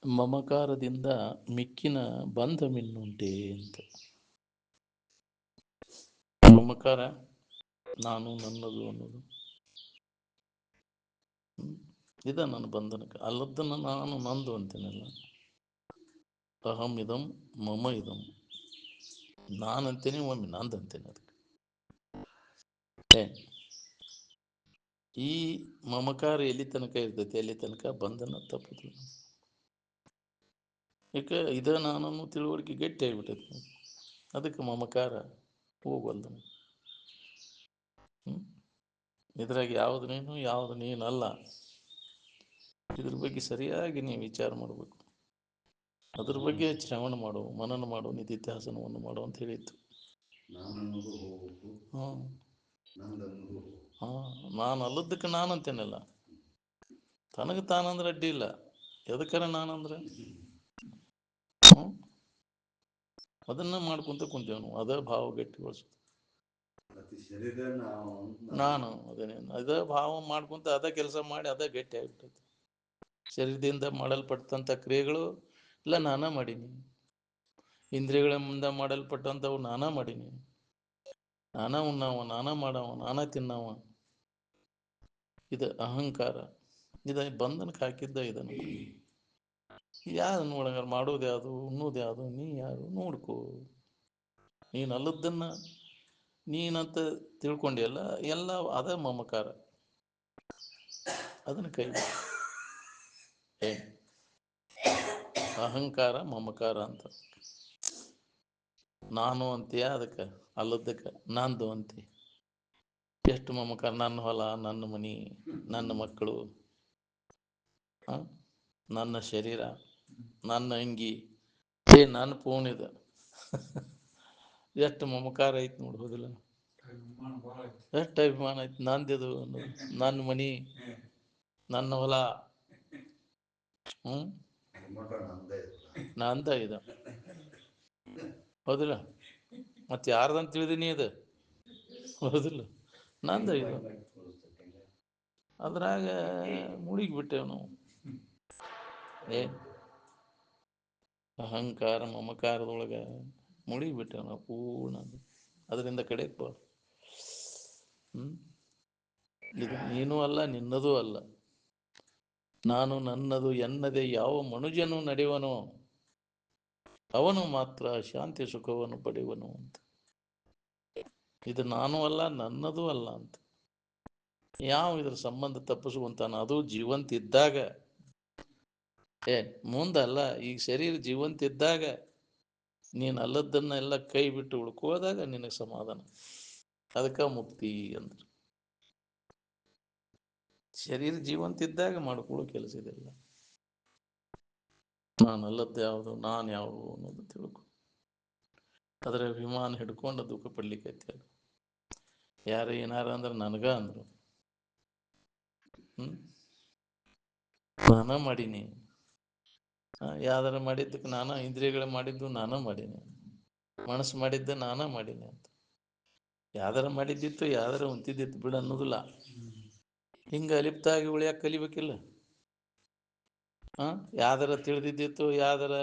ಮಮಕಾರದಿಂದ ಮಿಕ್ಕಿನ ಬಂಧ ಮಿನ್ನುಂಟೆ ಅಂತ. ಮಮಕಾರ ನಾನು ನನ್ನದು ಅನ್ನೋದು ಇದ ನನ್ನ ಬಂಧನಕ್ಕೆ. ಅಲ್ಲದನ್ನು ನಾನು ನಂದು ಅಂತೇನಲ್ಲ. ಅಹಂ ಇದಂ ಮಮ ಇದಂ ನಾನಂತೇನೆ, ಒಮ್ಮೆ ನಂದು ಅಂತೇನೆ. ಅದಕ್ಕೆ ಈ ಮಮಕಾರ ಎಲ್ಲಿ ತನಕ ಇರ್ತೈತಿ ಅಲ್ಲಿ ತನಕ ಬಂಧನ ತಪ್ಪುದು. ಯಾಕೆ ಇದ ನಾನನ್ನು ತಿಳುವಳಿಕೆ ಗಟ್ಟಿ ಆಗಿಬಿಟ್ಟೈತಿ. ಅದಕ್ಕೆ ಮಮಕಾರ ಹೋಗಲ್ದು. ಇದ್ರಾಗ ಯಾವುದು ನೀನು ಯಾವುದು ನೀನಲ್ಲ, ಇದ್ರ ಬಗ್ಗೆ ಸರಿಯಾಗಿ ನೀವು ವಿಚಾರ ಮಾಡಬೇಕು. ಅದ್ರ ಬಗ್ಗೆ ಶ್ರವಣ ಮಾಡು, ಮನನ ಮಾಡು, ನಿಧಿಧ್ಯಾಸನವನ್ನು ಮಾಡು ಅಂತ ಹೇಳಿತ್ತು. ನಾನು ಅಲ್ಲದಕ್ಕೆ ನಾನು ಅಂತೇನಲ್ಲ. ತನಗೆ ತಾನಂದ್ರೆ ಅಡ್ಡಿ ಇಲ್ಲ. ಎದಕ್ಕಾರ ನಾನಂದ್ರೆ ಅದನ್ನ ಮಾಡ್ಕೊಂತ ಕುಂತೇವ್ ನಾವು. ಅದ ಭಾವ ಗಟ್ಟಿಗೊಳಿಸೋದು. ನಾನು ಅದ ಭಾವ ಮಾಡ್ಕೊಂತ ಅದ ಕೆಲಸ ಮಾಡಿ ಅದ ಗಟ್ಟಿ ಆಗ್ಬಿಟ್ಟೈತಿ. ಶರೀರದಿಂದ ಮಾಡಲ್ಪಟ್ಟಂಥ ಕ್ರಿಯೆಗಳು ಇಲ್ಲ ನಾನಾ ಮಾಡೀನಿ. ಇಂದ್ರಿಯಗಳಿಂದ ಮಾಡಲ್ಪಟ್ಟಂಥವು ನಾನಾ ಮಾಡೀನಿ. ನಾನಾ ಉಣ್ಣವ, ನಾನಾ ಮಾಡವ, ನಾನಾ ತಿನ್ನವ. ಇದು ಅಹಂಕಾರ. ಇದ ಬಂಧನಕ್ಕೆ ಹಾಕಿದ್ದ ಇದನ್ನು. ಯಾರು ನೋಡಂಗ ಮಾಡೋದು ಯಾವುದು, ಉಣ್ಣೋದು ಯಾವುದು, ನೀ ಯಾರು ನೋಡ್ಕೋ. ನೀನು ಅಲ್ಲದನ್ನ ನೀನಂತ ತಿಳ್ಕೊಂಡಿಯಲ್ಲ, ಎಲ್ಲ ಅದ ಮಮಕಾರ. ಅದನ್ನು ಕೈ ಅಹಂಕಾರ ಮಮಕಾರ ಅಂತ. ನಾನು ಅಂತೀಯ, ಅದಕ್ಕೆ ಅಲ್ಲದಕ್ಕೆ ನಂದು ಅಂತಿ. ಎಷ್ಟು ಮಮಕಾರ. ನನ್ನ ಹೊಲ, ನನ್ನ ಮನಿ, ನನ್ನ ಮಕ್ಕಳು, ನನ್ನ ಶರೀರ, ನನ್ನ ಅಂಗಿ, ನನ್ನ ಫೋನ್ ಇದೆ. ಎಷ್ಟು ಮಮಕಾರ ಐತಿ ನೋಡ್ಬೋದಿಲ್ಲ. ಎಷ್ಟು ಅಭಿಮಾನ ಐತಿ. ನಂದಿದು, ನನ್ನ ಮನಿ, ನನ್ನ ಹೊಲ, ನಂದ ಇದು. ಹೌದಿಲ್ಲ? ಮತ್ತೆ ಯಾರ್ದಂತ ತಿಳಿದೀನಿ ಇದು? ಹೌದಿಲ್ಲ? ನಂದ ಇದು. ಅದ್ರಾಗ ಮುಳುಗಿಬಿಟ್ಟೇವು ನಾವು. ಅಹಂಕಾರ ಮಮಕಾರದೊಳಗೆ ಮುಳುಗಿಬಿಟ್ಟೇವು ನಾವು ಪೂರ್ಣ. ಅದರಿಂದ ಕಡೆಗೆ ಬಾ. ಇದು ನೀನೂ ಅಲ್ಲ, ನಿನ್ನದೂ ಅಲ್ಲ. ನಾನು ನನ್ನದು ಎನ್ನದೆ ಯಾವ ಮನುಜನು ನಡೆಯುವನೋ ಅವನು ಮಾತ್ರ ಶಾಂತಿ ಸುಖವನ್ನು ಪಡೆಯುವನು ಅಂತ. ಇದು ನಾನು ಅಲ್ಲ, ನನ್ನದೂ ಅಲ್ಲ ಅಂತ ಯಾವ ಇದ್ರ ಸಂಬಂಧ ತಪ್ಪಿಸುವಂತಾನ. ಅದು ಜೀವಂತ ಇದ್ದಾಗ. ಮುಂದಲ್ಲ, ಈಗ ಶರೀರ ಜೀವಂತ ಇದ್ದಾಗ ನೀನು ಅಲ್ಲದನ್ನ ಎಲ್ಲ ಕೈ ಬಿಟ್ಟು ಉಳ್ಕೋದಾಗ ನಿನಗೆ ಸಮಾಧಾನ. ಅದಕ್ಕೆ ಮುಕ್ತಿ ಅಂದ್ರೆ. ಶರೀರ ಜೀವಂತ ಇದ್ದಾಗ ಮಾಡ್ಕೊಳ್ಳೋ ಕೆಲಸ ಇದೆಲ್ಲ. ನಾನು ಅಲ್ಲದ್ದು ಯಾವುದು, ನಾನು ಯಾವುದು ಅನ್ನೋದು ತಿಳ್ಕೊ. ಅದರ ವಿಮಾನ ಹಿಡ್ಕೊಂಡು ದುಃಖ ಪಡ್ಲಿಕ್ಕೆ ಐತಿ. ಯಾರು ಏನಾರ ಅಂದ್ರೆ ನನಗ ಅಂದ್ರು. ನಾನ ಮಾಡೀನಿ. ಯಾವ್ದಾರ ಮಾಡಿದ್ದಕ್ಕೆ ನಾನ, ಇಂದ್ರಿಯಗಳು ಮಾಡಿದ್ದು ನಾನ ಮಾಡೀನಿ, ಮನಸ್ಸು ಮಾಡಿದ್ದೆ ನಾನ ಮಾಡೀನಿ ಅಂತ. ಯಾವ್ದಾರ ಮಾಡಿದ್ದಿತ್ತು, ಯಾವ್ದಾರ ಹೊಂತಿದ್ದಿತ್ತು ಬಿಡು ಅನ್ನೋದಿಲ್ಲ. ಹಿಂಗೆ ಅಲಿಪ್ತಾಗಿ ಉಳಿಯಾಕೆ ಕಲಿಬೇಕಿಲ್ಲ. ಯಾವ್ದಾರ ತಿಳಿದಿದ್ದಿತ್ತು, ಯಾವ್ದಾರ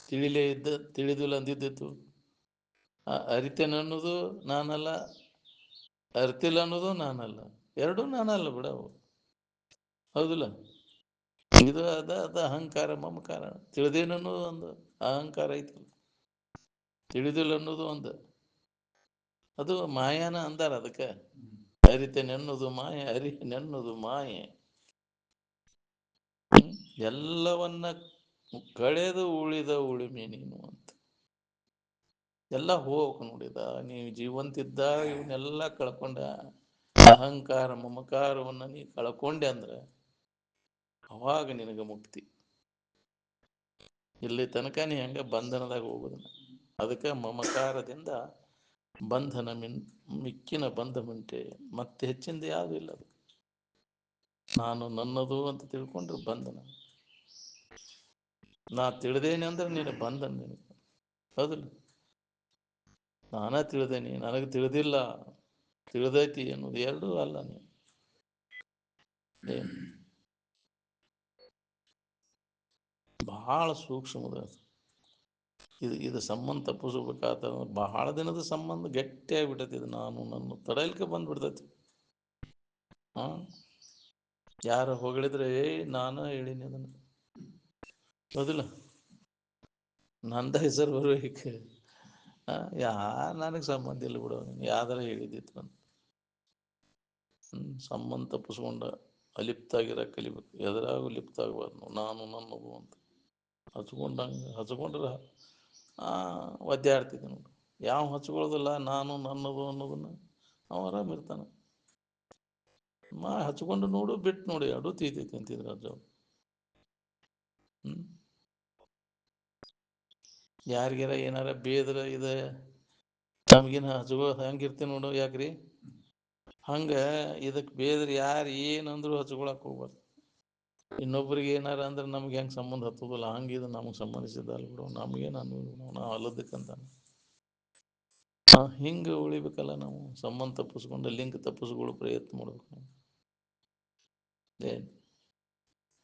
ತಿಳಿಲೇ ಇದ್ದ, ತಿಳಿದಿಲ್ಲ ಅಂದಿದ್ದಿತ್ತು. ಅರಿತೇನೆ ಅನ್ನೋದು ನಾನಲ್ಲ, ಅರ್ತಿಲ್ಲ ಅನ್ನೋದು ನಾನಲ್ಲ. ಎರಡೂ ನಾನಲ್ಲ ಬಿಡವು. ಹೌದಿಲ್ಲ? ಇದು ಅದ ಅಹಂಕಾರ ಮಮಕಾರ. ತಿಳಿದೇನನ್ನೋದು ಒಂದು ಅಹಂಕಾರ ಐತಲ್ಲ, ತಿಳಿದಿಲ್ಲ ಅನ್ನೋದು ಒಂದು. ಅದು ಮಾಯಾನ ಅಂದಾರ. ಅದಕ್ಕೆ ಅರಿತೇನೆನ್ನೋದು ಮಾಯೆ, ಅರಿನೆನ್ನೋದು ಮಾಯೆ. ಎಲ್ಲವನ್ನ ಕಳೆದು ಉಳಿದ ಉಳಿಮೆ ನೀನು ಅಂತ. ಎಲ್ಲ ಹೋಗ್ಬೇಕು ನೋಡಿದ. ನೀವು ಜೀವಂತಿದ್ದ ಇವನ್ನೆಲ್ಲ ಕಳ್ಕೊಂಡ, ಅಹಂಕಾರ ಮಮಕಾರವನ್ನ ನೀ ಕಳ್ಕೊಂಡೆ ಅಂದ್ರೆ ಅವಾಗ ನಿನಗೆ ಮುಕ್ತಿ. ಇಲ್ಲಿ ತನಕ ನೀ ಹಂಗ ಬಂಧನದಾಗ ಹೋಗೋದನ್ನ. ಅದಕ್ಕೆ ಮಮಕಾರದಿಂದ ಬಂಧನ ಮಿಕ್ಕಿನ ಬಂಧ ಮಿಂಟೆ. ಮತ್ತೆ ಹೆಚ್ಚಿಂದ ಯಾವುದು ಇಲ್ಲ. ಅದು ನಾನು ನನ್ನದು ಅಂತ ತಿಳ್ಕೊಂಡ್ರೆ ಬಂಧನ. ನಾ ತಿಳಿದೇನೆ ಅಂದ್ರೆ ನೀನು ಬಂಧನ. ನಿನಗೆ ಹೌದಿಲ್ಲ? ನಾನಾ ತಿಳಿದೇನಿ, ನನಗೆ ತಿಳಿದಿಲ್ಲ, ತಿಳಿದೈತಿ ಅನ್ನೋದು ಎರಡೂ ಅಲ್ಲ. ನೀವು ಭಾಳ ಸೂಕ್ಷ್ಮದ ಇದು ಸಂಬಂಧ ತಪ್ಪಿಸ್ಬೇಕಾತ ಬಹಳ ದಿನದ ಸಂಬಂಧ ಗಟ್ಟಿಯಾಗಿಬಿಟ್ಟೈತಿ. ಇದು ನಾನು ನನ್ನ ತಡಲಿಕ್ಕೆ ಬಂದ್ಬಿಡ್ತೈತಿ. ಹಾಂ, ಯಾರು ಹೊಗಳಿದ್ರೆ ನಾನು ಹೇಳಿನಿ ಅದನ್ನು, ಹೌದಿಲ್ಲ? ನಂದ ಹೆಸರು ಬರಬೇಕು. ಯಾರು ನನಗೆ ಸಂಬಂಧ ಇಲ್ಲ ಬಿಡು, ಯಾವ್ದಾರ ಹೇಳಿದ್ದಿತ್ತು ಅಂತ. ಸಂಬಂಧ ತಪ್ಪಿಸ್ಕೊಂಡ ಅಲಿಪ್ತಾಗಿರ ಕಲಿಬೇಕು. ಎದುರಾಗೂ ಲಿಪ್ತ ಆಗಬಾರ್ದು. ನಾನು ನನ್ನದು ಅಂತ ಹಚ್ಕೊಂಡ್ರೆ ಒದ್ದಾಡ್ತಿದ್ದೆ ನೋಡಿ. ಯಾವ ಹಚ್ಕೊಳ್ಳೋದಿಲ್ಲ ನಾನು ನನ್ನದು ಅನ್ನೋದನ್ನು ಅವ ಆರಾಮಿರ್ತಾನೆ. ಹಚ್ಕೊಂಡು ನೋಡು, ಬಿಟ್ಟು ನೋಡಿ, ಅಡು ತೀತೈತಿ ಅಂತಿದ್ರು ಅಜ್ಜ. ಯಾರಿಗಾರ ಏನಾರ ಬೇದ್ರ ಇದೆ ನಮಗೇನು ಹಚ್ಕೋ ಹಂಗಿರ್ತೀವಿ ನೋಡು. ಯಾಕ್ರಿ ಹಂಗೆ ಇದಕ್ಕೆ ಬೇದ್ರೆ ಯಾರು ಏನಂದ್ರು ಹಚ್ಕೊಳಕ್ಕೆ ಹೋಗ್ಬಾರ್ದು. ಇನ್ನೊಬ್ರಿಗೆ ಏನಾರ ಅಂದ್ರೆ ನಮ್ಗೆ ಹೆಂಗೆ ಸಂಬಂಧ ಹತ್ತೋದಿಲ್ಲ, ಹಂಗೆ ಇದು ನಮಗೆ ಸಂಬಂಧಿಸಿದ್ದಲ್ಲ ಬಿಡು, ನಮಗೇನು ನಾವು ಅಲ್ಲದಕ್ಕಂತ ಹಿಂಗೆ ಉಳಿಬೇಕಲ್ಲ. ನಾವು ಸಂಬಂಧ ತಪ್ಪಿಸ್ಕೊಂಡು ಲಿಂಕ್ ತಪ್ಪಿಸ್ಕೊಳ್ಳೋ ಪ್ರಯತ್ನ ಮಾಡ್ಬೇಕು. ನಾವು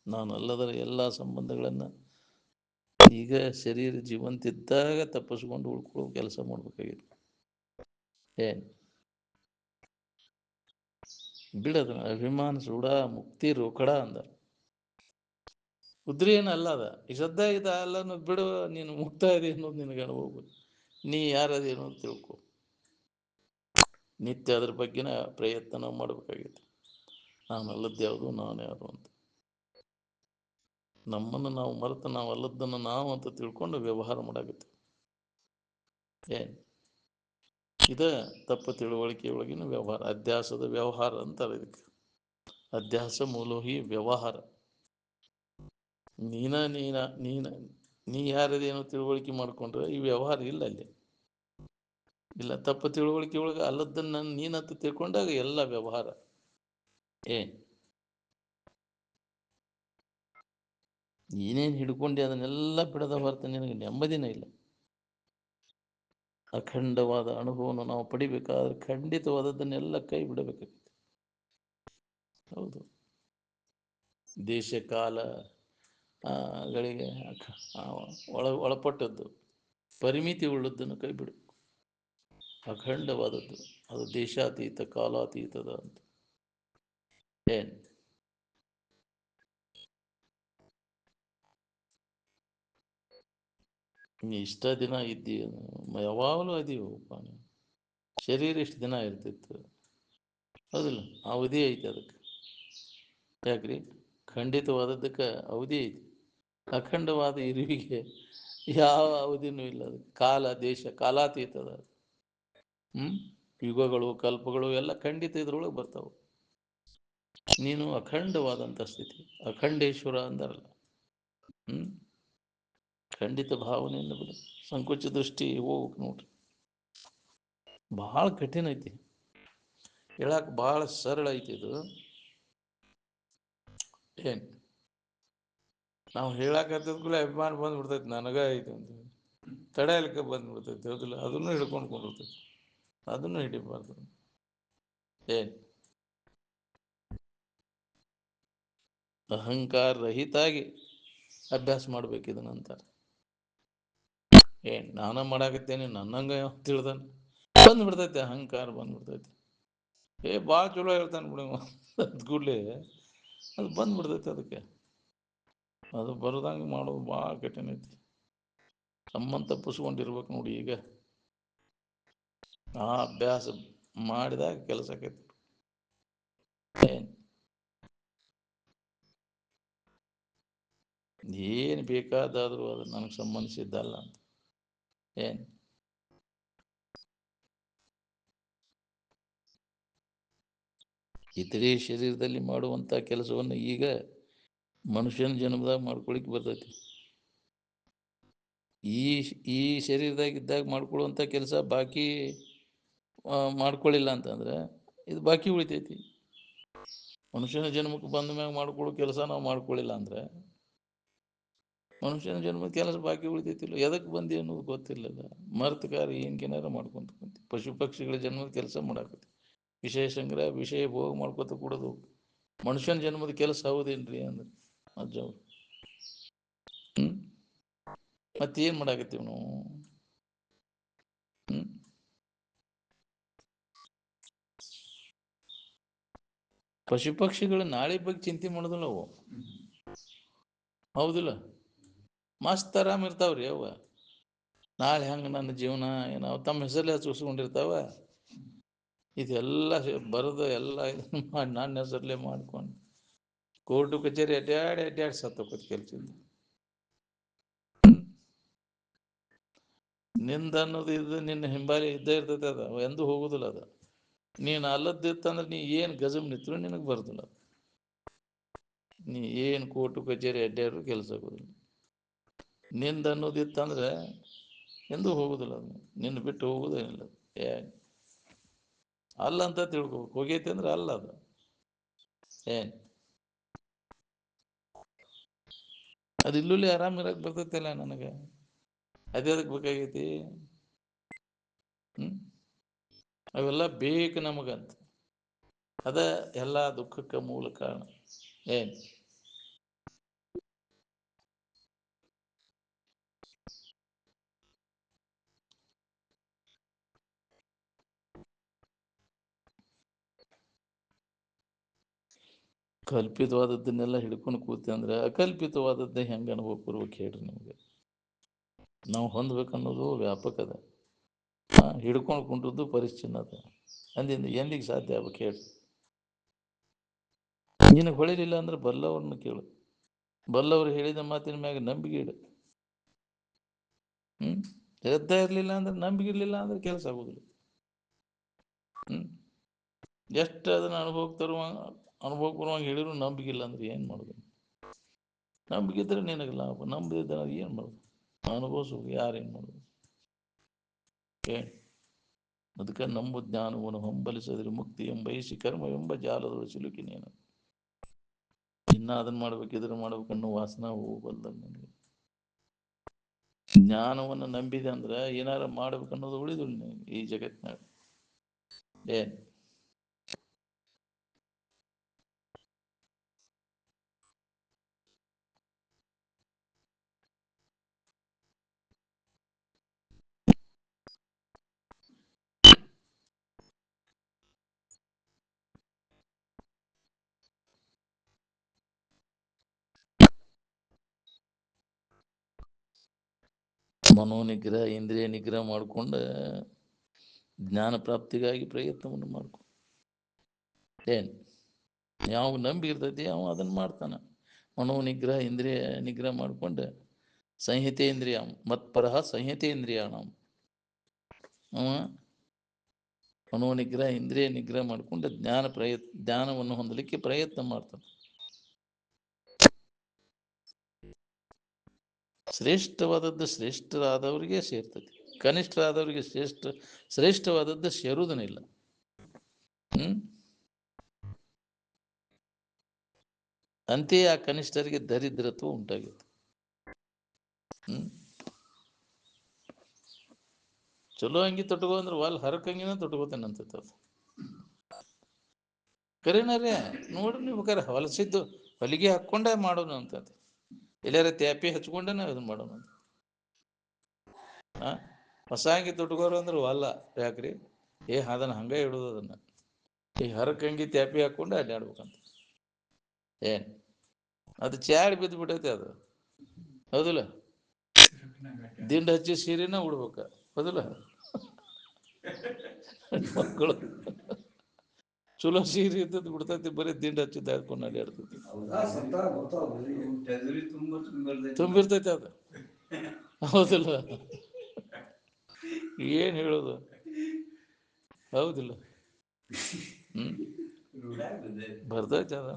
ನಾನು ಅಲ್ಲದರ ಎಲ್ಲ ಸಂಬಂಧಗಳನ್ನು ಈಗ ಶರೀರ ಜೀವಂತಿದ್ದಾಗ ತಪ್ಪಿಸ್ಕೊಂಡು ಉಳ್ಕೊಳ್ಳೋ ಕೆಲಸ ಮಾಡ್ಬೇಕಾಗಿತ್ತು. ಬಿಡದ ಅಭಿಮಾನ ಸುಡ ಮುಕ್ತಿ ರೋಕಡ ಅಂದ ಉದ್ರಿ ಏನಲ್ಲ. ಅದ ಈ ಶ್ರದ್ಧಾ ಇದ ಅಲ್ಲನ್ನು ಬಿಡು, ನೀನು ಮುಕ್ತ ಇದೆ ಅನ್ನೋದು ನಿನಗೆ ಅನುಭವ. ನೀ ಯಾರದೇನೋ ಅಂತ ತಿಳ್ಕೊ. ನಿತ್ಯ ಅದ್ರ ಬಗ್ಗೆನ ಪ್ರಯತ್ನ ನಾವು ಮಾಡಬೇಕಾಗಿತ್ತು. ನಾನು ಅಲ್ಲದ್ದು ಯಾವುದು, ನಾನು ಯಾರು ಅಂತ ನಮ್ಮನ್ನು ನಾವು ಮರೆತು ನಾವು ಅಲ್ಲದ್ದನ್ನು ನಾವು ಅಂತ ತಿಳ್ಕೊಂಡು ವ್ಯವಹಾರ ಮಾಡಾಕತ್ತೀವಿ. ಇದ ತಪ್ಪು ತಿಳುವಳಿಕೆ ಒಳಗಿನ ವ್ಯವಹಾರ, ಅಧ್ಯಾಸದ ವ್ಯವಹಾರ ಅಂತಾರೆ ಇದಕ್ಕೆ. ಅಧ್ಯಾಸ ಮೂಲೋಹಿ ವ್ಯವಹಾರ. ನೀ ಯಾರದೇನೋ ತಿಳುವಳಿಕೆ ಮಾಡ್ಕೊಂಡ್ರೆ ಈ ವ್ಯವಹಾರ ಇಲ್ಲ ಅಲ್ಲಿ. ಇಲ್ಲ, ತಪ್ಪು ತಿಳುವಳಿಕೆ ಒಳಗೆ ಅಲ್ಲದನ್ನ ನೀನಂತ ತಿಳ್ಕೊಂಡಾಗ ಎಲ್ಲ ವ್ಯವಹಾರ. ನೀನೇನು ಹಿಡ್ಕೊಂಡೆ ಅದನ್ನೆಲ್ಲ ಬಿಡದ ಹೊರತು ನಿನಗೆ ನೆಮ್ಮದಿನೇ ಇಲ್ಲ. ಅಖಂಡವಾದ ಅನುಭವವನ್ನು ನಾವು ಪಡಿಬೇಕಾದ್ರೆ ಖಂಡಿತವಾದದ್ದನ್ನೆಲ್ಲ ಕೈ ಬಿಡಬೇಕಾಗುತ್ತೆ. ಹೌದು, ದೇಶ ಕಾಲ ಗಳಿಗೆ ಒಳಪಟ್ಟದ್ದು, ಪರಿಮಿತಿ ಉಳ್ಳದ್ದನ್ನು ಕೈ ಬಿಡು. ಅಖಂಡವಾದದ್ದು ಅದು ದೇಶಾತೀತ ಕಾಲಾತೀತದ ಅಂತ. ನೀ ಇಷ್ಟ ದಿನ ಇದ್ದೀ, ಯಾವಾಗಲೂ ಅದೀವಪ್ಪ. ಶರೀರ ಇಷ್ಟು ದಿನ ಇರ್ತಿತ್ತು, ಹೌದಿಲ್ಲ? ಅವಧಿ ಐತಿ ಅದಕ್ಕೆ. ಯಾಕ್ರಿ? ಖಂಡಿತವಾದದ್ದಕ್ಕೆ ಅವಧಿ ಐತಿ. ಅಖಂಡವಾದ ಇರುವಿಗೆ ಯಾವ ಅವಧಿನೂ ಇಲ್ಲ. ಅದಕ್ಕೆ ಕಾಲ ದೇಶ ಕಾಲಾತೀತದ. ಯುಗಗಳು ಕಲ್ಪಗಳು ಎಲ್ಲ ಖಂಡಿತ ಇದ್ರೊಳಗೆ ಬರ್ತಾವೆ. ನೀನು ಅಖಂಡವಾದಂಥ ಸ್ಥಿತಿ, ಅಖಂಡೇಶ್ವರ ಅಂದಾರಲ್ಲ. ಖಂಡಿತ ಭಾವನೆಯನ್ನು ಬಿಡು, ಸಂಕುಚ ದೃಷ್ಟಿ ಹೋಗ್ಬೇಕು ನೋಡ್ರಿ. ಭಾಳ ಕಠಿಣ ಐತಿ ಹೇಳಕ್ಕೆ, ಭಾಳ ಸರಳ ಐತಿ ಇದು. ನಾವು ಹೇಳಕತ್ತಿದ್ಕೂಲೆ ಅಭಿಮಾನ ಬಂದ್ಬಿಡ್ತೈತಿ, ನನಗ ಐತಿ ಅಂತ ತಡೆಯಲಿಕ್ಕೆ ಬಂದ್ಬಿಡ್ತೈತಿ, ಹೌದಿಲ್ಲ? ಅದನ್ನು ಹಿಡ್ಕೊಂಡು ಕೊಂಡಿರ್ತೈತಿ, ಅದನ್ನು ಹಿಡಿಬಾರ್ದು. ಅಹಂಕಾರ ರಹಿತಾಗಿ ಅಭ್ಯಾಸ ಮಾಡ್ಬೇಕು ಇದನ್ನಂತಾರೆ. ನಾನ ಮಾಡಾಕತ್ತೇನೆ ನನ್ನಂಗ ತಿಳಿದಾನ ಬಂದ್ಬಿಡ್ತೈತಿ, ಅಹಂಕಾರ ಬಂದ್ಬಿಡ್ತೈತಿ. ಭಾಳ ಚಲೋ ಹೇಳ್ತಾನೆ ಬಿಡು ಕೂಡಲೇ ಅದು ಬಂದ್ಬಿಡ್ತೈತಿ. ಅದಕ್ಕೆ ಅದು ಬರದಂಗೆ ಮಾಡೋದು ಭಾಳ ಕಠಿಣ ಐತಿ. ಸಂಬಂಧ ತಪ್ಪಿಸ್ಕೊಂಡಿರ್ಬೇಕು ನೋಡಿ. ಈಗ ಆ ಅಭ್ಯಾಸ ಮಾಡಿದಾಗ ಕೆಲಸ ಆಕೈತಿ. ಏನು ಬೇಕಾದಾದರೂ ಅದು ನನಗೆ ಸಂಬಂಧಿಸಿದ್ದಲ್ಲ ಅಂತ. ಇತರೆ ಶರೀರದಲ್ಲಿ ಮಾಡುವಂಥ ಕೆಲಸವನ್ನು ಈಗ ಮನುಷ್ಯನ ಜನ್ಮದಾಗ ಮಾಡ್ಕೊಳಿಕ್ಕೆ ಬರ್ತೈತಿ. ಈ ಶರೀರದಾಗ ಇದ್ದಾಗ ಮಾಡ್ಕೊಳ್ಳುವಂಥ ಕೆಲಸ ಬಾಕಿ ಮಾಡ್ಕೊಳ್ಳಿಲ್ಲ ಅಂತಂದ್ರೆ ಇದು ಬಾಕಿ ಉಳಿತೈತಿ. ಮನುಷ್ಯನ ಜನ್ಮಕ್ಕೆ ಬಂದ ಮ್ಯಾಗ ಮಾಡ್ಕೊಳ್ಳೋ ಕೆಲಸ ನಾವು ಮಾಡ್ಕೊಳ್ಳಿಲ್ಲ ಅಂದ್ರೆ ಮನುಷ್ಯನ ಜನ್ಮದ ಕೆಲಸ ಬಾಕಿ ಉಳಿತೈತಿಲ್ಲ. ಎದಕ್ಕೆ ಬಂದಿ ಅನ್ನೋದು ಗೊತ್ತಿಲ್ಲಲ್ಲ. ಮರ್ತಕಾರ ಏನ್ಕೇನಾರ ಮಾಡ್ಕೊಂತ ಪಶು ಪಕ್ಷಿಗಳ ಜನ್ಮದ ಕೆಲಸ ಮಾಡಾಕತ್ತಿ, ವಿಷಯ ಸಂಗ್ರಹ ವಿಷಯ ಭೋಗ ಮಾಡ್ಕೊತ ಕೊಡೋದು ಮನುಷ್ಯನ ಜನ್ಮದ ಕೆಲಸ ಹೌದೇನ್ರಿ ಅಂದ್ರೆ ಅಜ್ಜವ್ರು. ಮತ್ತೇನು ಮಾಡಾಕತ್ತೀವಿ ನಾವು? ಪಶು ಪಕ್ಷಿಗಳು ನಾಳೆ ಬಗ್ಗೆ ಚಿಂತೆ ಮಾಡೋದಿಲ್ಲ ಅವು. ಹೌದಿಲ್ಲ? ಮಸ್ತ್ ಆರಾಮ್ ಇರ್ತಾವ್ರಿ ಅವ. ನಾಳೆ ಹಂಗೆ ನನ್ನ ಜೀವನ ಏನೋ ತಮ್ಮ ಹೆಸರಲ್ಲೇ ಚೂಸ್ಕೊಂಡಿರ್ತಾವ. ಇದೆಲ್ಲ ಬರೆದು ಎಲ್ಲ ಇದನ್ನು ಮಾಡಿ ನನ್ನ ಹೆಸರಲ್ಲೇ ಮಾಡ್ಕೊಂಡು ಕೋರ್ಟು ಕಚೇರಿ ಅಡ್ಡಾಡಿ ಸತ್ತೋಕೋದು ಕೆಲ್ಸದಿಂದ. ನಿಂದ ಅನ್ನೋದು ಇದು ನಿನ್ನ ಹಿಂಬಾಲಿ ಇದ್ದೇ ಇರ್ತೈತೆ. ಅದ ಎಂದೂ ಹೋಗುದಿಲ್ಲ ಅದು. ನೀನು ಅಲ್ಲದ್ದಿತ್ತಂದ್ರೆ ನೀ ಏನು ಗಜಮ್ ನಿಂತರೂ ನಿನಗೆ ಬರೋದಿಲ್ಲ. ನೀ ಏನು ಕೋರ್ಟು ಕಚೇರಿ ಅಡ್ಡಾಡ್ರು ಕೆಲಸ ಆಗೋದಿಲ್ಲ. ನಿಂದ ಅನ್ನೋದಿತ್ತಂದ್ರೆ ಎಂದೂ ಹೋಗುದಿಲ್ಲ. ಅದು ನಿನ್ನ ಬಿಟ್ಟು ಹೋಗುವುದೇನಿಲ್ಲ. ಅಲ್ಲ ಅಂತ ತಿಳ್ಕೊಬೇಕು. ಹೋಗೈತೆ ಅಂದ್ರೆ ಅಲ್ಲ ಅದು. ಏನು ಅದು ಇಲ್ಲೂ ಆರಾಮ್ ಇರಕ್ಕೆ ಬರ್ತೈತಿಲ್ಲ ನನಗೆ. ಅದೇ ಅದಕ್ಕೆ ಬೇಕಾಗೈತಿ. ಅವೆಲ್ಲ ಬೇಕು ನಮಗಂತ. ಅದ ಎಲ್ಲ ದುಃಖಕ್ಕೆ ಮೂಲ ಕಾರಣ. ಏನು ಕಲ್ಪಿತವಾದದ್ದನ್ನೆಲ್ಲ ಹಿಡ್ಕೊಂಡು ಕೂತಿ ಅಂದ್ರೆ ಅಕಲ್ಪಿತವಾದದ್ದೇ ಹೆಂಗೆ ಅನುಭವ ಪೂರ್ವಕ್ಕೆ ಹೇಳ್ರಿ ನಿಮಗೆ. ನಾವು ಹೊಂದ್ಬೇಕನ್ನೋದು ವ್ಯಾಪಕ ಅದ. ಹಿಡ್ಕೊಂಡು ಕುಂಟದ್ದು ಪರಿಶ್ಚಿನ್ನ ಅದ. ಅಂದಿಂದ ಎಂದಿಗೆ ಸಾಧ್ಯ ಆಗ್ಬೇಕು ಹೇಳ್ರಿ? ನಿನಗೆ ಹೊಳಿಲಿಲ್ಲ ಅಂದ್ರೆ ಬಲ್ಲವ್ರನ್ನ ಕೇಳು. ಬಲ್ಲವ್ರು ಹೇಳಿದ ಮಾತಿನ ಮ್ಯಾಗ ನಂಬಿಕೆ ಇಡು. ಶ್ರದ್ಧೆ ಇರಲಿಲ್ಲ ಅಂದ್ರೆ, ನಂಬಿಕೆ ಇರಲಿಲ್ಲ ಅಂದ್ರೆ ಕೆಲಸ ಆಗೋದಿಲ್ಲ. ಎಷ್ಟು ಅದನ್ನು ಅನುಭವಪೂರ್ವವಾಗಿ ಹೇಳಿದ್ರು ನಂಬಿಕೆ ಇಲ್ಲ ಅಂದ್ರೆ ಏನು ಮಾಡೋದು? ನಂಬಿಕೆ ಇದ್ರೆ ನಿನಗೆ ಲಾಭ, ನಂಬದಿದ್ದರೆ ಏನು ಮಾಡೋದು? ಅನುಭವಿಸು, ಯಾರೇನು ಮಾಡೋದು? ಅದಕ್ಕೆ ನಂಬು ಜ್ಞಾನವನ್ನು ಹಂಬಲಿಸಿದ್ರೆ ಮುಕ್ತಿ ಎಂಬೈಸಿ ಕರ್ಮವೆಂಬ ಜಾಲದೊಳು ಸಿಲುಕಿ ನೀನು. ಇನ್ನ ಅದನ್ನು ಮಾಡ್ಬೇಕಿದ್ರೆ ಮಾಡ್ಬೇಕನ್ನೋ ವಾಸನ ಹೋಗಲ್ಲ ನನಗೆ. ಜ್ಞಾನವನ್ನು ನಂಬಿದೆ ಅಂದ್ರೆ ಏನಾರ ಮಾಡ್ಬೇಕನ್ನೋದು ಉಳಿದು ಈ ಜಗತ್ತಿನಾಗ. ಏನು ಮನೋನಿಗ್ರಹ ಇಂದ್ರಿಯ ನಿಗ್ರಹ ಮಾಡಿಕೊಂಡು ಜ್ಞಾನ ಪ್ರಾಪ್ತಿಗಾಗಿ ಪ್ರಯತ್ನವನ್ನು ಮಾಡ್ಕೊ. ಏನು ಯಾವ ನಂಬಿ ಇರ್ತೈತಿ ಅವ ಅದನ್ನು ಮಾಡ್ತಾನೆ. ಮನೋನಿಗ್ರಹ ಇಂದ್ರಿಯ ನಿಗ್ರಹ ಮಾಡಿಕೊಂಡು ಸಂಹಿತೇಂದ್ರಿಯ ಮತ್ಪರಹ ಸಂಹಿತೇಂದ್ರಿಯಾಣ. ಅವ ಮನೋನಿಗ್ರಹ ಇಂದ್ರಿಯ ನಿಗ್ರಹ ಮಾಡಿಕೊಂಡು ಜ್ಞಾನವನ್ನು ಹೊಂದಲಿಕ್ಕೆ ಪ್ರಯತ್ನ ಮಾಡ್ತಾನೆ. ಶ್ರೇಷ್ಠವಾದದ್ದು ಶ್ರೇಷ್ಠರಾದವರಿಗೆ ಸೇರ್ತದೆ. ಕನಿಷ್ಠರಾದವರಿಗೆ ಶ್ರೇಷ್ಠವಾದದ್ದು ಸೇರುವುದನ್ನಿಲ್ಲ. ಅಂತೆಯೇ ಆ ಕನಿಷ್ಠರಿಗೆ ದರಿದ್ರತ್ವ ಉಂಟಾಗಿತ್ತು. ಚಲೋ ಅಂಗಿ ತೊಟ್ಕೋ ಅಂದ್ರೆ ಹರಕಂಗಿನ ತೊಟ್ಕೋತೇನೆ ಅಂತೈತೆ ಅದು. ಕರೆನರೇ ನೋಡ್ರಿ, ನೀವು ಬೇಕಾರೆ ಹೊಲಸಿದ್ದು ಹೊಲಿಗೆ ಹಾಕ್ಕೊಂಡೇ ಮಾಡೋಣ ಅಂತಂತೆ. ಎಲ್ಲಾರ ತ್ಯಾಪಿ ಹಚ್ಕೊಂಡೇ ಇದನ್ನು ಮಾಡೋಣ ಅಂತ. ಹೊಸ ಅಂಗಿ ತೊಟ್ಕೋರು ಅಂದ್ರೆ ಅಲ್ಲ ಯಾಕ್ರಿ? ಅದನ್ನು ಹಂಗೆ ಇಡೋದು. ಅದನ್ನು ಈ ಹರಕಂಗಿ ತ್ಯಾಪಿ ಹಾಕ್ಕೊಂಡು ಅಡ್ಡಾಡ್ಬೇಕಂತ. ಏನು ಅದು ಚಾಡಿ ಬಿದ್ದು ಬಿಟ್ಟೈತೆ ಅದು. ಹೌದಿಲ್ಲ? ದಿಂಡು ಹಚ್ಚಿ ಸೀರೆನ ಉಡ್ಬೇಕ. ಹೌದಿಲ್ಲ? ಮಕ್ಕಳು ಚಲೋ ಸೀರೆ ಇದ್ದದ್ದು ಬಿಡ್ತೈತಿ, ಬರೀ ದಿಂಡು ಹಚ್ಚಿದ್ದು ಹಾಕೊಂಡು ಅಡ್ಡಾಡ್ತೈತಿ. ತುಂಬಿರ್ತೈತಿ ಅದು. ಹೌದಿಲ್ಲ? ಏನು ಹೇಳೋದು? ಹೌದಿಲ್ಲ? ಬರ್ತೈತಿ ಅದ.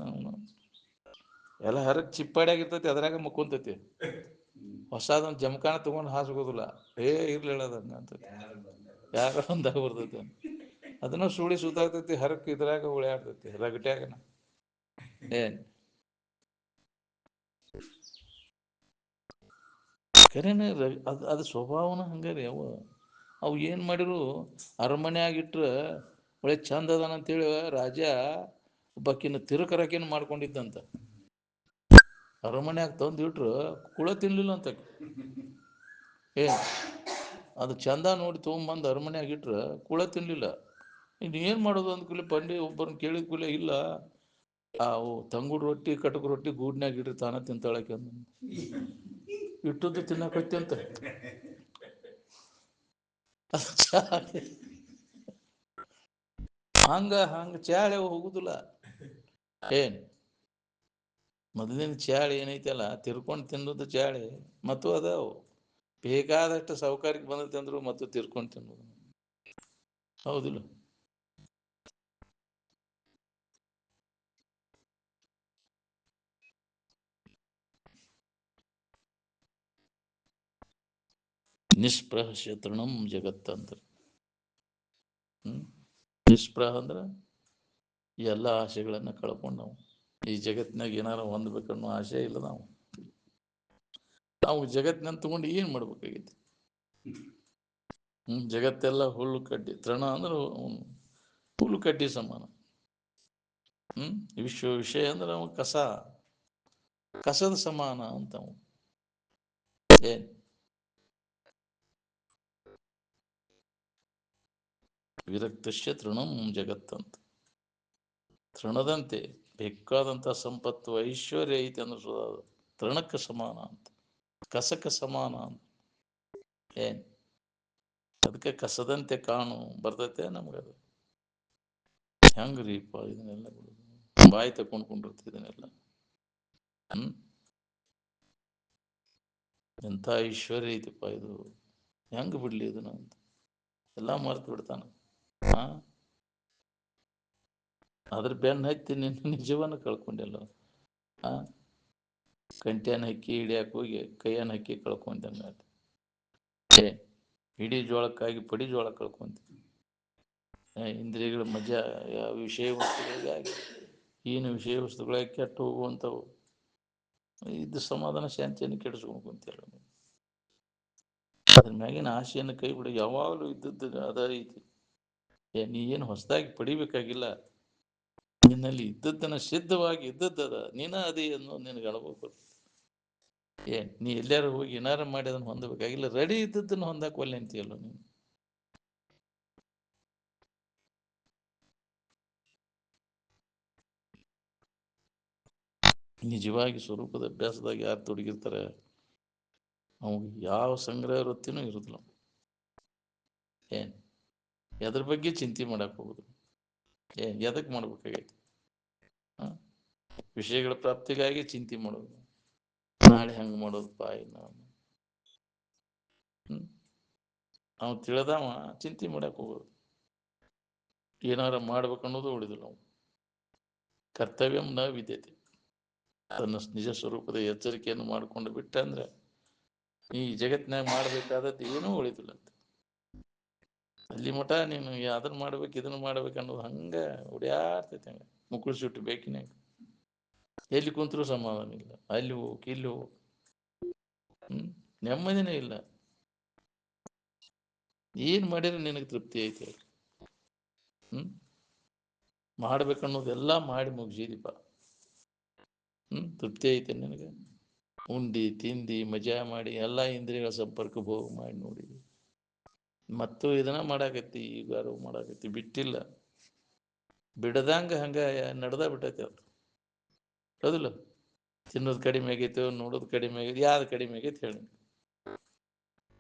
ಎಲ್ಲ ಹರಕ್ ಚಿಪ್ಪಾಡಿಯಾಗಿರ್ತೈತಿ, ಅದ್ರಾಗ ಮುಕ್ಕೊಂತೈತಿ. ಹೊಸದೊಂದು ಜಮಖಾನ ತಗೊಂಡು ಹಾಸ್ಕೋದಿಲ್ಲ. ಇರ್ಲಿಲ್ಲ ಅದನ್ನ ಅಂತ ಯಾರೋ ಒಂದಾಗ ಬರ್ತೈತಿ. ಅದನ್ನು ಸುಳಿ ಸುತ್ತಾಗ್ತೈತಿ, ಹರಕ್ ಇದ್ರಾಗ ಉಳಿಯಾಡ್ತೈತಿ ರಗಟ್ಯಾಗನ. ಏನು ಕರೆನೇ ಅದು ಸ್ವಭಾವನ ಹಂಗಾರಿ. ಅವು ಏನು ಮಾಡಿರು, ಅರಮನೆಯಾಗಿಟ್ರೆ ಒಳ್ಳೆ ಚಂದ ಅದಾನಂತೇಳಿ ರಾಜ ಒಬ್ಬಾಕಿನ ತಿರುಕರಕಿನ ಮಾಡ್ಕೊಂಡಿದ್ದಂತ. ಅರಮನೆಯಾಗ ತಂದು ಇಟ್ರು ಕುಳ ತಿನ್ಲಿಲ್ಲ ಅಂತ. ಏನು ಅದು ಚಂದ ನೋಡಿ ತೊಗೊಂಬಂದು ಅರಮನೆಯಾಗ ಇಟ್ರೆ ಕುಳ ತಿನ್ನಲಿಲ್ಲ. ಇನ್ನು ಏನು ಮಾಡೋದು ಅಂದ್ಕೂಲೆ ಪಂಡಿ ಒಬ್ಬರನ್ನ ಕೇಳಿದ ಕೂಲೆ ಇಲ್ಲ ತಂಗುಡ್ ರೊಟ್ಟಿ ಕಟಕ್ ರೊಟ್ಟಿ ಗೂಡ್ನ್ಯಾಗ ಇಟ್ರಿ ತಾನ ತಿಂತಾಳಕ್ಕೆ ಅಂದ ಇಟ್ಟದ್ದು ತಿನ್ನಕತ್ತಿ ಅಂತ ಹಂಗ ಚಾಳೆ ಹೋಗುದಿಲ್ಲ. ಏನ್ ಮೊದಲಿನ ಚಾಳಿ ಏನೈತಲ್ಲ ತಿರ್ಕೊಂಡು ತಿನ್ನೋದು ಚಾಳಿ ಮತ್ತು ಅದಾವು ಬೇಕಾದಷ್ಟು ಸೌಕರ್ಯಕ್ಕೆ ಬಂದೈತೆ ಅಂದ್ರು ಮತ್ತು ತಿರ್ಕೊಂಡು ತಿನ್ನೋದು ಹೌದಿಲ್ಲ. ನಿಷ್ಪ್ರಹಸ್ಯ ತೃಣಂ ಜಗತ್ತಂತ. ನಿಷ್ಪ್ರಹ ಅಂದ್ರೆ ಎಲ್ಲ ಆಸೆಗಳನ್ನು ಕಳ್ಕೊಂಡು ನಾವು ಈ ಜಗತ್ತಿನಾಗ ಏನಾರ ಹೊಂದ್ಬೇಕನ್ನೋ ಆಸೆ ಇಲ್ಲ. ನಾವು ಜಗತ್ತಿನ ತಗೊಂಡು ಏನು ಮಾಡ್ಬೇಕಾಗೈತಿ? ಜಗತ್ತೆಲ್ಲ ಹುಲ್ಲು ಕಡ್ಡಿ, ತೃಣ ಅಂದ್ರೆ ಹುಲ್ಲು ಕಡ್ಡಿ ಸಮಾನ. ವಿಷಯ ಅಂದ್ರೆ ಅವ ಕಸದ ಸಮಾನ ಅಂತ. ಏನ್ ವಿರಕ್ತಶ್ಯ ತೃಣಂ ಜಗತ್ತಂತ. ತೃಣದಂತೆ ಬೇಕಾದಂಥ ಸಂಪತ್ತು ಐಶ್ವರ್ಯ ಐತೆ ಅಂದ್ರೆ ತೃಣಕ್ಕೆ ಸಮಾನ ಅಂತ, ಕಸಕ್ಕೆ ಸಮಾನ ಅಂತ. ಏನ್ ಅದಕ್ಕೆ ಕಸದಂತೆ ಕಾಣು ಬರ್ತೈತೆ ನಮಗದು. ಹೆಂಗ್ರೀಪ ಇದನ್ನೆಲ್ಲ ಬಾಯಿ ತಕೊಂಡ್ಕೊಂಡಿರ್ತ ಇದನ್ನೆಲ್ಲ. ಎಂಥ ಐಶ್ವರ್ಯ ಐತಿಪ್ಪ ಇದು, ಹೆಂಗ್ ಬಿಡ್ಲಿ ಇದನ್ನ ಅಂತ ಎಲ್ಲ ಮರ್ತು ಬಿಡ್ತಾನ. ಅದ್ರ ಬೆನ್ನ ಹತ್ತಿ ನಿಜವನ್ನ ಕಳ್ಕೊಂಡೆಲ್ಲ. ಕಂಟ್ಯಾನ ಹಕ್ಕಿ ಹಿಡಿಯಾಕ ಹೋಗಿ ಕೈಯನ್ನ ಹಕ್ಕಿ ಕಳ್ಕೊಂಡೆ. ಇಡೀ ಜೋಳಕ್ಕಾಗಿ ಪಡಿ ಜೋಳ ಕಳ್ಕೊಂತೀವಿ. ಇಂದ್ರಿಯಗಳ ಮಜಾ ವಿಷಯ ವಸ್ತುಗಳಿಗಾಗಿ ಏನು ವಿಷಯ ವಸ್ತುಗಳಾಗಿ ಕೆಟ್ಟು ಹೋಗುವಂಥವು ಇದ್ದು ಸಮಾಧಾನ ಶಾಂತಿಯನ್ನು ಕೆಡಿಸ್ಕೊಂಡು ಕುಂತಿಲ್ಲ. ಅದ್ರ ಮ್ಯಾಗಿನ ಆಸೆಯನ್ನು ಕೈ ಬಿಡಿ. ಯಾವಾಗಲೂ ಇದ್ದದ್ದು ಅದ ಐತಿ. ನೀ ಏನು ಹೊಸದಾಗಿ ಪಡಿಬೇಕಾಗಿಲ್ಲ. ನಿನ್ನಲ್ಲಿ ಇದ್ದದ್ದನ್ನ ಸಿದ್ಧವಾಗಿ ಇದ್ದದ್ದದ ನೀನ ಅದೇ ಅನ್ನೋ ನಿನಗೆ ಅಳಬೇಕು. ನೀ ಎಲ್ಲಾರು ಹೋಗಿ ಏನಾರು ಮಾಡಿ ಅದನ್ನು ಹೊಂದಬೇಕಾಗಿಲ್ಲ. ರೆಡಿ ಇದ್ದದ್ದನ್ನು ಹೊಂದಕ್ಕೆ ಒಲ್ಲೆ ಅಂತೀಯಲ್ಲ ನೀನು. ನಿಜವಾಗಿ ಸ್ವರೂಪದ ಅಭ್ಯಾಸದಾಗ ಯಾರು ತೊಡಗಿರ್ತಾರೆ ಅವ್ಗೆ ಯಾವ ಸಂಗ್ರಹ ವೃತ್ತಿನೂ ಇರೋದಿಲ್ಲ. ಎದ್ರ ಬಗ್ಗೆ ಚಿಂತೆ ಮಾಡಕ್ಕೆ ಹೋಗುದು? ಎದಕ್ಕೆ ಮಾಡ್ಬೇಕಾಗೈತಿ? ವಿಷಯಗಳ ಪ್ರಾಪ್ತಿಗಾಗಿ ಚಿಂತೆ ಮಾಡೋದು. ನಾಳೆ ಹಂಗೆ ಮಾಡೋದಪ್ಪ ನಾವು ನಾವು ತಿಳಿದವ ಚಿಂತೆ ಮಾಡಕ್ಕೆ ಹೋಗೋದು. ಏನಾರ ಮಾಡ್ಬೇಕನ್ನೋದು ಉಳಿದಿಲ್ಲ. ನಾವು ಕರ್ತವ್ಯಂ ನ ವಿದ್ಯತೆ. ತನ್ನ ನಿಜ ಸ್ವರೂಪದ ಎಚ್ಚರಿಕೆಯನ್ನು ಮಾಡಿಕೊಂಡು ಬಿಟ್ಟ ಅಂದ್ರೆ ಈ ಜಗತ್ತಿನಾಗ ಮಾಡ್ಬೇಕಾದದ್ದು ಏನೂ ಉಳಿದಿಲ್ಲ ಅಂತ. ಅಲ್ಲಿ ಮಠ ನೀನು ಅದನ್ನ ಮಾಡ್ಬೇಕು ಇದನ್ನ ಮಾಡ್ಬೇಕು ಅನ್ನೋದು ಹಂಗ ಹೊಡ್ಯಾಡ್ತೈತೆ. ಹಂಗ ಮುಕ್ಕಳು ಸುಟ್ಟು ಬೇಕಿನಾಗ ಎಲ್ಲಿ ಕುಂತರೂ ಸಮಾಧಾನ ಇಲ್ಲ. ಅಲ್ಲಿ ಹೋಗಿ ಇಲ್ಲಿ ಹೋಗಿ ನೆಮ್ಮದಿನೇ ಇಲ್ಲ. ಏನ್ ಮಾಡಿದ್ರೆ ನಿನಗೆ ತೃಪ್ತಿ ಐತೆ? ಮಾಡ್ಬೇಕನ್ನೋದೆಲ್ಲ ಮಾಡಿ ಮುಗಿಸಿದೀಪ. ತೃಪ್ತಿ ಐತೆ ನಿನಗೆ? ಉಂಡಿ ತಿಂದಿ ಮಜಾ ಮಾಡಿ ಎಲ್ಲ ಇಂದ್ರಿಯಗಳ ಸಂಪರ್ಕ ಭೋಗ ಮಾಡಿ ನೋಡಿ ಮತ್ತು ಇದನ್ನ ಮಾಡಾಕತ್ತಿ. ಈಗಾರು ಮಾಡಾಕತ್ತಿ, ಬಿಟ್ಟಿಲ್ಲ. ಬಿಡದಂಗ ಹಂಗ ನಡೆದ ಬಿಟ್ಟೈತಿ ಅದು. ಹೌದಿಲ್ಲ? ತಿನ್ನೋದು ಕಡಿಮೆ ಆಗೈತೆ, ನೋಡೋದು ಕಡಿಮೆ ಆಗೈತೆ. ಯಾವ್ದು ಕಡಿಮೆ ಆಗೈತೆ ಹೇಳಿ?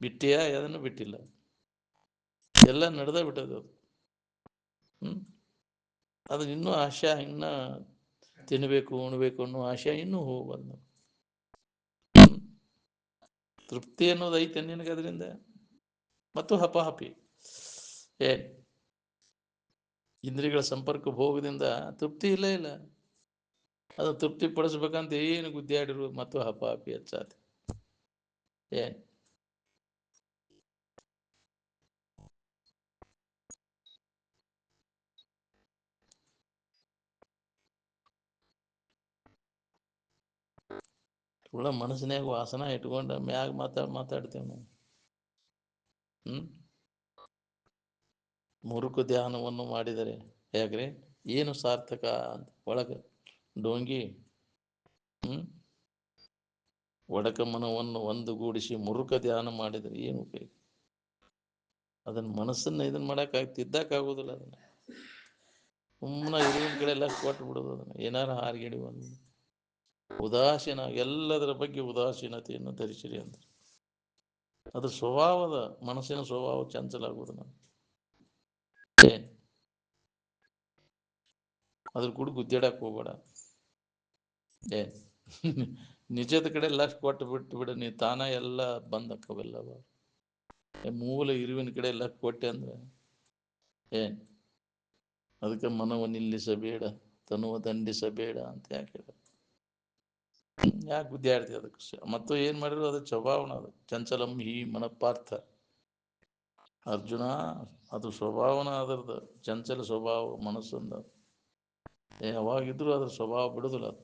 ಬಿಟ್ಟಿಯಾ? ಅದನ್ನು ಬಿಟ್ಟಿಲ್ಲ. ಎಲ್ಲ ನಡೆದ ಬಿಟ್ಟದ ಅದು. ಅದು ಇನ್ನೂ ಆಶಾ, ಇನ್ನ ತಿನ್ನಬೇಕು ಉಣ್ಬೇಕು ಅನ್ನೋ ಆಶೆ ಇನ್ನೂ ಹೋಗಬಾರ್ದು. ತೃಪ್ತಿ ಅನ್ನೋದು ಐತೆ ನಿನಗೆ ಅದರಿಂದ? ಮತ್ತು ಹಪಾಹಪಿ ಇಂದ್ರಿಯಗಳ ಸಂಪರ್ಕ ಭೋಗದಿಂದ ತೃಪ್ತಿ ಇಲ್ಲ. ಅದು ತೃಪ್ತಿ ಪಡಿಸ್ಬೇಕಂತ ಏನು ಗುದ್ದಾಡಿರು ಮತ್ತು ಹಪಾಹಪಿ ಹೆಚ್ಚಾತಿ. ಉಳ್ಳ ಮನಸ್ಸಿನಾಗ ವಾಸನ ಇಟ್ಕೊಂಡ ಮ್ಯಾಗ ಮಾತಾಡ್ತೇವೆ ನಾವು. ಮುರುಕು ಧ್ಯಾನವನ್ನು ಮಾಡಿದರೆ ಹೇಗ್ರಿ ಏನು ಸಾರ್ಥಕ ಅಂತ ಒಳಗೆ ಡೋಂಗಿ ಒಡಕ ಮನವನ್ನು ಒಂದುಗೂಡಿಸಿ ಮುರುಕ ಧ್ಯಾನ ಮಾಡಿದರೆ ಏನು ಉಪಯೋಗ? ಅದನ್ನ ಮನಸ್ಸನ್ನು ಇದನ್ನು ತಿದ್ದಕ್ಕಾಗೋದಿಲ್ಲ. ಅದನ್ನು ಸುಮ್ಮನೆ ಇರುವಿನ ಕಡೆ ಎಲ್ಲ ಕೊಟ್ಟು ಬಿಡೋದು. ಅದನ್ನು ಏನಾರು ಹಾರಿಗಿಡಿ ಒಂದು ಉದಾಸೀನ, ಎಲ್ಲದರ ಬಗ್ಗೆ ಉದಾಸೀನತೆಯನ್ನು ಧರಿಸಿರಿ ಅಂತ. ಅದು ಸ್ವಭಾವದ, ಮನಸ್ಸಿನ ಸ್ವಭಾವ ಚಂಚಲಾಗುವುದು. ನಾನು ಅದ್ರ ಕೂಡ ಗುದ್ದಾಡಕ್ಕೆ ಹೋಗ್ಬೇಡ. ನಿಜದ ಕಡೆ ಎಲ್ಲ ಕೊಟ್ಟು ಬಿಟ್ಟು ಬಿಡ, ನೀ ತಾನ ಎಲ್ಲ ಬಂದಕ್ಕವೆಲ್ಲವ. ಮೂಲ ಇರುವಿನ ಕಡೆ ಎಲ್ಲ ಕೊಟ್ಟೆ ಅಂದ್ರೆ ಅದಕ್ಕೆ ಮನವ ನಿಲ್ಲಿಸಬೇಡ, ತನುವ ದಂಡಿಸಬೇಡ ಅಂತ ಯಾಕೆ ಹೇಳ? ಯಾಕೆ ಗುದ್ದಾಡ್ತಿ ಅದಕ್ಕೆ? ಮತ್ತು ಏನ್ ಮಾಡಿದ್ರು ಅದು ಸ್ವಭಾವನ, ಅದು ಚಂಚಲಂ ಹಿ ಮನಪಾರ್ಥ. ಅರ್ಜುನ, ಅದು ಸ್ವಭಾವನ, ಅದರದ್ದು ಚಂಚಲ ಸ್ವಭಾವ ಮನಸ್ಸಂದ. ಯಾವಾಗಿದ್ರು ಅದ್ರ ಸ್ವಭಾವ ಬಿಡುದಿಲ್ಲ ಅದು.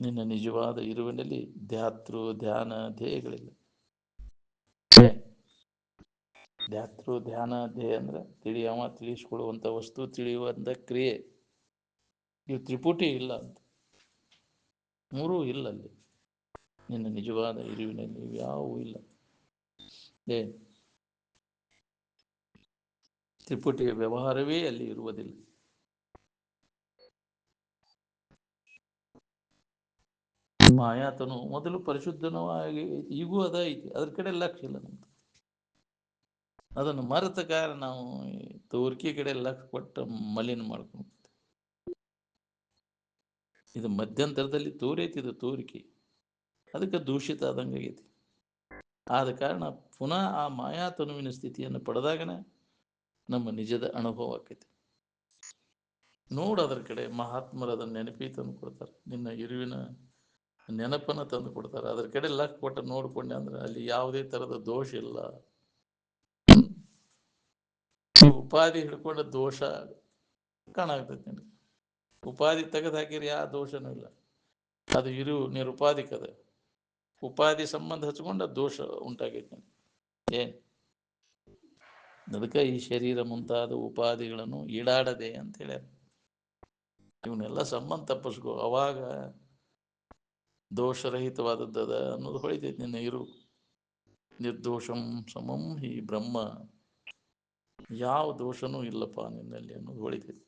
ನಿನ್ನ ನಿಜವಾದ ಇರುವಿನಲ್ಲಿ ಧ್ಯಾತೃ ಧ್ಯಾನ ಧ್ಯೇಯಗಳಿಲ್ಲ. ಧ್ಯಾತೃ ಧ್ಯಾನ ಧ್ಯೇಯ ಅಂದ್ರೆ ತಿಳಿಯವ, ತಿಳಿಸ್ಕೊಡುವಂತ ವಸ್ತು, ತಿಳಿಯುವಂತ ಕ್ರಿಯೆ. ಇವು ತ್ರಿಪುಟಿ ಇಲ್ಲ ಅಂತ, ಮೂರೂ ಇಲ್ಲ ಅಲ್ಲಿ. ನಿನ್ನ ನಿಜವಾದ ಇರುವಿನಲ್ಲಿ ಇವು ಯಾವುವೂ ಇಲ್ಲ. ತ್ರಿಪುಟಿಯ ವ್ಯವಹಾರವೇ ಅಲ್ಲಿ ಇರುವುದಿಲ್ಲ. ಮಾಯಾತನು ಮೊದಲು ಪರಿಶುದ್ಧನವಾಗಿ, ಈಗೂ ಅದ ಐತಿ, ಅದ್ರ ಕಡೆ ಲಕ್ಷ್ಯ ಇಲ್ಲ ನಮ್ದು. ಅದನ್ನು ಮರೆತ ಕಾರಣ ನಾವು ತೋರಿಕೆ ಕಡೆ ಲಕ್ಷ್ಯ ಕೊಟ್ಟು ಮಲಿನ ಮಾಡ್ಕೊಂಡು, ಇದು ಮಧ್ಯಂತರದಲ್ಲಿ ತೋರೈತಿ, ಇದು ತೋರಿಕೆ, ಅದಕ್ಕೆ ದೂಷಿತ ಆದಂಗೆ ಆಗೈತಿ. ಆದ ಕಾರಣ ಪುನಃ ಆ ಮಾಯಾತನುವಿನ ಸ್ಥಿತಿಯನ್ನು ಪಡೆದಾಗನೇ ನಮ್ಮ ನಿಜದ ಅನುಭವ ಆಕೈತಿ. ನೋಡು, ಅದರ ಕಡೆ ಮಹಾತ್ಮರು ಅದನ್ನ ನೆನಪಿ ತಂದು ಕೊಡ್ತಾರೆ, ನಿನ್ನ ಇರುವಿನ ನೆನಪನ್ನು ತಂದು ಕೊಡ್ತಾರೆ. ಅದ್ರ ಕಡೆ ಲಕ್ ಕೊಟ್ಟು ನೋಡ್ಕೊಂಡೆ ಅಂದ್ರೆ ಅಲ್ಲಿ ಯಾವುದೇ ತರದ ದೋಷ ಇಲ್ಲ. ಉಪಾಧಿ ಹಿಡ್ಕೊಂಡ ದೋಷ ಕಾಣಾಗ್ತೈತಿ ನಿನಗೆ. ಉಪಾಧಿ ತೆಗೆದು ಹಾಕಿರಿ ಯಾವ ದೋಷನೂ ಇಲ್ಲ, ಅದು ಇರು ನಿರುಪಾಧಿಕದ ಉಪಾಧಿ ಸಂಬಂಧ ಹಚ್ಕೊಂಡ ದೋಷ ಉಂಟಾಗೈತಿ. ಅದಕ್ಕೆ ಈ ಶರೀರ ಮುಂತಾದ ಉಪಾಧಿಗಳನ್ನು ಈಡಾಡದೆ ಅಂತ ಹೇಳ್ಯಾರ. ಇವನ್ನೆಲ್ಲ ಸಂಬಂಧ ತಪ್ಪಿಸ್ಕೋ, ಅವಾಗ ದೋಷರಹಿತವಾದದ್ದದ ಅನ್ನೋದು ಹೊಳಿತೈತಿ ನಿನ್ನ ಇರು. ನಿರ್ದೋಷಂ ಸಮಂ ಹಿ ಬ್ರಹ್ಮ, ಯಾವ ದೋಷನೂ ಇಲ್ಲಪ್ಪ ನಿನ್ನಲ್ಲಿ ಅನ್ನೋದು ಹೊಳಿತೈತಿ.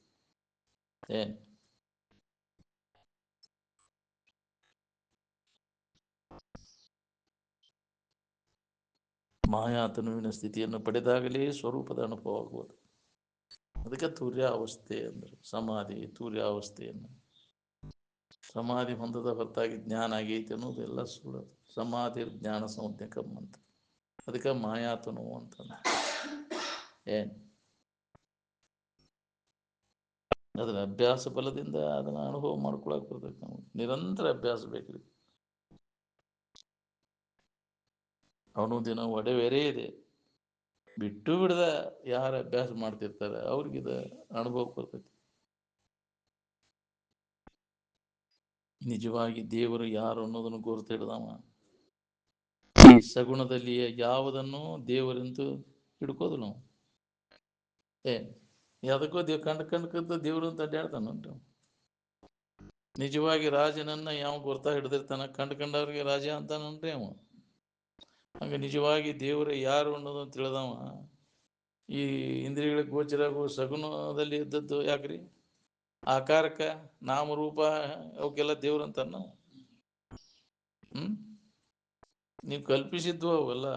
ಮಾಯಾತನುವಿನ ಸ್ಥಿತಿಯನ್ನು ಪಡೆದಾಗಲೇ ಸ್ವರೂಪದ ಅನುಭವ ಆಗುವುದು. ಅದಕ್ಕೆ ತುರ್ಯಾವಸ್ಥೆ ಅಂದ್ರೆ ಸಮಾಧಿ. ತುರ್ಯಾವಸ್ಥೆಯನ್ನು ಸಮಾಧಿ ಹೊಂದದ ಹೊರತಾಗಿ ಜ್ಞಾನ ಆಗೈತಿ ಅನ್ನೋದೆಲ್ಲ ಸುಳ್ಳು. ಸಮಾಧಿ ಜ್ಞಾನ ಸಂಜ್ಞಕಂ ಅಂತ. ಅದಕ್ಕೆ ಮಾಯಾತನು ಅಂತ. ಅದರ ಅಭ್ಯಾಸ ಬಲದಿಂದ ಅದನ್ನ ಅನುಭವ ಮಾಡ್ಕೊಳಕ್ ಬರ್ತೈತೆ. ನಾವು ನಿರಂತರ ಅಭ್ಯಾಸ ಬೇಕ್ರಿ. ಅವನು ದಿನ ಒಡೆವೇರೇ ಇದೆ, ಬಿಟ್ಟು ಬಿಡದ ಯಾರು ಅಭ್ಯಾಸ ಮಾಡ್ತಿರ್ತಾರೆ ಅವ್ರಿಗಿದ ಅನುಭವ ಬರ್ತೈತಿ. ನಿಜವಾಗಿ ದೇವರು ಯಾರು ಅನ್ನೋದನ್ನು ಗುರುತು ಹಿಡ್ದವ ಈ ಸಗುಣದಲ್ಲಿ ಯಾವುದನ್ನು ದೇವರೆಂದು ಹಿಡ್ಕೋದು ನಾವು. ಯಾವುದಕ್ಕೋ ಕಂಡ್ಕಂತ ದೇವರು ಅಂತ ಅಡ್ಡಾಡ್ತಾನಂತ. ನಿಜವಾಗಿ ರಾಜನನ್ನ ಯಾವ ಗುರ್ತಾ ಹಿಡ್ದಿರ್ತಾನ, ಕಂಡ್ಕಂಡವ್ರಿಗೆ ರಾಜ ಅಂತಾನನ್ರಿ ಅವ. ಹಂಗ ನಿಜವಾಗಿ ದೇವರ ಯಾರು ಅನ್ನೋದನ್ನು ತಿಳಿದವ ಈ ಇಂದ್ರಿಯಗಳಿಗೆ ಗೋಚರಾಗು ಸಗುಣದಲ್ಲಿ ಇದ್ದದ್ದು ಯಾಕ್ರಿ? ಆಕಾರಕ್ಕ ನಾಮರೂಪ ಅವಕ್ಕೆಲ್ಲ ದೇವ್ರಂತಾನ. ನೀವು ಕಲ್ಪಿಸಿದ್ವು ಅವೆಲ್ಲ.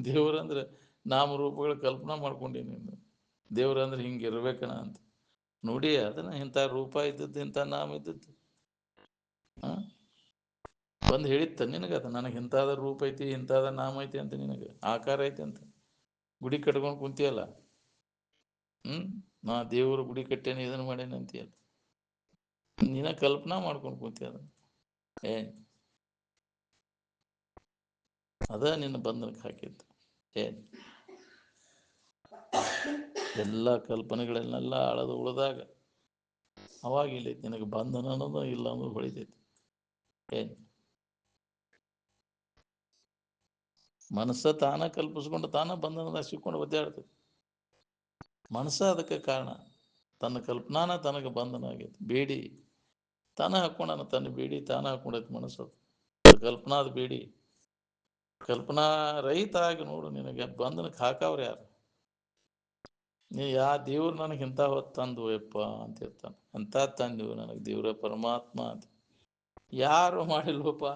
ದೇವ್ರಂದ್ರೆ ನಾಮರೂಪಗಳ ಕಲ್ಪನಾ ಮಾಡ್ಕೊಂಡಿ ನೀನು. ದೇವ್ರಂದ್ರೆ ಹಿಂಗೆ ಇರ್ಬೇಕನ ಅಂತ ನೋಡಿ ಅದನ್ನ ಇಂಥ ರೂಪ ಇದ್ದದ್ದು, ಇಂಥ ನಾಮ ಇದ್ದದ್ದು ಬಂದು ಹೇಳಿತ್ತ ನಿನಗದ, ನನಗೆ ಇಂಥದ ರೂಪ ಐತಿ, ಇಂಥದ ನಾಮ ಐತಿ ಅಂತ, ನಿನಗೆ ಆಕಾರ ಐತಿ ಅಂತ. ಗುಡಿ ಕಟ್ಕೊಂಡು ಕುಂತಿಯಲ್ಲ, ನಾ ದೇವರು ಗುಡಿ ಕಟ್ಟೇನೆ ಇದನ್ನು ಮಾಡೇನೆ ಅಂತೀಯಲ್ಲ, ನೀನ ಕಲ್ಪನಾ ಮಾಡ್ಕೊಂಡು ಕುಂತಿಯ. ಅದ ನಿನ್ನ ಬಂಧನಕ್ಕೆ ಹಾಕಿತ್ತು. ಎಲ್ಲ ಕಲ್ಪನೆಗಳನ್ನೆಲ್ಲ ಅಳದು ಉಳಿದಾಗ ಅವಾಗ ಇಲ್ಲೈತಿ ನಿನಗೆ ಬಂಧನ ಅನ್ನೋದು ಇಲ್ಲ ಅನ್ನೋದು ಹೊಳಿತೈತಿ. ಮನಸ್ಸ ತಾನ ಕಲ್ಪಿಸ್ಕೊಂಡು ತಾನ ಬಂಧನದಾಗ ಸಿಕ್ಕೊಂಡು ಒದ್ದಾಡ್ತೈತಿ. ಮನಸ್ಸ ಅದಕ್ಕೆ ಕಾರಣ. ತನ್ನ ಕಲ್ಪನಾನ ತನಗೆ ಬಂಧನ ಆಗೈತಿ. ಬೇಡಿ ತಾನ ಹಾಕ್ಕೊಂಡಾನ, ತನ್ನ ಬೇಡಿ ತಾನ ಹಾಕ್ಕೊಂಡೈತಿ ಮನಸ್ಸು. ಕಲ್ಪನಾದ ಬೇಡಿ ಕಲ್ಪನಾ ರಹಿತ ಆಗಿ ನೋಡು, ನಿನಗೆ ಬಂಧನಕ್ಕೆ ಹಾಕವ್ರು ಯಾರು? ನೀ ದೇವ್ರು ನನಗೆ ಇಂಥ ಹೊತ್ತು ತಂದು ಯಪ್ಪ ಅಂತ ಇರ್ತಾನೆ. ಅಂತ ತಂದೆವು ನನಗೆ ದೇವ್ರ ಪರಮಾತ್ಮ ಅಂತ ಯಾರು ಮಾಡಿಲ್ವಪ್ಪ.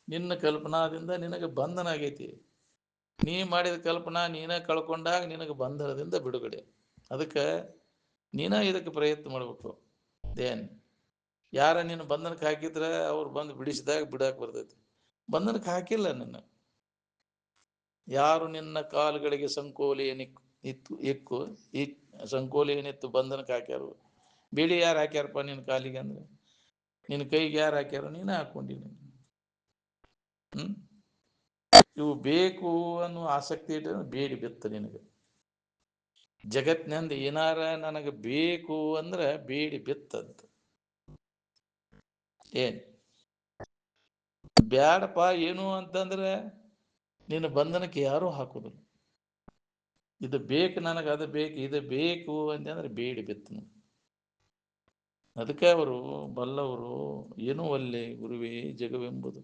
ನಿನ್ನ ಕಲ್ಪನಾದಿಂದ ನಿನಗೆ ಬಂಧನ ಆಗೈತಿ. ನೀ ಮಾಡಿದ ಕಲ್ಪನಾ ನೀನ ಕಳ್ಕೊಂಡಾಗ ನಿನಗೆ ಬಂಧನದಿಂದ ಬಿಡುಗಡೆ. ಅದಕ್ಕೆ ನೀನ ಇದಕ್ಕೆ ಪ್ರಯತ್ನ ಮಾಡ್ಬೇಕು. ಏನ್ ಯಾರ ನಿನ್ನ ಬಂಧನಕ್ಕೆ ಹಾಕಿದ್ರೆ ಅವ್ರು ಬಂದು ಬಿಡಿಸಿದಾಗ ಬಿಡಾಕ್ ಬರ್ತೈತಿ. ಬಂಧನಕ್ಕೆ ಹಾಕಿಲ್ಲ ನಿನ್ನ. ಯಾರು ನಿನ್ನ ಕಾಲುಗಳಿಗೆ ಇಕ್ಕು ಈ ಸಂಕೋಲೆಯನ್ನಿತ್ತು ಬಂಧನಕ್ಕೆ ಹಾಕ್ಯಾರು. ಬಿಡಿ ಯಾರು ಹಾಕ್ಯಾರಪ್ಪ ನಿನ್ನ ಕಾಲಿಗೆ ಅಂದ್ರೆ? ನಿನ್ನ ಕೈಗೆ ಯಾರು ಹಾಕ್ಯಾರ? ನೀನೇ ಹಾಕೊಂಡಿನಿ. ಇವು ಬೇಕು ಅನ್ನೋ ಆಸಕ್ತಿ ಇಟ್ಟು ಬೇಡಿ ಬಿತ್ತ ನಿನಗೆ. ಜಗತ್ನಂದ ಏನಾರ ನನಗೆ ಬೇಕು ಅಂದ್ರೆ ಬೇಡಿ ಬಿತ್ತಂತ. ಏನ್ ಬ್ಯಾಡಪ್ಪ ಏನು ಅಂತಂದ್ರೆ ನಿನ್ನ ಬಂಧನಕ್ಕೆ ಯಾರೂ ಹಾಕುದಿಲ್ಲ. ಇದು ಬೇಕು ನನಗೆ, ಅದು ಬೇಕು, ಇದು ಬೇಕು ಅಂತಂದ್ರೆ ಬೇಡಿ ಬಿತ್ತನು. ಅದಕ್ಕೆ ಅವರು ಬಲ್ಲವರು ಏನೂ ಒಲ್ಲೆ ಗುರುವೇ ಜಗವೆಂಬುದು.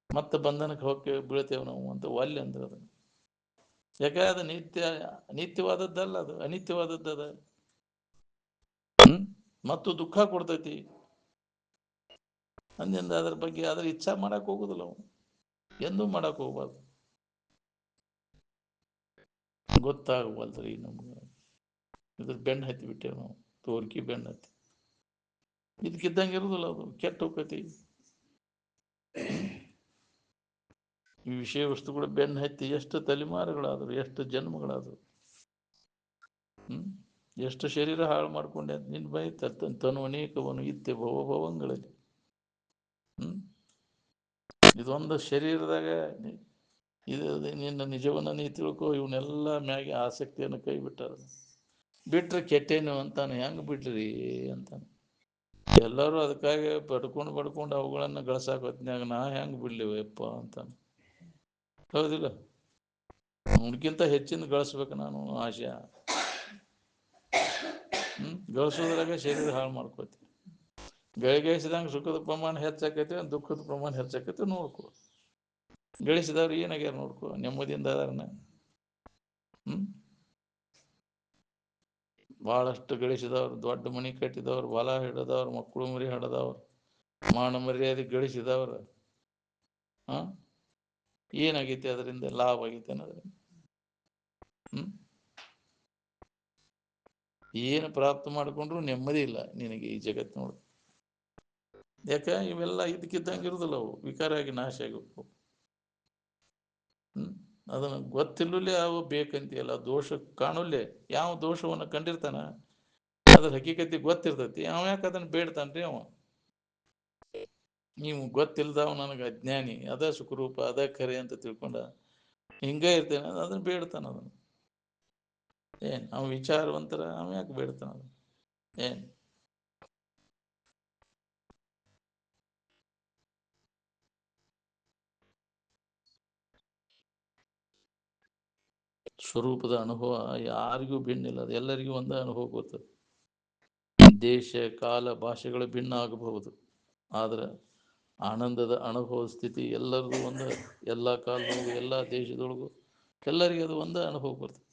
ಮತ್ತೆ ಬಂಧನಕ್ಕೆ ಹೋಗಿ ಬೀಳ್ತೇವೆ ನಾವು ಅಂತ ಒಲ್ಲೆ ಅಂದ್ರೆ ಅದು. ಯಾಕೆ ಅದು ನಿತ್ಯವಾದದ್ದಲ್ಲ, ಅದು ಅನಿತ್ಯವಾದದ್ದದ. ಮತ್ತು ದುಃಖ ಕೊಡ್ತೈತಿ ಅಂದಿಂದ ಅದ್ರ ಬಗ್ಗೆ ಅದ್ರ ಇಚ್ಛಾ ಮಾಡಕ್ ಹೋಗುದಿಲ್ಲ ಅವನು. ಎಂದೂ ಮಾಡಕ್ ಹೋಗ್ಬಾರ್ದು. ಗೊತ್ತಾಗವಲ್ದ್ರಿ ನಮ್ಗೆ. ಇದ್ರ ಬೆನ್ನು ಹತ್ತಿ ಬಿಟ್ಟೇವೆ ನಾವು. ತೋರ್ಕಿ ಬೆನ್ನು ಹತ್ತಿ ಇದಕ್ಕಿದ್ದಂಗೆ ಇರುದಿಲ್ಲ, ಅದು ಕೆಟ್ಟ ಹೋಗ್ತೈತಿ. ಈ ವಿಷಯ ವಸ್ತುಗಳು ಬೆನ್ನು ಹತ್ತಿ ಎಷ್ಟು ತಲೆಮಾರುಗಳಾದ್ರು, ಎಷ್ಟು ಜನ್ಮಗಳಾದ್ರು, ಎಷ್ಟು ಶರೀರ ಹಾಳು ಮಾಡ್ಕೊಂಡೆ ನಿನ್ ಬೈ ತನು ಅನೇಕವನು ಇತ್ತೆ ಭವಭವಂಗಳಲ್ಲಿ. ಇದೊಂದು ಶರೀರದಾಗ ಇದು ನಿನ್ನ ನಿಜವನ್ನ ನೀ ತಿಳ್ಕೊ. ಇವನ್ನೆಲ್ಲ ಮ್ಯಾಗೆ ಆಸಕ್ತಿಯನ್ನು ಕೈ ಬಿಟ್ಟಾರ. ಬಿಟ್ರೆ ಕೆಟ್ಟೇನು ಅಂತಾನೆ. ಹೆಂಗ್ ಬಿಟ್ರಿ ಅಂತಾನೆ. ಎಲ್ಲರೂ ಅದಕ್ಕಾಗಿ ಬಡ್ಕೊಂಡು ಅವುಗಳನ್ನ ಗಳಸಾಕ ಹೊತ್ನ್ಯಾಗ ನಾ ಹೆಂಗ್ ಬಿಡ್ಲಿವಪ್ಪ ಅಂತಾನೆ. ಹೌದಿಲ್ಲ? ಅವನಕ್ಕಿಂತ ಹೆಚ್ಚಿನ ಗಳಿಸ್ಬೇಕು ನಾನು ಆಶೆ. ಗಳಿಸೋದ್ರಾಗ ಶರೀರ ಹಾಳು ಮಾಡ್ಕೋತಿ. ಗಳಿಸಿದಂಗೆ ಸುಖದ ಪ್ರಮಾಣ ಹೆಚ್ಚಾಕೈತಿ, ದುಃಖದ ಪ್ರಮಾಣ ಹೆಚ್ಚಾಕೈತಿ. ನೋಡ್ಕೊ. ಗಳಿಸಿದವ್ರು ಏನಾಗ್ಯಾರ ನೋಡ್ಕೊ, ನೆಮ್ಮದಿಯಿಂದ ಅದಾರನ. ಬಹಳಷ್ಟು ಗಳಿಸಿದವ್ರು, ದೊಡ್ಡ ಮನಿ ಕಟ್ಟಿದವ್ರು, ಹೊಲ ಹಿಡದವ್ರು, ಮಕ್ಕಳು ಮರಿ ಹಡದವ್ರು, ಮಾನ ಮರ್ಯಾದೆ ಗಳಿಸಿದವ್ರು, ಏನಾಗೈತಿ ಅದರಿಂದ? ಲಾಭ ಆಗೈತೆ ಅನ್ನೋದ್ರಿಂದ ಏನು ಪ್ರಾಪ್ತ ಮಾಡ್ಕೊಂಡ್ರು ನೆಮ್ಮದಿ ಇಲ್ಲ ನಿನಗೆ ಈ ಜಗತ್ ನೋಡು. ಯಾಕ? ಇವೆಲ್ಲ ಇದಕ್ಕಿದ್ದಂಗೆ ಇರುದಿಲ್ಲ, ಅವು ವಿಕಾರ ಆಗಿ ನಾಶ ಆಗಬೇಕು. ಅದನ್ನು ಗೊತ್ತಿಲ್ಲೇ ಅವು ಬೇಕಂತೀಯಲ್ಲ, ದೋಷ ಕಾಣುಲ್ಲೇ. ಯಾವ ದೋಷವನ್ನು ಕಂಡಿರ್ತಾನ ಅದ್ರ ಹಕ್ಕಿಕತಿ ಗೊತ್ತಿರ್ತೈತಿ, ಅವ ಯಾಕೆ ಅದನ್ನ ಬೇಡ್ತಾನ್ರಿ? ಅವ ನೀವು ಗೊತ್ತಿಲ್ದವ ನನಗೆ ಅಜ್ಞಾನಿ, ಅದ ಸುಖರೂಪ, ಅದ ಖರೆ ಅಂತ ತಿಳ್ಕೊಂಡ ಹಿಂಗ ಇರ್ತೇನೆ ಅದನ್ನ ಬೇಡ್ತಾನ. ಅದನ್ನು ಏನ್ ಅವ ವಿಚಾರವಂತರ, ಅವ ಯಾಕೆ ಬೇಡ್ತಾನ? ಏನ್ ಸ್ವರೂಪದ ಅನುಭವ ಯಾರಿಗೂ ಭಿನ್ನಿಲ್ಲ. ಅದು ಎಲ್ಲರಿಗೂ ಒಂದೇ ಅನುಭವ ಗೊತ್ತದು. ದೇಶ ಕಾಲ ಭಾಷೆಗಳು ಭಿನ್ನ ಆಗಬಹುದು, ಆದ್ರೆ ಆನಂದದ ಅನುಭವ ಸ್ಥಿತಿ ಎಲ್ಲರಿಗೂ ಒಂದೇ. ಎಲ್ಲ ಕಾಲದೊಳಗೂ ಎಲ್ಲ ದೇಶದೊಳಗೂ ಎಲ್ಲರಿಗೂ ಅದು ಒಂದೇ ಅನುಭವ ಬರ್ತದೆ.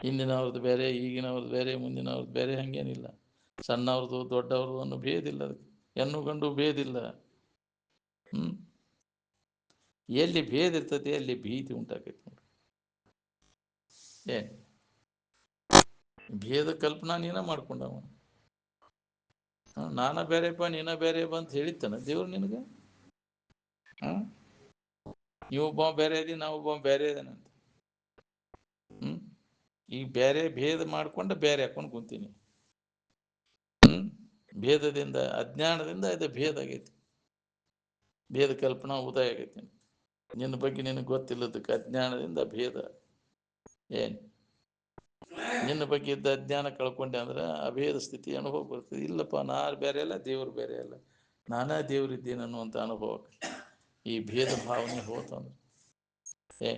ಹಿಂದಿನವ್ರದ್ದು ಬೇರೆ, ಈಗಿನವ್ರದ್ದು ಬೇರೆ, ಮುಂದಿನವ್ರದ್ದು ಬೇರೆ, ಹಂಗೇನಿಲ್ಲ. ಸಣ್ಣವ್ರದ್ದು ದೊಡ್ಡವ್ರದ್ದು ಅನ್ನೋ ಭೇದಿಲ್ಲ. ಅದಕ್ಕೆ ಹೆಣ್ಣು ಗಂಡು ಭೇದಿಲ್ಲ. ಎಲ್ಲಿ ಭೇದ ಇರ್ತೈತಿ ಅಲ್ಲಿ ಭೀತಿ ಉಂಟಾಕೈತಿ ನೋಡಿ. ಏನ್ ಭೇದ ಕಲ್ಪನಾ ನೀನ ಮಾಡ್ಕೊಂಡವ. ನಾನ ಬೇರೆಪ್ಪ ನೀನ ಬೇರೆ ಅಂತ ಹೇಳಿತ್ತಾನ ದೇವ್ರು ನಿನಗೆ? ನೀವೊಬ್ಬ ಬೇರೆ ಇದಿ, ನಾವೊಬ್ಬ ಬೇರೆ ಇದೇನಂತ. ಈಗ ಬೇರೆ ಭೇದ ಮಾಡ್ಕೊಂಡು ಬೇರೆ ಹಾಕೊಂಡು ಕುಂತೀನಿ. ಭೇದದಿಂದ, ಅಜ್ಞಾನದಿಂದ ಇದು ಭೇದ ಆಗೈತಿ. ಭೇದ ಕಲ್ಪನಾ ಉದಯ ಆಗೈತಿ. ನಿನ್ನ ಬಗ್ಗೆ ನಿನಗೆ ಗೊತ್ತಿಲ್ಲದಕ್ಕೆ ಅಜ್ಞಾನದಿಂದ ಭೇದ. ಏನ್ ನಿನ್ನ ಬಗ್ಗೆ ಇದ್ದ ಅಜ್ಞಾನ ಕಳ್ಕೊಂಡೆ ಅಂದ್ರೆ ಅಭೇದ ಸ್ಥಿತಿ ಅನುಭವ ಬರ್ತದೆ. ಇಲ್ಲಪ್ಪ ನಾ ಬೇರೆ ಅಲ್ಲ, ದೇವ್ರು ಬೇರೆ ಅಲ್ಲ, ನಾನೇ ದೇವ್ರಿದ್ದೇನೆ ಅನ್ನುವಂಥ ಅನುಭವ. ಈ ಭೇದ ಭಾವನೆ ಹೋತಂದ್ರೆ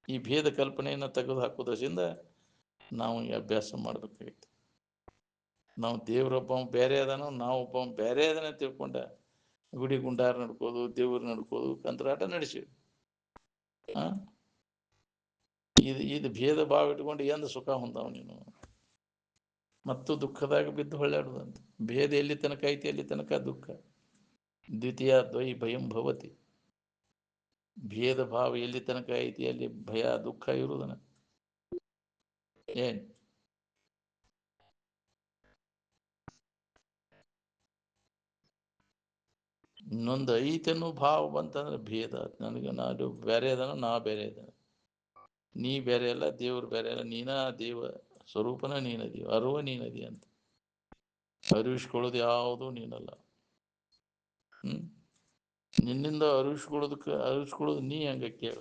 ಈ ಭೇದ ಕಲ್ಪನೆಯನ್ನು ತೆಗೆದು ಹಾಕೋದ್ರಿಂದ ನಾವು ಈ ಅಭ್ಯಾಸ ಮಾಡಬೇಕಾಗಿತ್ತು. ನಾವು ದೇವ್ರೊಬ್ಬ ಬೇರೆ ಅದಾನೋ ನಾವೊಬ್ಬ ಬೇರೆ ಅದನ್ನ ತಿಳ್ಕೊಂಡ ಗುಡಿ ಗುಂಡಾರ ನಡ್ಕೋದು ದೇವ್ರು ನಡ್ಕೋದು ಕಂತ್ರಾಟ ನಡೆಸಿವಿ. ಇದು ಭೇದ ಭಾವ ಇಟ್ಕೊಂಡು ಎಂದು ಸುಖ ಹೊಂದಾವ ನೀನು ಮತ್ತು ದುಃಖದಾಗ ಬಿದ್ದು ಹೊಳ್ಳಾಡುದಂತ. ಭೇದ ಎಲ್ಲಿ ತನಕ ಐತಿ ಅಲ್ಲಿ ತನಕ ದುಃಖ. ದ್ವಿತೀಯ ದ್ವೈ ಭಯಂ ಭವತಿ. ಭೇದ ಭಾವ ಎಲ್ಲಿ ತನಕ ಐತಿ ಅಲ್ಲಿ ಭಯ ದುಃಖ ಇರುವುದನ. ಏನ್ ಇನ್ನೊಂದು ಐತನು ಭಾವ ಬಂತಂದ್ರೆ ಭೇದ. ನನಗೆ ನಾನು ಬೇರೆ ಅದನ ನಾ ಬೇರೆ ಅದನ. ನೀ ಬೇರೆ ಅಲ್ಲ ದೇವ್ರು ಬೇರೆ ಅಲ್ಲ. ನೀನ ದೇವ ಸ್ವರೂಪನ ನೀನದಿ ಅರುವ ನೀನದಿ ಅಂತ ಅರಿವಿಸ್ಕೊಳ್ಳೋದು ಯಾವುದು ನೀನಲ್ಲ. ನಿನ್ನಿಂದ ಅರಿವಿಸ್ಕೊಳ್ಳೋದು ನೀ ಹಂಗ ಕೇಳ.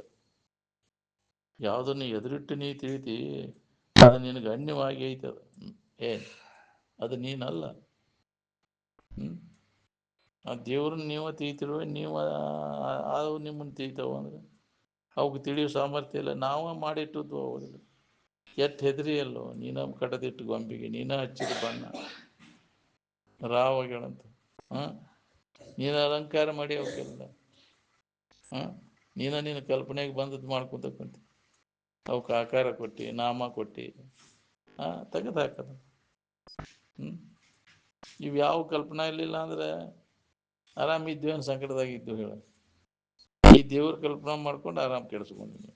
ಯಾವುದನ್ನು ಎದುರಿಟ್ಟು ನೀ ತಿಳಿತಿ ಅದು ನಿನಗೆ ಅನ್ಯವಾಗಿ ಐತದ. ಅದು ನೀನಲ್ಲ. ಆ ದೇವ್ರನ್ನ ನೀವ ತಿಳಿತಿರುವ ನೀವು ಅದು ನಿಮ್ಮನ್ನು ತಿಳಿತಾವ ಅಂದ್ರೆ ಅವಕ್ಕೆ ತಿಳಿಯೋ ಸಾಮರ್ಥ್ಯ ಇಲ್ಲ. ನಾವ ಮಾಡಿಟ್ಟದ್ದು ಅವುದಿಲ್ಲ. ಕೆಟ್ಟ ಹೆದರಿ ಅಲ್ಲೋ ನೀನ ಕಡದಿಟ್ಟು ಗೊಂಬಿಗೆ ನೀನ ಹಚ್ಚಿದ ಬಣ್ಣ ರಾವಗಳಂತ. ನೀನು ಅಲಂಕಾರ ಮಾಡಿ ಅವಕ್ಕೆಲ್ಲ ನೀನು ಕಲ್ಪನೆಗೆ ಬಂದದ್ದು ಮಾಡ್ಕೊತ ಕುಂತಿ. ಅವಕ್ಕೆ ಆಕಾರ ಕೊಟ್ಟು ನಾಮ ಕೊಟ್ಟು ತೆಗೆದು ಹಾಕದು. ಇವು ಯಾವ ಕಲ್ಪನಾ ಇರಲಿಲ್ಲ ಅಂದ್ರೆ ಆರಾಮಿದ್ವಿ ಅಂತ ಸಂಕಟದಾಗಿದ್ದು ಹೇಳ. ಈ ದೇವ್ರ ಕಲ್ಪನಾ ಮಾಡ್ಕೊಂಡು ಆರಾಮ್ ಕೆಡಿಸ್ಕೊಂಡಿದ್ವಿ.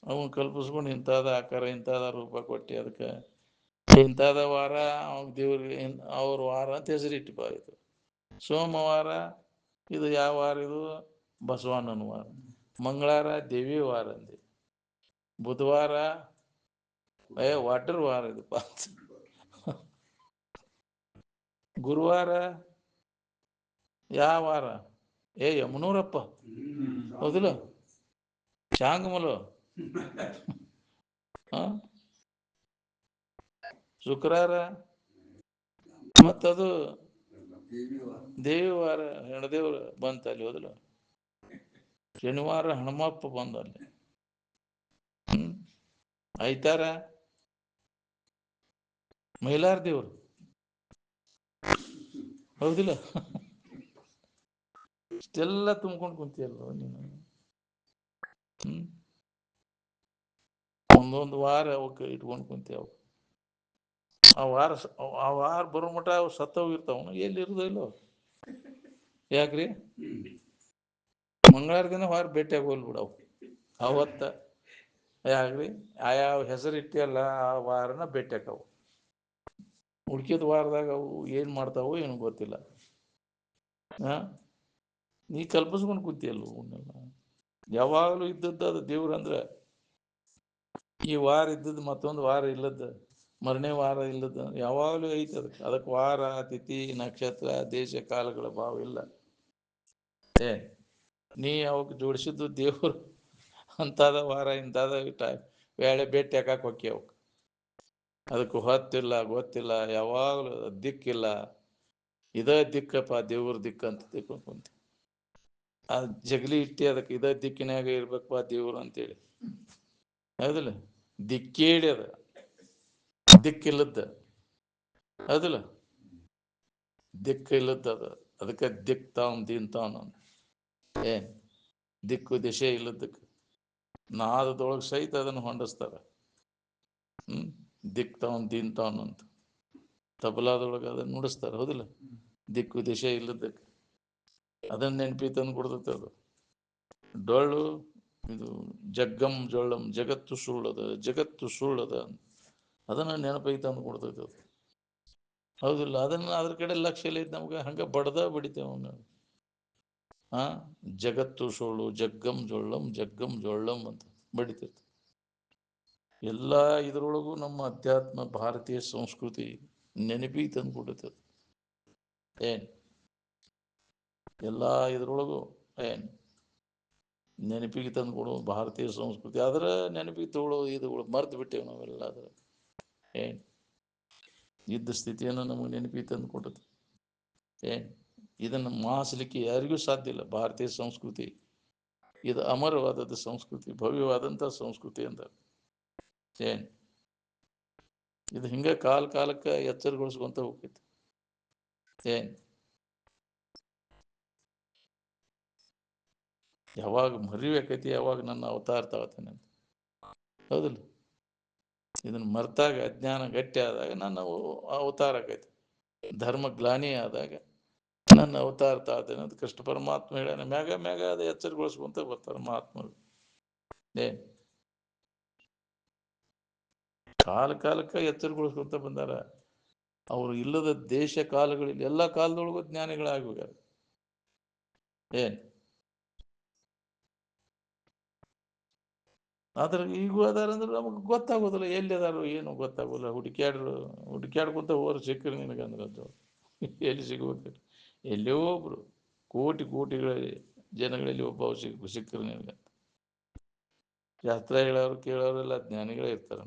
ಅವನು ಕಲ್ಪಿಸ್ಕೊಂಡು ಇಂಥದ ಆಕಾರ ಇಂಥದ ರೂಪ ಕೊಟ್ಟು ಅದಕ್ಕೆ ಇಂಥದ ವಾರ ಅವಾಗ ದೇವ್ರಿಗೆ ಅವ್ರ ವಾರ ಅಂತ ಹೆಸರಿಟ್ಟು ಇದು ಸೋಮವಾರ ಇದು ಯಾವ ವಾರ ಇದು ಬಸವಣ್ಣನ ವಾರ. ಮಂಗಳವಾರ ದೇವಿ ವಾರ ಅಂದೆ. ಬುಧವಾರ ವಾಟರ್ ವಾರ ಇದು. ಗುರುವಾರ ಯಾವ ವಾರ ಯಮನೂರಪ್ಪ ಹೌದಿಲ್ಲ ಚಾಂಗಮಲು. ಶುಕ್ರವಾರ ಮತ್ತದು ದೇವಿ ವಾರ ಹೆಣದೇವ್ರ ಬಂತ ಅಲ್ಲಿ ಹೋದಿಲ್ಲ. ಶನಿವಾರ ಹನುಮಪ್ಪ ಬಂದ ಅಲ್ಲಿ. ಐತಾರ ಮೈಲಾರ ದೇವ್ರು ಹೌದಿಲ್ಲ. ಇಷ್ಟೆಲ್ಲ ತುಂಬ್ಕೊಂಡು ಕುಂತಿಯಲ್ವ ನೀನು. ಒಂದೊಂದು ವಾರ ಅವಕ್ಕೆ ಇಟ್ಕೊಂಡು ಕುಂತೀವಿ. ಆ ವಾರ ಬರೋ ಮಟ ಅವು ಸತ್ತವು ಇರ್ತಾವ. ಎಲ್ಲಿ ಇರುದಿಲ್ಲೋ ಯಾಕ್ರಿ ಮಂಗಳವಾರ ದಿನ ವಾರ ಭೇಟಿ ಆಗೋಲ್ ಬಿಡವು ಅವತ್ತ. ಯಾಕ್ರಿ ಆಯಾವ ಹೆಸರು ಇಟ್ಟಿಯಲ್ಲ ಆ ವಾರನ ಭೇಟಿ ಆಕವು. ಉಳ್ಕಿದ ವಾರದಾಗ ಅವು ಏನ್ ಮಾಡ್ತಾವೋ ಏನು ಗೊತ್ತಿಲ್ಲ. ನೀ ಕಲ್ಪಿಸ್ಕೊಂಡು ಕೂತಿಯಲ್ಲ ಅವನ್ನೆಲ್ಲ. ಯಾವಾಗಲೂ ಇದ್ದದ್ದು ಅದು ದೇವ್ರ ಅಂದ್ರೆ ಈ ವಾರ ಇದ್ದದ್ದು ಮತ್ತೊಂದು ವಾರ ಇಲ್ಲದ ಮರನೇ ವಾರ ಇಲ್ಲದ ಯಾವಾಗಲೂ ಐತದ. ಅದಕ್ಕೆ ವಾರ ತಿಥಿ ನಕ್ಷತ್ರ ದೇಶ ಕಾಲಗಳ ಭಾವ ಇಲ್ಲ. ನೀ ಅವಕ್ಕೆ ಜೋಡಿಸಿದ್ದು ದೇವ್ರು ಅಂತಾದ ವಾರ ಇಂತಾದ ವೇಳೆ ಭೇಟಿ ಹಾಕಕ್ಕೆ ಹೊಕ್ಕಿ ಅವಕ್ಕೆ. ಅದಕ್ಕೆ ಹೊತ್ತಿಲ್ಲ ಗೊತ್ತಿಲ್ಲ ಯಾವಾಗಲೂ ದಿಕ್ಕಿಲ್ಲ. ಇದೇ ದಿಕ್ಕಪ್ಪ ದೇವ್ರ ದಿಕ್ಕ ಅಂತ ತಿಳ್ಕೊಂಡು ಕುಂತಿ. ಆ ಜಗಲಿ ಇಟ್ಟಿ ಅದಕ್ಕೆ ಇದೇ ದಿಕ್ಕಿನಾಗ ಇರ್ಬೇಕಪ್ಪ ದೇವ್ರು ಅಂತೇಳಿ ಹೌದಿಲ್ಲ. ದಿಕ್ಕೇಳಿ ಅದ ದಿಕ್ಕಿಲ್ಲದ ಹೌದಿಲ್ಲ. ದಿಕ್ಕ ಇಲ್ಲದ ಅದಕ್ಕೆ ದಿಕ್ ತಾವ್ ದೀನ್ ತಾವ್ ದಿಕ್ಕು ದಿಶೆ ಇಲ್ಲದಕ್ಕೆ ನಾದದೊಳಗೆ ಸಹಿತ ಅದನ್ನು ಹೊಂಡಿಸ್ತಾರ. ದಿಕ್ ತಾವ್ ದೀನ್ ತಾವ್ ಅಂತ ತಬಲಾದೊಳಗೆ ಅದನ್ನು ನುಡಿಸ್ತಾರೆ ಹೌದಿಲ್ಲ. ದಿಕ್ಕು ದಿಶೆ ಇಲ್ಲದಕ್ಕೆ ಅದನ್ನ ನೆನಪಿ ತಂದು ಕೊಡ್ತೈತೆ ಅದು. ಡೊಳ್ಳು ಇದು ಜಗ್ಗಂ ಜೊಳ್ಳಂ ಜಗತ್ತು ಸುಳ್ಳದ ಜಗತ್ತು ಸುಳ್ಳದ ಅದನ್ನ ನೆನಪೈ ತಂದು ಕೊಡ್ತೈತೆ ಅದು ಹೌದಿಲ್ಲ. ಅದನ್ನ ಅದ್ರ ಕಡೆ ಲಕ್ಷ್ಯ ಇಲ್ಲ ನಮ್ಗೆ ಹಂಗ ಬಡ್ದ ಬಡಿತೇವೆ. ಜಗತ್ತು ಸುಳ್ಳು ಜಗ್ಗಂ ಜೊಳ್ಳಂ ಅಂತ ಬಡಿತಿರ್ತ. ಎಲ್ಲ ಇದರೊಳಗೂ ನಮ್ಮ ಅಧ್ಯಾತ್ಮ ಭಾರತೀಯ ಸಂಸ್ಕೃತಿ ನೆನಪಿಗೆ ತಂದು ಕೊಡುತ್ತೆ. ಎಲ್ಲ ಇದ್ರೊಳಗೂ ನೆನಪಿಗೆ ತಂದು ಕೊಡು ಭಾರತೀಯ ಸಂಸ್ಕೃತಿ. ಅದರ ನೆನಪಿಗೆ ತಗೊಳ್ಳೋ ಇದುಗಳು ಮರ್ತು ಬಿಟ್ಟೇವೆ ನಾವೆಲ್ಲ. ಅದರ ಇದ್ದ ಸ್ಥಿತಿಯನ್ನು ನಮಗೆ ನೆನಪಿಗೆ ತಂದು ಕೊಡುತ್ತೆ. ಇದನ್ನು ಮಾಸಲಿಕ್ಕೆ ಯಾರಿಗೂ ಸಾಧ್ಯ ಇಲ್ಲ. ಭಾರತೀಯ ಸಂಸ್ಕೃತಿ ಇದು ಅಮರವಾದದ ಸಂಸ್ಕೃತಿ, ಭವ್ಯವಾದಂಥ ಸಂಸ್ಕೃತಿ ಅಂತ ಇದು ಹಿಂಗೆ ಕಾಲಕ್ಕೆ ಎಚ್ಚರಗೊಳಿಸ್ಕೊಂತ ಹೋಗ್ತೈತಿ. ಏನು ಯಾವಾಗ ಮರಿಬೇಕೈತಿ, ಯಾವಾಗ ನನ್ನ ಅವತಾರ ತಗೋತೇನೆ ಅಂತ. ಹೌದಿಲ್ಲ? ಇದನ್ನು ಮರ್ತಾಗ, ಅಜ್ಞಾನ ಗಟ್ಟಿ ಆದಾಗ ನನ್ನ ಅವತಾರ ಆಕೈತಿ. ಧರ್ಮ ಗ್ಲಾನಿ ಆದಾಗ ನನ್ನ ಅವತಾರ ತಾತೇನೆ ಅಂತ ಕೃಷ್ಣ ಪರಮಾತ್ಮ ಹೇಳ್ಯಾನ. ಮ್ಯಾಗ ಮ್ಯಾಗ ಅದು ಎಚ್ಚರಗೊಳಿಸ್ಕೊಂತ ಬರ್ತಾರೆ ಮಹಾತ್ಮರು. ಏನ್ ಕಾಲಕ್ಕೆ ಎಚ್ಚರಗೊಳಿಸ್ಕೊಂತ ಬಂದಾರ. ಅವರು ಇಲ್ಲದ ದೇಶ ಕಾಲಗಳಲ್ಲಿ ಎಲ್ಲ ಕಾಲದೊಳಗೂ ಜ್ಞಾನಿಗಳಾಗ್ಬೇಕಾರೆ ಏನ್. ಆದ್ರೆ ಈಗೂ ಅದಾರ ಅಂದ್ರೆ ನಮಗೆ ಗೊತ್ತಾಗೋದಿಲ್ಲ, ಎಲ್ಲಿ ಅದಾರು ಏನು ಗೊತ್ತಾಗೋದಿಲ್ಲ. ಹುಡುಕ್ಯಾಡ್ಕೊಂತ ಹೋದ್ರೆ ಸಿಕ್ಕರು ನಿನಗಂದ್ರೆ ಅದು ಎಲ್ಲಿ ಸಿಗ್ಬೇಕು? ಎಲ್ಲೋ ಒಬ್ರು ಕೋಟಿಗಳ ಜನಗಳಲ್ಲಿ ಒಬ್ಬ ಸಿಕ್ಕರು ನಿನಗೆ. ಶಾಸ್ತ್ರ ಹೇಳೋರು ಕೇಳೋರೆಲ್ಲ ಜ್ಞಾನಿಗಳೇ ಇರ್ತಾರ.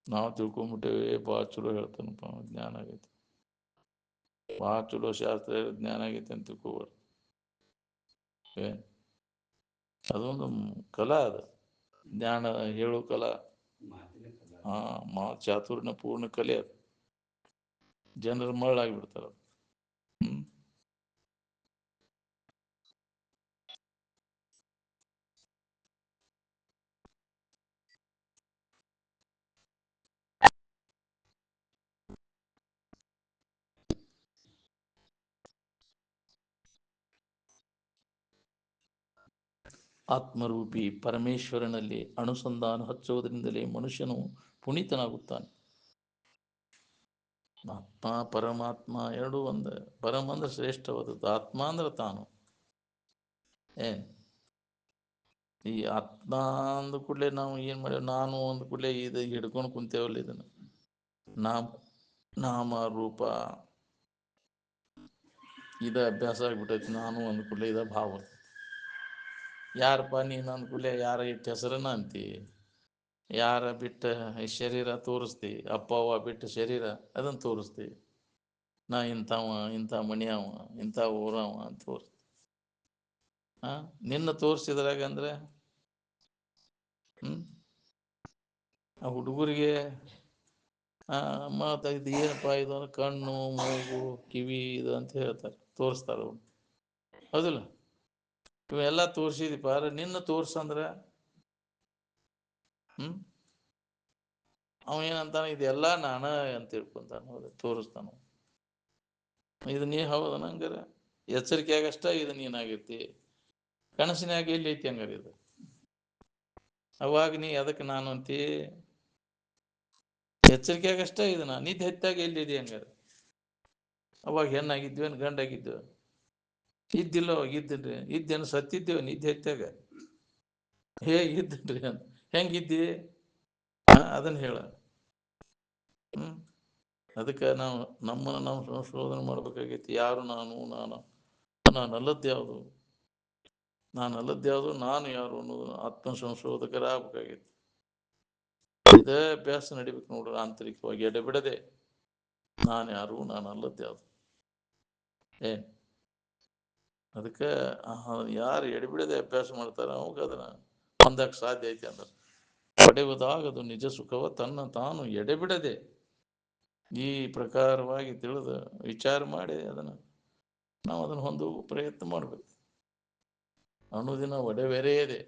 ನಾವು ತಿಳ್ಕೊಂಬಿಟ್ಟೇವೆ ಭಾಳ ಚಲೋ ಹೇಳ್ತಾನಪ್ಪ, ಜ್ಞಾನ ಆಗೈತಿ, ಭಾಳ ಚಲೋ ಶಾಸ್ತ್ರ ಜ್ಞಾನ ಆಗೈತಿ ಅಂತ ತಿಳ್ಕೋಬಾರ್ದು. ಅದೊಂದು ಕಲಾ, ಅದು ಜ್ಞಾನ ಹೇಳೋ ಕಲಾ. ಚಾತುರ್ನ ಪೂರ್ಣ ಕಲೆ ಅದು. ಜನರು ಮರಳಾಗಿಬಿಡ್ತಾರ. ಆತ್ಮರೂಪಿ ಪರಮೇಶ್ವರನಲ್ಲಿ ಅನುಸಂಧಾನ ಹಚ್ಚುವುದರಿಂದಲೇ ಮನುಷ್ಯನು ಪುನೀತನಾಗುತ್ತಾನೆ. ಆತ್ಮ ಪರಮಾತ್ಮ ಎರಡೂ ಒಂದೇ. ಪರಮ ಅಂದ್ರೆ ಶ್ರೇಷ್ಠವಾದದ್ದು, ಆತ್ಮ ಅಂದ್ರೆ ತಾನು. ಏನ್ ಈ ಆತ್ಮ ಅಂದ ಕೂಡಲೇ ನಾವು ಏನ್ ಮಾಡ್ಯಾವ, ನಾನು ಅಂದ ಕೂಡಲೇ ಇದು ಹಿಡ್ಕೊಂಡು ಕುಂತೇವಲ್ಲ, ಇದನ್ನು ನಾಮ ರೂಪ ಇದ ಅಭ್ಯಾಸ ಆಗ್ಬಿಟ್ಟೈತಿ. ನಾನು ಅಂದ ಕೂಡಲೇ ಇದ ಭಾವ. ಯಾರಪ್ಪ ನೀನು ಅಂದ ಕೂಡಲೇ ಯಾರ ಇಟ್ಟ ಹೆಸರನ್ನ ಅಂತಿ, ಯಾರ ಬಿಟ್ಟ ಶರೀರ ತೋರಿಸ್ತಿ, ಅಪ್ಪ ಅವ್ವ ಬಿಟ್ಟ ಶರೀರ ಅದನ್ನು ತೋರಿಸ್ತಿ. ನಾ ಇಂಥ ಮಣಿಯವ, ಇಂಥ ಊರವ ಅಂತ ತೋರಿಸ್ತಿ. ನಿನ್ನ ತೋರಿಸಿದ್ರಾಗ ಅಂದ್ರೆ ಆ ಹುಡುಗರಿಗೆ ಇದು ಏನಪ್ಪ ಇದು ಕಣ್ಣು, ಮೂಗು, ಕಿವಿ ಇದು ಅಂತ ಹೇಳ್ತಾರೆ, ತೋರಿಸ್ತಾರ ಅವ್ರು. ಹೌದಿಲ್ಲ? ಇವೆಲ್ಲ ತೋರಿಸಿದಿಪ್ಪ, ನಿನ್ನ ತೋರ್ಸಂದ್ರ ಅವ ಏನಂತಾನ, ಇದೆಲ್ಲ ನಾನ ಅಂತ ತಿಳ್ಕೊಂತಾನ. ಹೌದು, ತೋರಿಸ್ತಾನ. ಇದು ನೀ ಹೌದನ? ಹಂಗಾರ ಎಚ್ಚರಿಕೆ ಆಗಷ್ಟ ಇದು ನೀನಾಗೈತಿ. ಕನಸಿನಾಗ ಎಲ್ಲಿ ಐತಿ ಹಂಗಾರ ಇದು? ಅವಾಗ ನೀ ಅದಕ್ಕೆ ನಾನು ಅಂತಿ. ಎಚ್ಚರಿಕೆ ಆಗಷ್ಟ ಇದನ್ನ ನಿದ್ದೆ ಹೆತ್ತಾಗ ಎಲ್ಲಿದೆ ಹಂಗಾರ? ಅವಾಗ ಹೆಣ್ಣಾಗಿದ್ವಿ, ಗಂಡಾಗಿದ್ವಿ? ಇದ್ದಿಲ್ಲ, ಅವಾಗ ಇದ್ದನ್ರಿ. ಇದ್ದೇನು ಸತ್ತಿದ್ದೇವೆ ನಿದ್ದೆ ಹೆತ್ತಾಗ? ಇದ್ದನ್ರಿ ಅಂತ ಹೆಂಗಿದ್ದಿ? ಅದನ್ನ ಹೇಳ. ಅದಕ್ಕೆ ನಾವು ನಮ್ಮನ್ನು ನಾವು ಸಂಶೋಧನೆ ಮಾಡ್ಬೇಕಾಗೈತಿ. ಯಾರು ನಾನಲ್ಲದ್ದು ಯಾವುದು, ನಾನು ಯಾರು ಅನ್ನೋದು ಆತ್ಮ ಸಂಶೋಧಕರಾಗಬೇಕಾಗೈತಿ. ಇದೇ ಅಭ್ಯಾಸ ನಡಿಬೇಕು ನೋಡ್ರಿ, ಆಂತರಿಕವಾಗಿ ಎಡೆಬಿಡದೆ. ನಾನು ಯಾರು, ನಾನಲ್ಲದ್ದು ಯಾವುದು. ಅದಕ್ಕೆ ಯಾರು ಎಡೆಬಿಡದೆ ಅಭ್ಯಾಸ ಮಾಡ್ತಾರ ಅವಾಗ ಅದನ್ನ ಹೊಂದಕ್ಕೆ ಸಾಧ್ಯ ಐತಿ. ಅಂದ್ರೆ ಪಡೆಯುವುದಾಗದು ನಿಜ ಸುಖವ ತನ್ನ ತಾನು ಎಡೆಬಿಡದೆ ಈ ಪ್ರಕಾರವಾಗಿ ತಿಳಿದು ವಿಚಾರ ಮಾಡಿ ನಾವು ಅದನ್ನು ಹೊಂದುವ ಪ್ರಯತ್ನ ಮಾಡಬೇಕು. ಅನುದಿನ ಒಡೆವೆರೆಯದೆ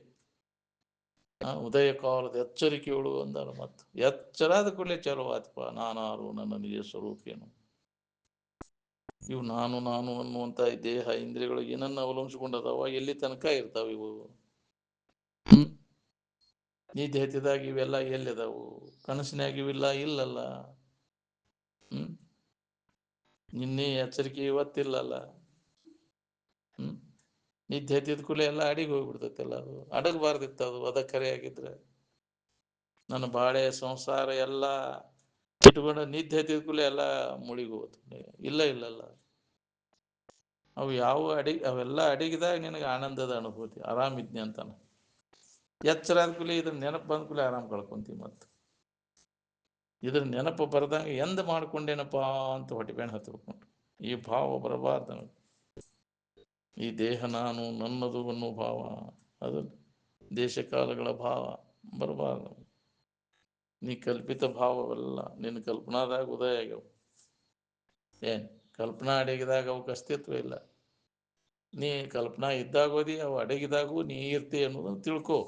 ಉದಯ ಕಾಲದ ಎಚ್ಚರಿಕೆಗಳು ಅಂದಾರ. ಮತ್ತು ಎಚ್ಚರಾದ ಕೂಡಲೇ ಚಲೋ ಆತ್ಪ, ನಾನಾರು, ನನ್ನ ನಿಜ ಸ್ವರೂಪೇನು. ಇವು ನಾನು ಅನ್ನುವಂಥ ದೇಹ ಇಂದ್ರಿಯಗಳು ಏನನ್ನ ಅವಲಂಬಿಸಿಕೊಂಡದವ, ಎಲ್ಲಿ ತನಕ ಇರ್ತಾವ ಇವು? ನಿದ್ದೆ ಹೆತ್ತಿದಾಗ ಇವೆಲ್ಲ ಎಲ್ಲಿದಾವು? ಕನಸಿನಾಗ ಇವೆಲ್ಲ ಇಲ್ಲಲ್ಲ. ನಿನ್ನೆ ಎಚ್ಚರಿಕೆ ಇವತ್ತಿಲ್ಲಲ್ಲ. ನಿದ್ದೆ ಹೆತ್ತಿದ ಕೂಡಲೇ ಎಲ್ಲ ಅಡಿಗೆ ಹೋಗ್ಬಿಡ್ತೈತೆಲ್ಲ. ಅದು ಅಡಗಬಾರ್ದಿತ್ತು, ಅದು ಕರೆ ಆಗಿದ್ರೆ. ನನ್ನ ಬಾಳೆ ಸಂಸಾರ ಎಲ್ಲ ಇಟ್ಕೊಂಡು ನಿದ್ದೆ ಹೆತ್ತಿದ ಕೂಡಲೇ ಎಲ್ಲ ಮುಳಿಗೆ ಹೋಗ್ತು. ಇಲ್ಲಲ್ಲ. ಅವೆಲ್ಲ ಅಡಿಗಿದಾಗ ನಿನಗೆ ಆನಂದದ ಅನುಭೂತಿ, ಆರಾಮಿದ್ನಿ ಅಂತಾನ. ಎಚ್ಚರ ಆದ ಕೂಡಲೇ ಇದ್ರ ನೆನಪು ಬಂದ ಕೂಡಲೇ ಆರಾಮ್ ಕಳ್ಕೊಂತೀವಿ. ಮತ್ತು ಇದ್ರ ನೆನಪು ಬರ್ದಂಗೆ ಎಂದ ಮಾಡ್ಕೊಂಡೇನಪ್ಪಾ ಅಂತ ಹೊಟ್ಟೆಬೇಣೆ ಹತ್ಬೇಕು. ಈ ಭಾವ ಬರಬಾರ್ದು. ಈ ದೇಹ ನಾನು, ನನ್ನದು ಅನ್ನೋ ಭಾವ, ಅದು ದೇಶ ಕಾಲಗಳ ಭಾವ ಬರಬಾರ್ದು. ನೀ ಕಲ್ಪಿತ ಭಾವವಲ್ಲ, ನಿನ್ನ ಕಲ್ಪನಾದಾಗ ಉದಯ ಆಗ್ಯಾವ. ಏನು ಕಲ್ಪನಾ ಅಡಗಿದಾಗ ಅವಕ್ಕೆ ಅಸ್ತಿತ್ವ ಇಲ್ಲ. ನೀ ಕಲ್ಪನಾ ಇದ್ದಾಗೋದಿ ಅವು ಅಡಗಿದಾಗೂ ನೀ ಇರ್ತಿ ಅನ್ನೋದನ್ನು ತಿಳ್ಕೊ.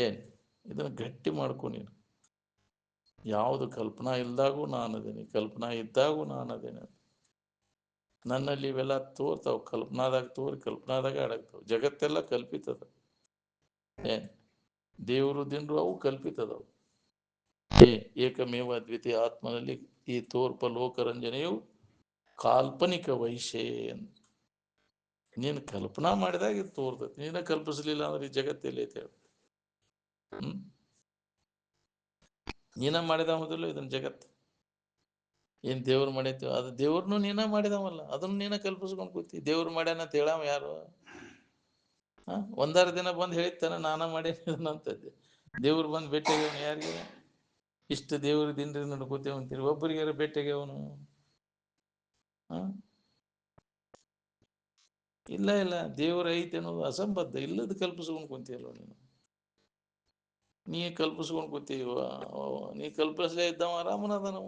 ಏನು ಇದನ್ನು ಗಟ್ಟಿ ಮಾಡ್ಕೊ ನೀನು. ಯಾವುದು ಕಲ್ಪನಾ ಇಲ್ದಾಗೂ ನಾನದೇನೆ, ಕಲ್ಪನಾ ಇದ್ದಾಗೂ ನಾನದೇನೆ. ನನ್ನಲ್ಲಿ ಇವೆಲ್ಲ ತೋರ್ತಾವ, ಕಲ್ಪನಾದಾಗ ತೋರಿ ಕಲ್ಪನಾದಾಗ ಅಡಗ್ತಾವ. ಜಗತ್ತೆಲ್ಲ ಕಲ್ಪಿತದ. ಏನು ದೇವರು ದಿನರು ಅವು ಕಲ್ಪಿತದವು. ಏಕಮೇವ ದ್ವಿತೀಯ ಆತ್ಮನಲ್ಲಿ ಈ ತೋರ್ಪ ಲೋಕರಂಜನೆಯು ಕಾಲ್ಪನಿಕ ವೈಶೇ ಅಂತ. ನೀನು ಕಲ್ಪನಾ ಮಾಡಿದಾಗ ಇದು ತೋರ್ತೈತಿ. ನೀನ ಕಲ್ಪಿಸ್ಲಿಲ್ಲ ಅಂದ್ರೆ ಈ ಜಗತ್ತಲ್ಲಿ ಐತೆ. ನೀನ ಮಾಡಿದ ಮೊದಲು ಇದನ್ನ ಜಗತ್ತು. ಏನ್ ದೇವ್ರು ಮಾಡೈತಿ, ಅದು ದೇವ್ರನ್ನು ನೀನ ಮಾಡಿದವಲ್ಲ, ಅದನ್ನು ನೀನ ಕಲ್ಪಿಸ್ಕೊಂಡ್ ಕೂತಿ. ದೇವ್ರು ಮಾಡ್ಯಾನ ಅಂತ ಹೇಳವ ಯಾರು? ಒಂದಾರು ದಿನ ಬಂದು ಹೇಳಿತಾನ ನಾನ ಮಾಡೇನಿ ಅಂತದ್ದೆ. ದೇವ್ರು ಬಂದು ಭೇಟಿಯಾಗ್ಯವನು ಯಾರಿಗೆ? ಇಷ್ಟು ದೇವ್ರ ದಿನ ನಡ್ಕೋತೇವ ಅಂತೀರಿ, ಒಬ್ಬರಿಗಾರ ಭೇಟಿಯಾಗ್ಯವನು? ಇಲ್ಲ ಇಲ್ಲ, ದೇವ್ರ ಐತಿ ಅನ್ನೋದು ಅಸಂಬದ್ಧ. ಇಲ್ಲದ ಕಲ್ಪಿಸ್ಕೊಂಡು ಕುಂತೀಯಲ್ಲ ನೀನು. ನೀ ಕಲ್ಪಿಸ್ಕೊಂಡು ಕೂತೀವ, ನೀ ಕಲ್ಪಿಸ್ಲೇ ಇದ್ದವ ಆರಾಮನದನವ.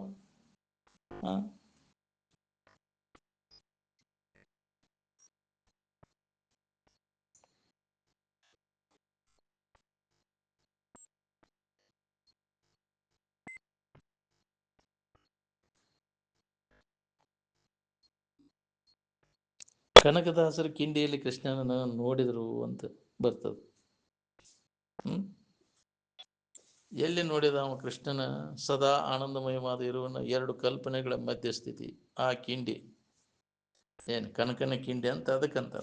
ಕನಕದಾಸರ ಕಿಂಡಿಯಲ್ಲಿ ಕೃಷ್ಣನನ್ನು ನೋಡಿದರು ಅಂತ ಬರ್ತದ. ಎಲ್ಲಿ ನೋಡಿದ ಅವ ಕೃಷ್ಣನ? ಸದಾ ಆನಂದಮಯವಾದ ಇರುವನ ಎರಡು ಕಲ್ಪನೆಗಳ ಮಧ್ಯಸ್ಥಿತಿ ಆ ಕಿಂಡಿ. ಏನು ಕನಕನ ಕಿಂಡಿ ಅಂತ ಅದಕ್ಕಂತ.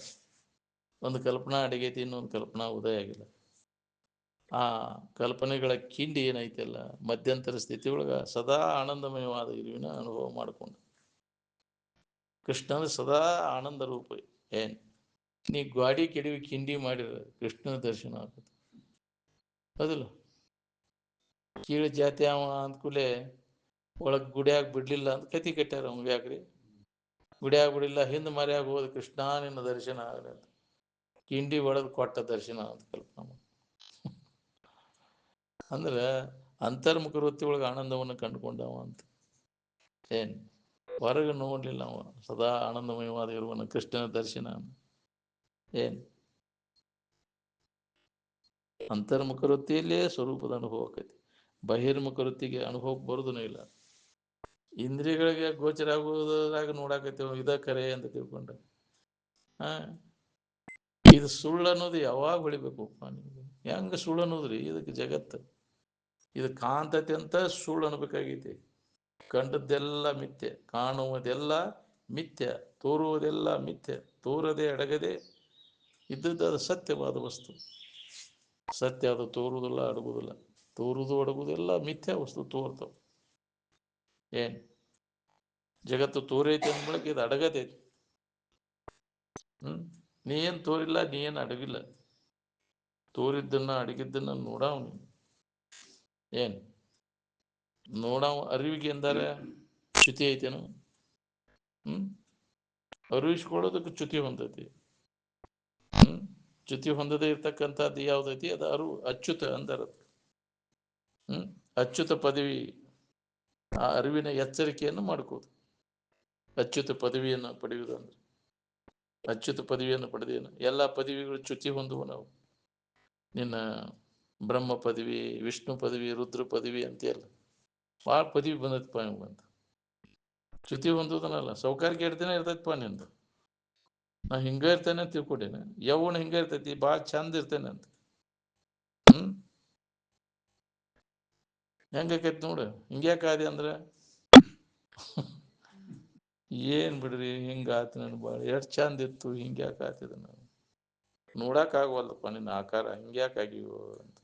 ಒಂದು ಕಲ್ಪನಾ ಅಡಗೈತಿ, ಇನ್ನೊಂದು ಕಲ್ಪನಾ ಉದಯ ಆಗಿಲ್ಲ. ಆ ಕಲ್ಪನೆಗಳ ಕಿಂಡಿ ಏನೈತಲ್ಲ, ಮಧ್ಯಂತರ ಸ್ಥಿತಿ ಒಳಗ ಸದಾ ಆನಂದಮಯವಾದ ಇರುವಿನ ಅನುಭವ ಮಾಡಿಕೊಂಡು ಕೃಷ್ಣನ ಸದಾ ಆನಂದ ರೂಪ. ಏನ್ ನೀ ಗಾಡಿ ಕೆಡವಿ ಕಿಂಡಿ ಮಾಡಿರ ಕೃಷ್ಣನ ದರ್ಶನ ಆಗುತ್ತೆ. ಹೌದಿಲ್ಲ? ಕೀಳು ಜಾತಿ ಅವ ಅಂದ್ಕೂಲೆ ಒಳಗ್ ಗುಡಿಯಾಗ ಬಿಡ್ಲಿಲ್ಲ ಅಂತ ಕತಿ ಕಟ್ಟಾರ. ಅವ್ನು ಯಾಕ್ರಿ ಗುಡಿಯಾಗ ಬಿಡಿಲ್ಲ, ಹಿಂದ್ ಮರ್ಯಾಗ ಹೋದ ಕೃಷ್ಣ ನಿನ್ನ ದರ್ಶನ ಆಗಲಿ ಅಂತ ಕಿಂಡಿ ಒಳಗ್ ಕೊಟ್ಟ ದರ್ಶನ ಅಂತ ಕಲ್ಪನಾ. ಅಂದ್ರೆ ಅಂತರ್ಮುಖ ವೃತ್ತಿ ಒಳಗೆ ಆನಂದವನ್ನು ಕಂಡುಕೊಂಡವ ಅಂತ. ಏನ್ ಹೊರಗೆ ನೋಡ್ಲಿಲ್ಲ ಅವ, ಸದಾ ಆನಂದಮಯವಾದ ಇರುವನ ಕೃಷ್ಣನ ದರ್ಶನ. ಏನ್ ಅಂತರ್ಮುಖ ವೃತ್ತಿಯಲ್ಲೇ ಸ್ವರೂಪದ ಅನುಭವ ಆಕೈತಿ. ಬಹಿರ್ಮುಖ ವೃತ್ತಿಗೆ ಅನುಭವಕ್ಕೆ ಬರುದೂ ಇಲ್ಲ. ಇಂದ್ರಿಯಗಳಿಗೆ ಗೋಚರ ಆಗುವುದಾಗ ನೋಡಾಕತ್ತೇವ ಇದ ಕರೆ ಅಂತ ತಿಳ್ಕೊಂಡ. ಇದು ಸುಳ್ಳು ಅನ್ನೋದು ಯಾವಾಗ ಹೊಳಿಬೇಕು? ಹೆಂಗ ಸುಳ್ಳು ಅನ್ನೋದ್ರಿ? ಇದಕ್ಕೆ ಜಗತ್ತು ಇದು ಕಾಂತತೆ ಅಂತ ಸುಳ್ಳು ಅನ್ಬೇಕಾಗೈತಿ. ಕಂಡದ್ದೆಲ್ಲ ಮಿಥ್ಯೆ, ಕಾಣುವುದೆಲ್ಲ ಮಿಥ್ಯ, ತೋರುವುದೆಲ್ಲ ಮಿಥ್ಯ. ತೋರದೆ ಅಡಗದೆ ಇದ್ದದ್ದು ಅದು ಸತ್ಯವಾದ ವಸ್ತು. ಸತ್ಯ ಅದು ತೋರುವುದಿಲ್ಲ, ಅಡಗುವುದಿಲ್ಲ. ತೋರುವುದು ಅಡಗುವುದೆಲ್ಲ ಮಿಥ್ಯ ವಸ್ತು ತೋರ್ತಾವ. ಏನ್ ಜಗತ್ತು ತೋರೈತಿ ಅಂದ ಬಳಕ ಇದು ಅಡಗತೈತಿ. ನೀ ಏನ್ ತೋರಿಲ್ಲ, ನೀ ಏನ್ ಅಡಗಿಲ್ಲ. ತೋರಿದ್ದನ್ನ ಅಡಗಿದ್ದನ್ನ ನೋಡಾವ ನೀನು. ಏನ್ ನೋಡಾವ ಅರಿವಿಗೆ ಎಂದಾರ ಚ್ಯುತಿ ಐತೇನು? ಅರಿವಿಸ್ಕೊಳ್ಳೋದಕ್ಕೆ ಚ್ಯುತಿ ಹೊಂದೈತಿ. ಚ್ಯುತಿ ಹೊಂದದೇ ಇರ್ತಕ್ಕಂಥದ್ದು ಯಾವ್ದೈತಿ? ಅದು ಅಚ್ಯುತ ಅಂದಾರ. ಅಚ್ಯುತ ಪದವಿ, ಆ ಅರಿವಿನ ಎಚ್ಚರಿಕೆಯನ್ನು ಮಾಡ್ಕೋದು. ಅಚ್ಯುತ ಪದವಿಯನ್ನು ಪಡೆಯುವುದು ಅಂದ್ರೆ ಅಚ್ಯುತ ಪದವಿಯನ್ನು ಪಡೆದೇನು? ಎಲ್ಲ ಪದವಿಗಳು ಚ್ಯುತಿ ಹೊಂದುವ. ನಾವು ನಿನ್ನ ಬ್ರಹ್ಮ ಪದವಿ, ವಿಷ್ಣು ಪದವಿ, ರುದ್ರ ಪದವಿ ಅಂತೆಲ್ಲ ಭಾಳ ಪದವಿ ಬಂದೈತಪ್ಪ ಅಂತ ಚ್ಯುತಿ ಹೊಂದುದನಲ್ಲ. ಸೌಕಾರಿಕೆ ಇಡ್ತೇನೆ ಇರ್ತೈತಪ್ಪ ನಿಂದು. ನಾ ಹಿಂಗ ಇರ್ತೇನೆ ಅಂತ ತಿಳ್ಕೊಡೇನೆ. ಯೌವನ ಹಿಂಗ ಇರ್ತೈತಿ, ಭಾಳ ಚಂದ ಇರ್ತೇನೆ ಅಂತ. ಹೆಂಗಾಕೈತಿ ನೋಡು. ಹಿಂಗ್ಯಾಕಾದಿ ಅಂದ್ರೆ ಏನ್ ಬಿಡ್ರಿ ಹಿಂಗ ಆತ ನನ್ ಭಾಳ ಎಷ್ಟು ಚಂದ ಇತ್ತು, ಹಿಂಗ್ಯಾಕೆ ಆತಿದ ನಾವು ನೋಡಕ್ ಆಗವಲ್ದಪ್ಪ ನಿನ್ನ ಆಕಾರ, ಹಿಂಗ್ಯಾಕಾಗಿವು ಅಂತ.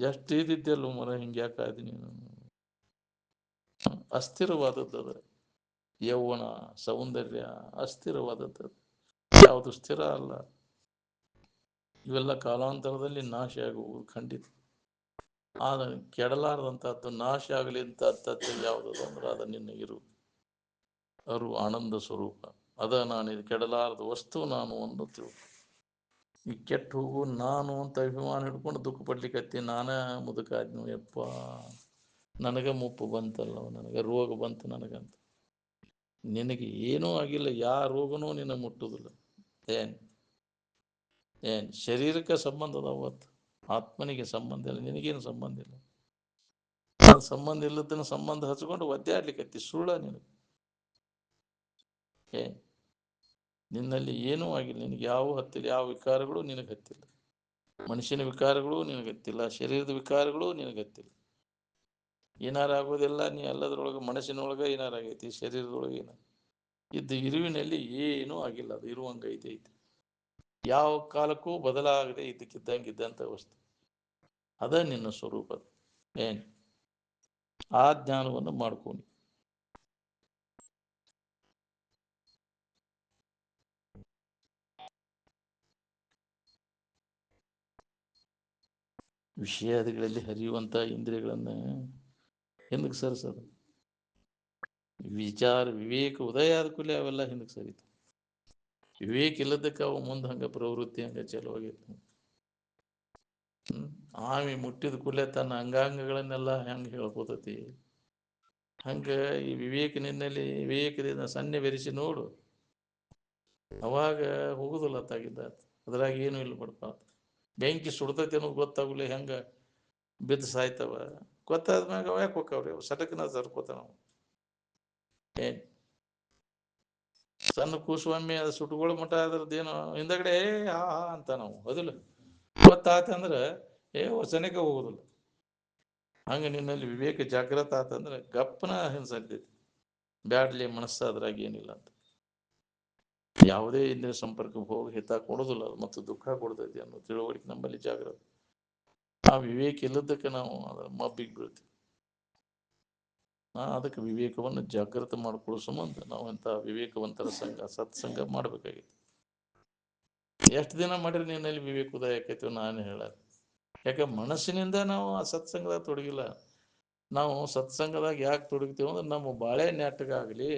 ಎಷ್ಟು ಇದಿದ್ದೆಲ್ಲ ಮರ, ಹಿಂಗ್ಯಾಕಾದಿ ನೀನು. ಅಸ್ಥಿರವಾದದ್ದು ಅದ ಯೌವನ, ಸೌಂದರ್ಯ ಅಸ್ಥಿರವಾದದ್ದು. ಯಾವುದು ಸ್ಥಿರ ಅಲ್ಲ. ಇವೆಲ್ಲ ಕಾಲಾಂತರದಲ್ಲಿ ನಾಶ ಆಗುವುದು ಖಂಡಿತ. ಆದರೆ ಕೆಡಲಾರದಂಥದ್ದು, ನಾಶ ಆಗಲಿ ಅಂತದ್ದು ಯಾವುದದು ಅಂದ್ರೆ ಅದು ನಿನ್ನ ಇರು ಆನಂದ ಸ್ವರೂಪ. ಅದ ನಾನು ಇದು ಕೆಡಲಾರದ ವಸ್ತು ನಾನು ಒಂದು ತಿಳ್ಕೊ. ಈ ಕೆಟ್ಟು ಹೋಗು ನಾನು ಅಂತ ಅಭಿಮಾನ ಹಿಡ್ಕೊಂಡು ದುಃಖ ಪಡ್ಲಿಕ್ಕತ್ತಿ. ನಾನೇ ಮುದುಕಾದ್ನು ಯಪ್ಪ, ನನಗೆ ಮುಪ್ಪು ಬಂತಲ್ಲ, ನನಗೆ ರೋಗ ಬಂತು ನನಗಂತ. ನಿನಗೆ ಏನೂ ಆಗಿಲ್ಲ, ಯಾವ ರೋಗನೂ ನಿನ್ನ ಮುಟ್ಟುವುದಿಲ್ಲ. ಏನು ಏನು ಶರೀರಕ್ಕೆ ಸಂಬಂಧ ಅದಾವತ್ತು, ಆತ್ಮನಿಗೆ ಸಂಬಂಧ ಇಲ್ಲ, ನಿನಗೇನು ಸಂಬಂಧ ಇಲ್ಲ. ಅದು ಸಂಬಂಧ ಇಲ್ಲದನ್ನ ಸಂಬಂಧ ಹಚ್ಕೊಂಡು ಒದ್ದಾಡ್ಲಿಕ್ಕತ್ತಿ, ಸುಳ್ಳ ನಿನಗೆ. ಏನು ನಿನ್ನಲ್ಲಿ ಏನೂ ಆಗಿಲ್ಲ, ನಿನಗೆ ಯಾವ ಹತ್ತಿಲ್ಲ, ಯಾವ ವಿಕಾರಗಳು ನಿನಗೆ ಹತ್ತಿಲ್ಲ. ಮನುಷ್ಯನ ವಿಕಾರಗಳು ನಿನಗೆ ಹತ್ತಿಲ್ಲ, ಶರೀರದ ವಿಕಾರಗಳು ನಿನಗೆ ಹತ್ತಿಲ್ಲ. ಏನಾರಾಗೋದಿಲ್ಲ, ನೀ ಎಲ್ಲದರೊಳಗೆ ಮನಸ್ಸಿನೊಳಗೆ ಏನಾರಾಗೈತಿ, ಶರೀರದೊಳಗೆ ಏನ ಇದ್ದು ಇರುವಿನಲ್ಲಿ ಏನೂ ಆಗಿಲ್ಲ. ಅದು ಇರುವಂಗೆ ಐತಿ. ಯಾವ ಕಾಲಕ್ಕೂ ಬದಲಾಗದೆ ಇದ್ದಕ್ಕಿದ್ದಂಗಿದ್ದಂಥ ವಸ್ತು ಅದ ನಿನ್ನ ಸ್ವರೂಪ. ಏನು ಆ ಜ್ಞಾನವನ್ನು ಮಾಡ್ಕೊಂಡು ವಿಷಯಾದಿಗಳಲ್ಲಿ ಹರಿಯುವಂಥ ಇಂದ್ರಿಯಗಳನ್ನು ಹಿಂದಕ್ಕೆ ಸರಿಸೋದು. ವಿಚಾರ ವಿವೇಕ ಉದಯ ಆದ ಕೂಡಲೇ ಅವೆಲ್ಲ ಹಿಂದಕ್ಕೆ ಸರಿತು. ವಿವೇಕ ಇಲ್ಲದಕ್ಕೆ ಅವು ಮುಂದೆ ಹಂಗೆ ಪ್ರವೃತ್ತಿ ಹಂಗೆ ಚಲುವಾಗಿತ್ತು. ಆಮಿ ಮುಟ್ಟಿದ ಕೂಡಲೇ ತನ್ನ ಅಂಗಾಂಗಗಳನ್ನೆಲ್ಲ ಹೆಂಗೆ ಹೇಳ್ಕೋತತಿ, ಹಂಗೆ ಈ ವಿವೇಕ ನಿನ್ನಲ್ಲಿ ವಿವೇಕದಿಂದ ಸನ್ನೆ ಬೆರೆಸಿ ನೋಡು, ಅವಾಗ ಹೋಗುದಿಲ್ಲ ತಾಗಿದ್ದ. ಅದ್ರಾಗ ಏನು ಇಲ್ಲ ಬಿಡಪ್ಪ. ಬೆಂಕಿ ಸುಡ್ತೈತಿ ಅನ್ನೋದು ಗೊತ್ತಾಗಲಿ, ಹೆಂಗೆ ಬಿದ್ದು ಸಾಯ್ತವ ಗೊತ್ತಾದ್ಮ್ಯಾಗ ಅವ ಯಾಕೆ ಹೋಗ್ತಾವ್ರಿ, ಅವು ಸಟಕ್ನ ಸರ್ಕೋತಾವ. ಏನು ಸಣ್ಣ ಕೂಸ್ವಾಮಿ ಅದು ಸುಟ್ಕೊಳ್ಳೋ ಮಠ ಅದ್ರದ್ದೇನು ಹಿಂದಗಡೆ ಆ ಅಂತ ನಾವು ಹೌದಿಲ್ಲ, ಗೊತ್ತಾತಂದ್ರೆ ವಚನಕ್ಕೆ ಹೋಗುದಿಲ್ಲ. ಹಂಗೆ ನಿನ್ನಲ್ಲಿ ವಿವೇಕ ಜಾಗೃತ ಆತಂದ್ರೆ ಗಪ್ಪನ ಹಿಂಸರ್ತೈತಿ, ಬ್ಯಾಡ್ಲಿ ಮನಸ್ಸು ಅದ್ರಾಗ ಏನಿಲ್ಲ ಅಂತ. ಯಾವುದೇ ಇಂದ್ರಿಯ ಸಂಪರ್ಕಕ್ಕೆ ಹೋಗಿ ಹಿತ ಕೊಡೋದಿಲ್ಲ, ಅದು ಮತ್ತು ದುಃಖ ಕೊಡ್ತೈತಿ ಅನ್ನೋ ತಿಳುವಳಿಕೆ ನಮ್ಮಲ್ಲಿ ಜಾಗೃತ. ಆ ವಿವೇಕ ಇಲ್ಲದಕ್ಕೆ ನಾವು ಅದರ ಮಬ್ಬಿಗೆ ಬೀಳ್ತೀವಿ. ಅದಕ್ಕೆ ವಿವೇಕವನ್ನು ಜಾಗೃತ ಮಾಡ್ಕೊಳ್ಳೋ ಸಂಬಂಧ ನಾವು ಇಂಥ ವಿವೇಕವಂತರ ಸಂಘ ಸತ್ಸಂಗ ಮಾಡಬೇಕಾಗಿತ್ತು. ಎಷ್ಟು ದಿನ ಮಾಡಿದ್ರೆ ನಿನ್ನಲ್ಲಿ ವಿವೇಕ ಉದಯ ಆಕೈತಿ ನಾನು ಹೇಳ. ಯಾಕೆ ಮನಸ್ಸಿನಿಂದ ನಾವು ಆ ಸತ್ಸಂಗದಾಗ ತೊಡಗಿಲ್ಲ. ನಾವು ಸತ್ಸಂಗದಾಗ ಯಾಕೆ ತೊಡಗ್ತೀವಿ ಅಂದ್ರೆ ನಮ್ಮ ಬಾಳೆ ನೆಟ್ಟಗಾಗಲಿ,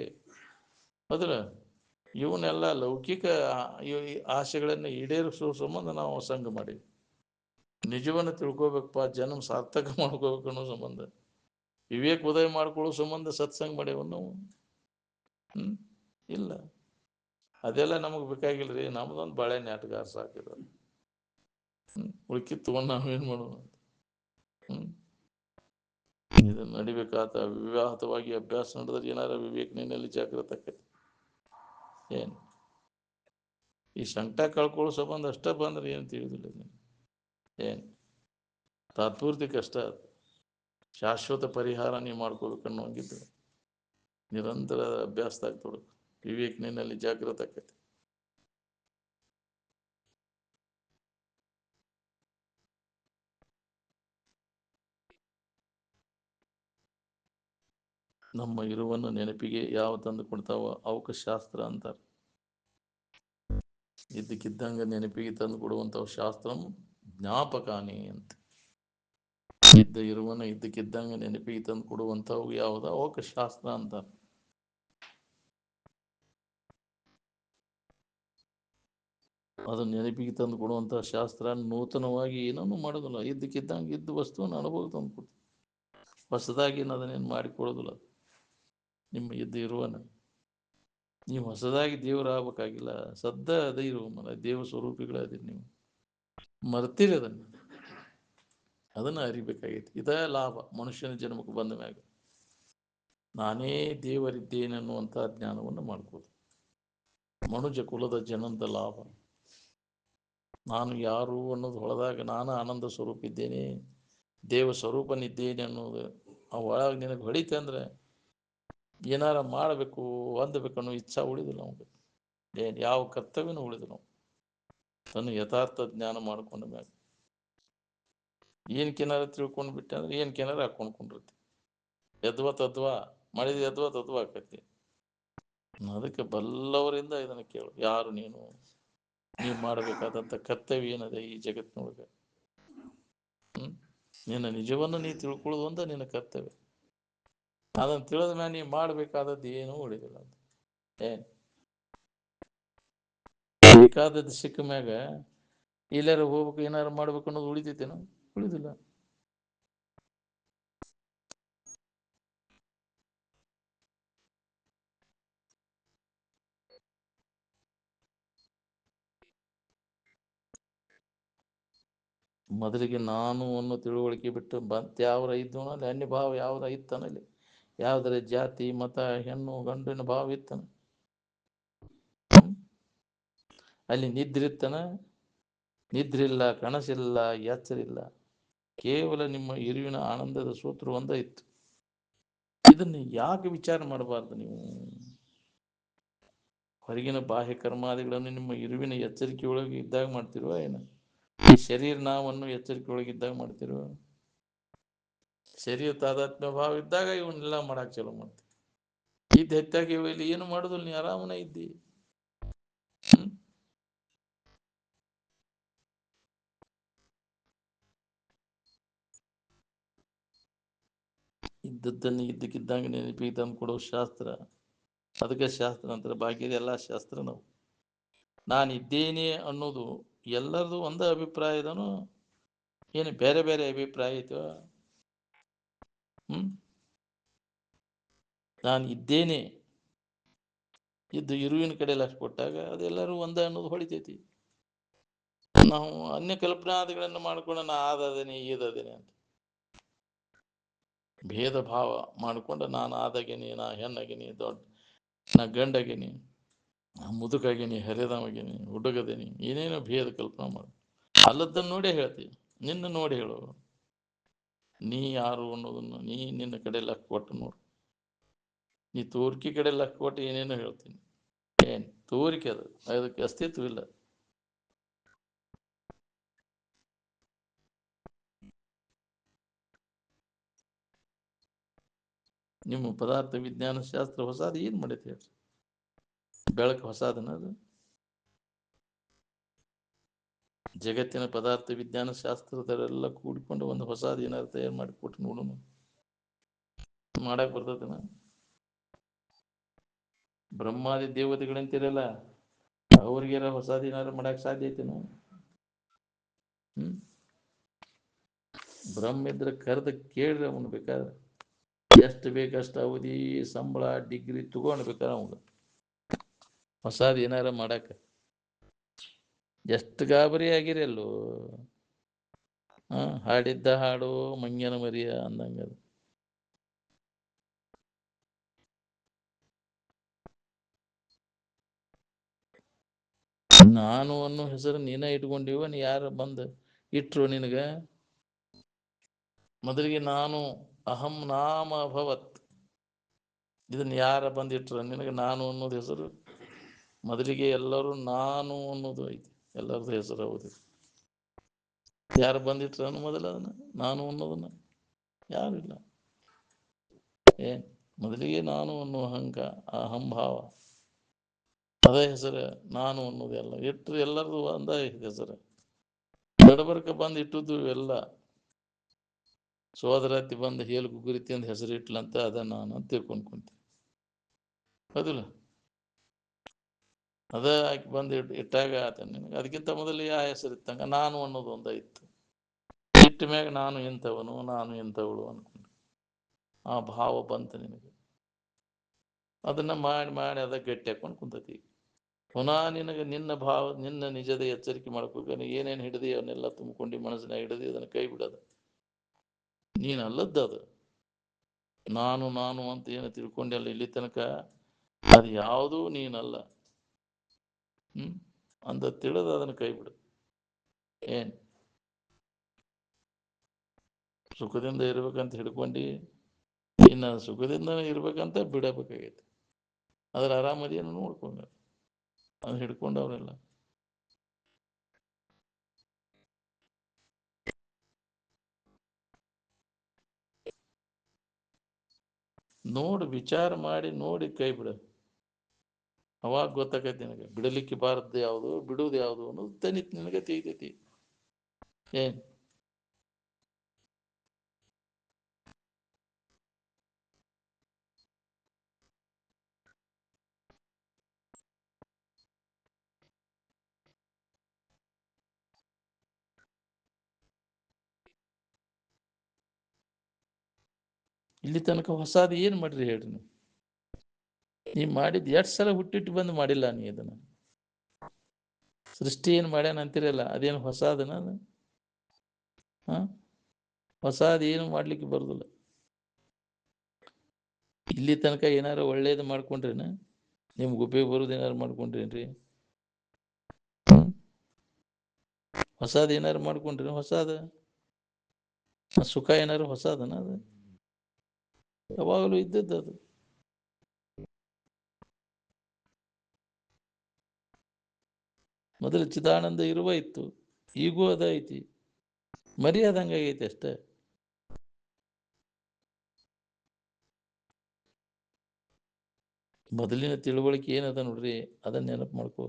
ಅದ್ರ ಇವನ್ನೆಲ್ಲ ಲೌಕಿಕ ಆಸೆಗಳನ್ನು ಈಡೇರಿಸುವ ಸಂಬಂಧ ನಾವು ಸಂಘ ಮಾಡೀವಿ. ನಿಜವನ್ನು ತಿಳ್ಕೊಬೇಕಪ್ಪ, ಜನ್ಮ ಸಾರ್ಥಕ ಮಾಡ್ಕೋಬೇಕು ಅನ್ನೋ ಸಂಬಂಧ, ವಿವೇಕ ಉದಯ ಮಾಡ್ಕೊಳ್ಳೋ ಸಂಬಂಧ ಸತ್ಸಂಗ ಮಾಡೇವ ನಾವು. ಇಲ್ಲ, ಅದೆಲ್ಲ ನಮಗೆ ಬೇಕಾಗಿಲ್ರಿ. ನಮ್ದೊಂದು ಬಾಳೆ ನಾಟಗಾರ ಸಾಕಿದ, ಉಳ್ಕಿ ತಗೊಂಡು ನಾವೇನು ಮಾಡೋಣ. ಇದನ್ನು ನಡಿಬೇಕಾದ ವಿವಾಹತವಾಗಿ ಅಭ್ಯಾಸ ನಡೆದ್ರೆ ಏನಾರ ವಿವೇಕ ನಿನ್ನಲ್ಲಿ ಜಾಗೃತ ಆಕೈತಿ. ಏನು ಈ ಸಂಕಟ ಕಳ್ಕೊಳ್ಳೋ ಸಂಬಂಧ ಅಷ್ಟ ಬಂದ್ರೆ ಏನು ತಿಳಿದಿಲ್ಲ. ಏನು ತಾತ್ಪೂರ್ತಿ ಕಷ್ಟ, ಶಾಶ್ವತ ಪರಿಹಾರ ನೀವು ಮಾಡ್ಕೋಬೇಕನ್ನೋಂಗಿದ್ದು ನಿರಂತರ ಅಭ್ಯಾಸದಾಗ ತೊಡಕು, ವಿವೇಕ ನಿನ್ನಲ್ಲಿ ಜಾಗೃತ ಆಕೈತಿ. ನಮ್ಮ ಇರುವನ್ನು ನೆನಪಿಗೆ ಯಾವ ತಂದು ಕೊಡ್ತಾವ ಅವಕ್ಕೆ ಶಾಸ್ತ್ರ ಅಂತಾರೆ. ಇದ್ದಕ್ಕಿದ್ದಂಗೆ ನೆನಪಿಗೆ ತಂದು ಕೊಡುವಂಥವು ಶಾಸ್ತ್ರ ಜ್ಞಾಪಕಾನಿ ಅಂತ. ಇದ್ದ ಇರುವನ್ನ ಇದ್ದಕ್ಕಿದ್ದಂಗೆ ನೆನಪಿಗೆ ತಂದು ಕೊಡುವಂಥವು ಯಾವ್ದು ಅವಕ್ಕೆ ಶಾಸ್ತ್ರ ಅಂತಾರೆ. ಅದನ್ನ ನೆನಪಿಗೆ ತಂದು ಕೊಡುವಂಥ ಶಾಸ್ತ್ರ ನೂತನವಾಗಿ ಏನೂ ಮಾಡೋದಿಲ್ಲ. ಇದ್ದಕ್ಕಿದ್ದಂಗೆ ಇದ್ದ ವಸ್ತುವನ್ನು ಅನುಭವ ತಂದು ಕೊಡ್ತೀವಿ. ಹೊಸದಾಗಿ ಅದನ್ನೇನು ಮಾಡಿಕೊಡೋದಿಲ್ಲ. ನಿಮ್ಮ ಇದ್ದ ಇರುವನ ನೀವು ಹೊಸದಾಗಿ ದೇವರು ಆಗ್ಬೇಕಾಗಿಲ್ಲ. ಸದ್ದ ಅದೇ ಇರುವ ದೇವ ಸ್ವರೂಪಿಗಳೇ ಅದೇ. ನೀವು ಮರ್ತೀರಿ ಅದನ್ನು ಅರಿಬೇಕಾಗೈತಿ. ಇದೇ ಲಾಭ ಮನುಷ್ಯನ ಜನ್ಮಕ್ಕೆ ಬಂದ ಮ್ಯಾಗ, ನಾನೇ ದೇವರಿದ್ದೇನೆನ್ನುವಂಥ ಜ್ಞಾನವನ್ನು ಮಾಡ್ಕೋದು. ಮನುಜ ಕುಲದ ಜನದ ಲಾಭ. ನಾನು ಯಾರು ಅನ್ನೋದು ಹೊಳೆದಾಗ ನಾನು ಆನಂದ ಸ್ವರೂಪ ಇದ್ದೇನೆ, ದೇವ ಸ್ವರೂಪನಿದ್ದೇನೆ ಅನ್ನೋದು ಆ ಒಳಗೆ ನಿನಗೆ ಹೊಡಿತೆ ಅಂದ್ರೆ ಏನಾರ ಮಾಡಬೇಕು ಹೊಂದಬೇಕು ಅನ್ನೋ ಇಚ್ಛಾ ಉಳಿದಿಲ್ಲ ನಮಗೆ. ಏನು ಯಾವ ಕರ್ತವ್ಯನೂ ಉಳಿದು ನಾವು ತನ್ನ ಯಥಾರ್ಥ ಜ್ಞಾನ ಮಾಡ್ಕೊಂಡ ಮ್ಯಾಗ ಏನಕ್ಕೇನಾರ ತಿಳ್ಕೊಂಡು ಬಿಟ್ಟೆ ಅಂದ್ರೆ ಏನಕ್ಕೇನಾರ ಹಾಕೊಂಡ್ಕೊಂಡಿರ್ತಿ. ಯದ್ವಾ ತದ್ವಾ ಮಾಡಿದ ಯದ್ವಾ ತದ್ವಾ ಆಕತಿ. ಅದಕ್ಕೆ ಬಲ್ಲವರಿಂದ ಇದನ್ನು ಕೇಳು, ಯಾರು ನೀನು, ನೀವು ಮಾಡಬೇಕಾದಂಥ ಕರ್ತವ್ಯ ಏನದೆ ಈ ಜಗತ್ತಿನೊಳಗೆ. ನಿನ್ನ ನಿಜವನ್ನು ನೀ ತಿಳ್ಕೊಳ್ಳೋದು ಅಂತ ನಿನ್ನ ಕರ್ತವ್ಯ. ಅದನ್ನು ತಿಳಿದ ಮ್ಯಾಲ ನೀ ಮಾಡಬೇಕಾದದ್ದು ಏನೂ ಉಳಿದಿಲ್ಲ ಅಂತ. ಏನು ಬೇಕಾದದ್ದು ಸಿಕ್ಕ ಮ್ಯಾಗ ಎಲ್ಲಾರು ಹೋಗ್ಬೇಕು ಏನಾರು ಮಾಡ್ಬೇಕು ಅನ್ನೋದು ಉಳಿತೈತೇನೋ? ಉಳಿದಿಲ್ಲ. ಮೊದಲಿಗೆ ನಾನು ಅನ್ನೋ ತಿಳುವಳಿಕೆ ಬಿಟ್ಟು ಯಾವ್ರ ಇದ್ದವನ ಅಲ್ಲಿ ಅನ್ಯ ಭಾವ ಯಾವ್ದ ಇತ್ತಾನಲ್ಲಿ, ಯಾವ್ದಾರ ಜಾತಿ ಮತ ಹೆಣ್ಣು ಗಂಡಿನ ಭಾವ ಇತ್ತಾನ ಅಲ್ಲಿ? ನಿದ್ರಿತ್ತನ? ನಿದ್ರಿಲ್ಲ, ಕನಸಿಲ್ಲ, ಎಚ್ಚರಿಲ್ಲ. ಕೇವಲ ನಿಮ್ಮ ಇರುವಿನ ಆನಂದದ ಸೂತ್ರ ಒಂದ ಇತ್ತು. ಇದನ್ನು ಯಾಕೆ ವಿಚಾರ ಮಾಡಬಾರ್ದು ನೀವು? ಹೊರಗಿನ ಬಾಹ್ಯ ಕರ್ಮಾದಿಗಳನ್ನು ನಿಮ್ಮ ಇರುವಿನ ಎಚ್ಚರಿಕೆ ಒಳಗೆ ಇದ್ದಾಗ ಮಾಡ್ತಿರುವ ಏನು? ಈ ಶರೀರ ನಾವನ್ನು ಎಚ್ಚರಿಕೆ ಒಳಗೆ ಇದ್ದಾಗ ಮಾಡ್ತಿರುವ? ಶರೀರ ತಾದಾತ್ಮ್ಯ ಭಾವ ಇದ್ದಾಗ ಇವನ್ನೆಲ್ಲ ಮಾಡಕ್ ಚಲೋ ಮಾಡ್ತೀವಿ. ಇದ್ದ ಹೆಚ್ಚಾಗಿ ಇಲ್ಲಿ ಏನು ಮಾಡುದಿಲ್ಲ, ನೀ ಆರಾಮನ ಇದ್ದಿ. ಇದ್ದದ್ದನ್ನು ಇದ್ದಕ್ಕಿದ್ದಂಗೆ ನೆನಪಿಗೆ ತಂದು ಕೊಡೋ ಶಾಸ್ತ್ರ, ಅದಕ್ಕೆ ಶಾಸ್ತ್ರ ಅಂತಾರೆ. ಬಾಕಿದ ಎಲ್ಲ ಶಾಸ್ತ್ರ ನಾವು ನಾನು ಇದ್ದೇನೆ ಅನ್ನೋದು ಎಲ್ಲರದು ಒಂದೇ ಅಭಿಪ್ರಾಯದನು ಏನು ಬೇರೆ ಬೇರೆ ಅಭಿಪ್ರಾಯ ಐತೋ? ನಾನು ಇದ್ದೇನೆ ಇದ್ದು ಇರುವಿನ ಕಡೆ ಲಕ್ಷ ಕೊಟ್ಟಾಗ ಅದೆಲ್ಲರೂ ಒಂದೇ ಅನ್ನೋದು ಹೊಳಿತೈತಿ. ನಾವು ಅನ್ಯ ಕಲ್ಪನಾದಿಗಳನ್ನು ಮಾಡ್ಕೊಂಡು ನಾ ಆದದೇನೆ ಈದದೇನೆ ಅಂತ ಭೇದ ಭಾವ ಮಾಡಿಕೊಂಡು ನಾನು ಆದಾಗೇನಿ, ನಾ ಹೆಣ್ಣಾಗೇನಿ, ನಾ ಗಂಡಾಗೇನಿ, ನಾ ಮುದುಕಾಗೇನಿ, ಹರಿದವಾಗೇನಿ, ಹುಡುಗದೇನಿ, ಏನೇನೋ ಭೇದ ಕಲ್ಪನಾ ಮಾಡು. ಅಲ್ಲದನ್ನು ನೋಡೇ ಹೇಳ್ತೀವಿ, ನಿನ್ನ ನೋಡಿ ಹೇಳು. ನೀ ಯಾರು ಅನ್ನೋದನ್ನು ನೀ ನಿನ್ನ ಕಡೆ ಲೆಕ್ಕ ಕೊಟ್ಟು ನೋಡು. ನೀ ತೋರಿಕೆ ಕಡೆ ಲೆಕ್ಕ ಕೊಟ್ಟು ಏನೇನೋ ಹೇಳ್ತೀನಿ. ಏನು ತೋರಿಕೆ ಅದು, ಅದಕ್ಕೆ ಅಸ್ತಿತ್ವ ಇಲ್ಲ. ನಿಮ್ಮ ಪದಾರ್ಥ ವಿಜ್ಞಾನ ಶಾಸ್ತ್ರ ಹೊಸದು ಏನು ಮಾಡೈತೆ ಹೇಳ್ರಿ? ಬೆಳಕು ಹೊಸದನ ಅದು? ಜಗತ್ತಿನ ಪದಾರ್ಥ ವಿಜ್ಞಾನ ಶಾಸ್ತ್ರದಲ್ಲೆಲ್ಲ ಕೂಡಿಕೊಂಡು ಒಂದು ಹೊಸದು ಏನಾದ್ರು ತಯಾರು ಮಾಡಿಕೊಟ್ಟು ನೋಡೋಣ. ಮಾಡಕ್ ಬರ್ತದನ? ಬ್ರಹ್ಮಾದಿ ದೇವತೆಗಳಂತಿರಲ್ಲ, ಅವ್ರಿಗೆಲ್ಲ ಹೊಸದು ಏನಾದ್ರು ಮಾಡಕ್ ಸಾಧ್ಯ ಐತೆನ? ಬ್ರಹ್ಮ ಇದ್ರೆ ಕರೆದು ಕೇಳ್ರಿ ಅವನು. ಬೇಕಾದ್ರೆ ಎಷ್ಟು ಬೇಕಷ್ಟು ಅವಧಿ ಸಂಬಳ ಡಿಗ್ರಿ ತಗೊಂಡು ಬೇಕಾದ್ರೆ ಅವಾಗ ಹೊಸದು ಏನಾರ ಮಾಡಕ ಎಷ್ಟು ಗಾಬರಿ ಆಗಿರಿ ಅಲ್ಲೋ. ಹಾಡಿದ್ದ ಹಾಡು ಮಂಗ್ಯನ ಮರಿಯ ಅಂದಂಗ. ನಾನು ಅನ್ನೋ ಹೆಸರು ನೀನ ಇಟ್ಕೊಂಡಿವ, ನೀ ಯಾರು ಬಂದು ಇಟ್ರು ನಿನಗ? ಮೊದಲಿಗೆ ನಾನು ಅಹಂ ನಾಮ ಅಭವತ್, ಇದನ್ನ ಯಾರ ಬಂದಿಟ್ರ ನಿನಗೆ? ನಾನು ಅನ್ನೋದು ಹೆಸರು ಮೊದಲಿಗೆ ಎಲ್ಲರೂ ನಾನು ಅನ್ನೋದು ಐತಿ, ಎಲ್ಲರದು ಹೆಸರು ಹೌದು. ಯಾರು ಬಂದಿಟ್ರ ಮೊದಲ ಅದನ್ನ ನಾನು ಅನ್ನೋದನ್ನ? ಯಾರು ಇಲ್ಲ. ಮೊದಲಿಗೆ ನಾನು ಅನ್ನೋ ಅಹಂಭಾವ ಅದೇ ಹೆಸರು. ನಾನು ಅನ್ನೋದು ಎಲ್ಲ ಇಟ್ಟರು ಎಲ್ಲರದು ಒಂದ ಹೆಸರು. ಬಡಬರ್ಕ ಬಂದು ಇಟ್ಟದ್ದು ಎಲ್ಲ ಸೋದರತಿ ಬಂದು ಹೇಳು ಗುಗುರಿತಿ ಅಂತ ಹೆಸರು ಇಟ್ಲಂತ ಅದ ನಾನು ಅಂತ ತಿಳ್ಕೊಂಡು ಕುಂತೀನಿ. ಹೌದಿಲ್ಲ? ಅದ ಆಕಿ ಬಂದು ಇಟ್ಟಾಗ ಆತ ನಿನಗೆ. ಅದಕ್ಕಿಂತ ಮೊದಲು ಯಾವ ಹೆಸರು ಇತ್ತಂಗ? ನಾನು ಅನ್ನೋದು ಒಂದ ಇತ್ತು. ಇಟ್ಟ ಮ್ಯಾಗ ನಾನು ಇಂಥವನು, ನಾನು ಇಂಥವಳು ಅನ್ಕೊಂಡು ಆ ಭಾವ ಬಂತು ನಿನಗೆ. ಅದನ್ನ ಮಾಡಿ ಮಾಡಿ ಅದ ಗಟ್ಟಿ ಹಾಕೊಂಡು ಕುಂತತಿ. ಪುನಃ ನಿನಗೆ ನಿನ್ನ ಭಾವ, ನಿನ್ನ ನಿಜದ ಎಚ್ಚರಿಕೆ ಮಾಡ್ಕೋಬೇಕು. ಏನೇನು ಹಿಡಿದಿ ಅವನ್ನೆಲ್ಲ ತುಂಬಿಕೊಂಡು ಮನಸ್ಸಿನ ಹಿಡಿದಿ ಅದನ್ನು ಕೈ ಬಿಡೋದು. ನೀನು ಅಲ್ಲದ್ದು ನಾನು ನಾನು ಅಂತ ಏನು ತಿಳ್ಕೊಂಡೆಲ್ಲ ಇಲ್ಲಿ ತನಕ, ಅದು ಯಾವುದೂ ನೀನಲ್ಲ. ಅಂತ ತಿಳಿದು ಅದನ್ನು ಕೈ ಬಿಡು. ಏನು ಸುಖದಿಂದ ಇರ್ಬೇಕಂತ ಹಿಡ್ಕೊಂಡು ಇನ್ನು ಸುಖದಿಂದ ಇರ್ಬೇಕಂತ ಬಿಡಬೇಕಾಗೈತಿ. ಅದ್ರ ಆರಾಮದಿಯನ್ನು ನೋಡ್ಕೊಂಡ ಅದನ್ನ ಹಿಡ್ಕೊಂಡವ್ರೆಲ್ಲ ನೋಡಿ ವಿಚಾರ ಮಾಡಿ ನೋಡಿ ಕೈ ಬಿಡ. ಅವಾಗ ಗೊತ್ತಾಗೈತಿ ನಿನಗೆ ಬಿಡಲಿಕ್ಕೆ ಬಾರದ್ದು ಯಾವುದು, ಬಿಡುವುದು ಯಾವುದು ಅನ್ನೋದು ತನಿತ್ ನಿನಗೆ ತಿಳಿತೈತಿ. ಏನ್ ಇಲ್ಲಿ ತನಕ ಹೊಸದು ಏನು ಮಾಡ್ರಿ ಹೇಳ್ರಿ ನೀವು? ನೀವು ಮಾಡಿದ್ದು ಎಷ್ಟು ಸಲ ಹುಟ್ಟಿಟ್ಟು ಬಂದು ಮಾಡಿಲ್ಲ ನೀ ಇದನ್ನು. ಸೃಷ್ಟಿ ಏನು ಮಾಡ್ಯಾನ ಅಂತಿರಲ್ಲ, ಅದೇನು ಹೊಸದನ ಅದು? ಹಾಂ, ಹೊಸದು ಏನು ಮಾಡ್ಲಿಕ್ಕೆ ಬರೋದಿಲ್ಲ. ಇಲ್ಲಿ ತನಕ ಏನಾರು ಒಳ್ಳೇದು ಮಾಡ್ಕೊಂಡ್ರೇನ? ನಿಮ್ಗೆ ಉಪಯೋಗ ಬರೋದು ಏನಾರು ಮಾಡ್ಕೊಂಡ್ರೇನ್ರಿ? ಹೊಸದು ಏನಾರು ಮಾಡ್ಕೊಂಡ್ರಿ? ಹೊಸದು ಸುಖ ಏನಾರು ಹೊಸದನ? ಅದು ಯಾವಾಗಲೂ ಇದ್ದದ್ದು ಅದು. ಮೊದಲು ಚಿದಾನಂದ ಇರುವ ಇತ್ತು, ಈಗೂ ಅದ ಐತಿ, ಮರ್ಯಾದಂಗೆ ಆಗೈತಿ ಅಷ್ಟೇ. ಮೊದಲಿನ ತಿಳುವಳಿಕೆ ಏನದ ನೋಡ್ರಿ, ಅದನ್ನ ನೆನಪು ಮಾಡ್ಕೋ.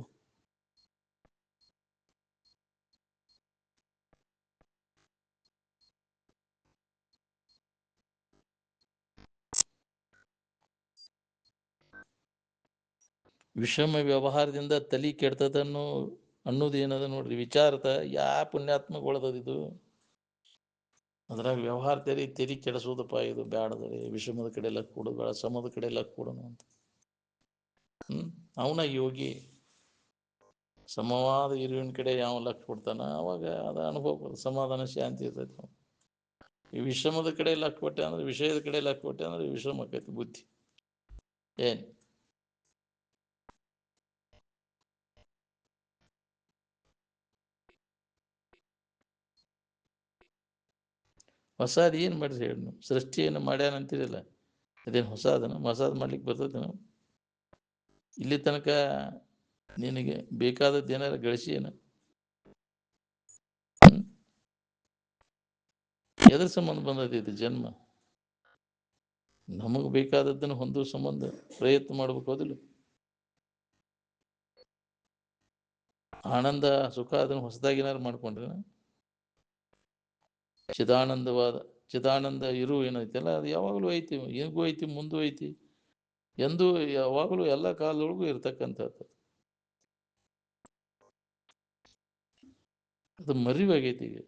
ವಿಷಮ ವ್ಯವಹಾರದಿಂದ ತಲೆ ಕೆಡ್ತದನ್ನು ಅನ್ನೋದು ಏನದ ನೋಡ್ರಿ, ವಿಚಾರದ ಯಾ ಪುಣ್ಯಾತ್ಮಗೊಳದಿದು. ಅದ್ರಾಗ ವ್ಯವಹಾರ ತೆರಿ ಕೆಡಿಸೋದಪ್ಪ, ಇದು ಬ್ಯಾಡದ್ರಿ, ವಿಷಮದ ಕಡೆ ಎಲ್ಲ ಕೊಡೋದು, ಸಮದ ಕಡೆ ಎಲ್ಲ ಕೊಡೋಣ ಅಂತ. ಅವನ ಯೋಗಿ. ಸಮವಾದ ಇರುವಿನ ಕಡೆ ಯಾವ ಲಕ್ಷ ಕೊಡ್ತಾನ, ಅವಾಗ ಅದ ಅನುಭವ, ಸಮಾಧಾನ, ಶಾಂತಿ ಇರ್ತೈತಿ. ಈ ವಿಷಮದ ಕಡೆ ಲಕ್ಷ ಕೊಟ್ಟೆ ಅಂದ್ರೆ, ವಿಷಯದ ಕಡೆ ಲಕ್ಷ ಕೊಟ್ಟೆ ಅಂದ್ರೆ ವಿಷಮ ಆಕೈತಿ ಬುದ್ಧಿ. ಏನ್ ಹೊಸದು ಏನು ಮಾಡಿರಿ ಹೇಳಿ ನೀವು? ಸೃಷ್ಟಿ ಏನು ಮಾಡ್ಯಾನ ಅಂತೀರಲ್ಲ, ಅದೇನು ಹೊಸದು ಮಾಡ್ಲಿಕ್ಕೆ ಬರ್ತದೇನು? ಇಲ್ಲಿ ತನಕ ನಿನಗೆ ಬೇಕಾದದ್ದು ಏನಾರು ಗಳಿಸಿ ಏನು? ಎದ್ರ ಸಂಬಂಧ ಬಂದೈತಿ ಇದು ಜನ್ಮ? ನಮಗೆ ಬೇಕಾದದ್ದನ್ನು ಹೊಂದುವ ಸಂಬಂಧ ಪ್ರಯತ್ನ ಮಾಡ್ಬೇಕು, ಹೌದಿಲ್ಲ? ಆನಂದ ಸುಖ ಅದನ್ನು ಹೊಸದಾಗಿ ಏನಾರು ಮಾಡ್ಕೊಂಡ್ರೆ, ಚಿದಾನಂದ ಇರು ಏನೈತಲ್ಲ, ಅದು ಯಾವಾಗಲೂ ಐತಿ, ಈಗೂ ಐತಿ, ಮುಂದೂ ಐತಿ, ಎಂದು ಯಾವಾಗಲೂ ಎಲ್ಲ ಕಾಲದೊಳಗೂ ಇರ್ತಕ್ಕಂಥದ್ದು. ಅದು ಮರಿವಾಗೈತಿ. ಈಗ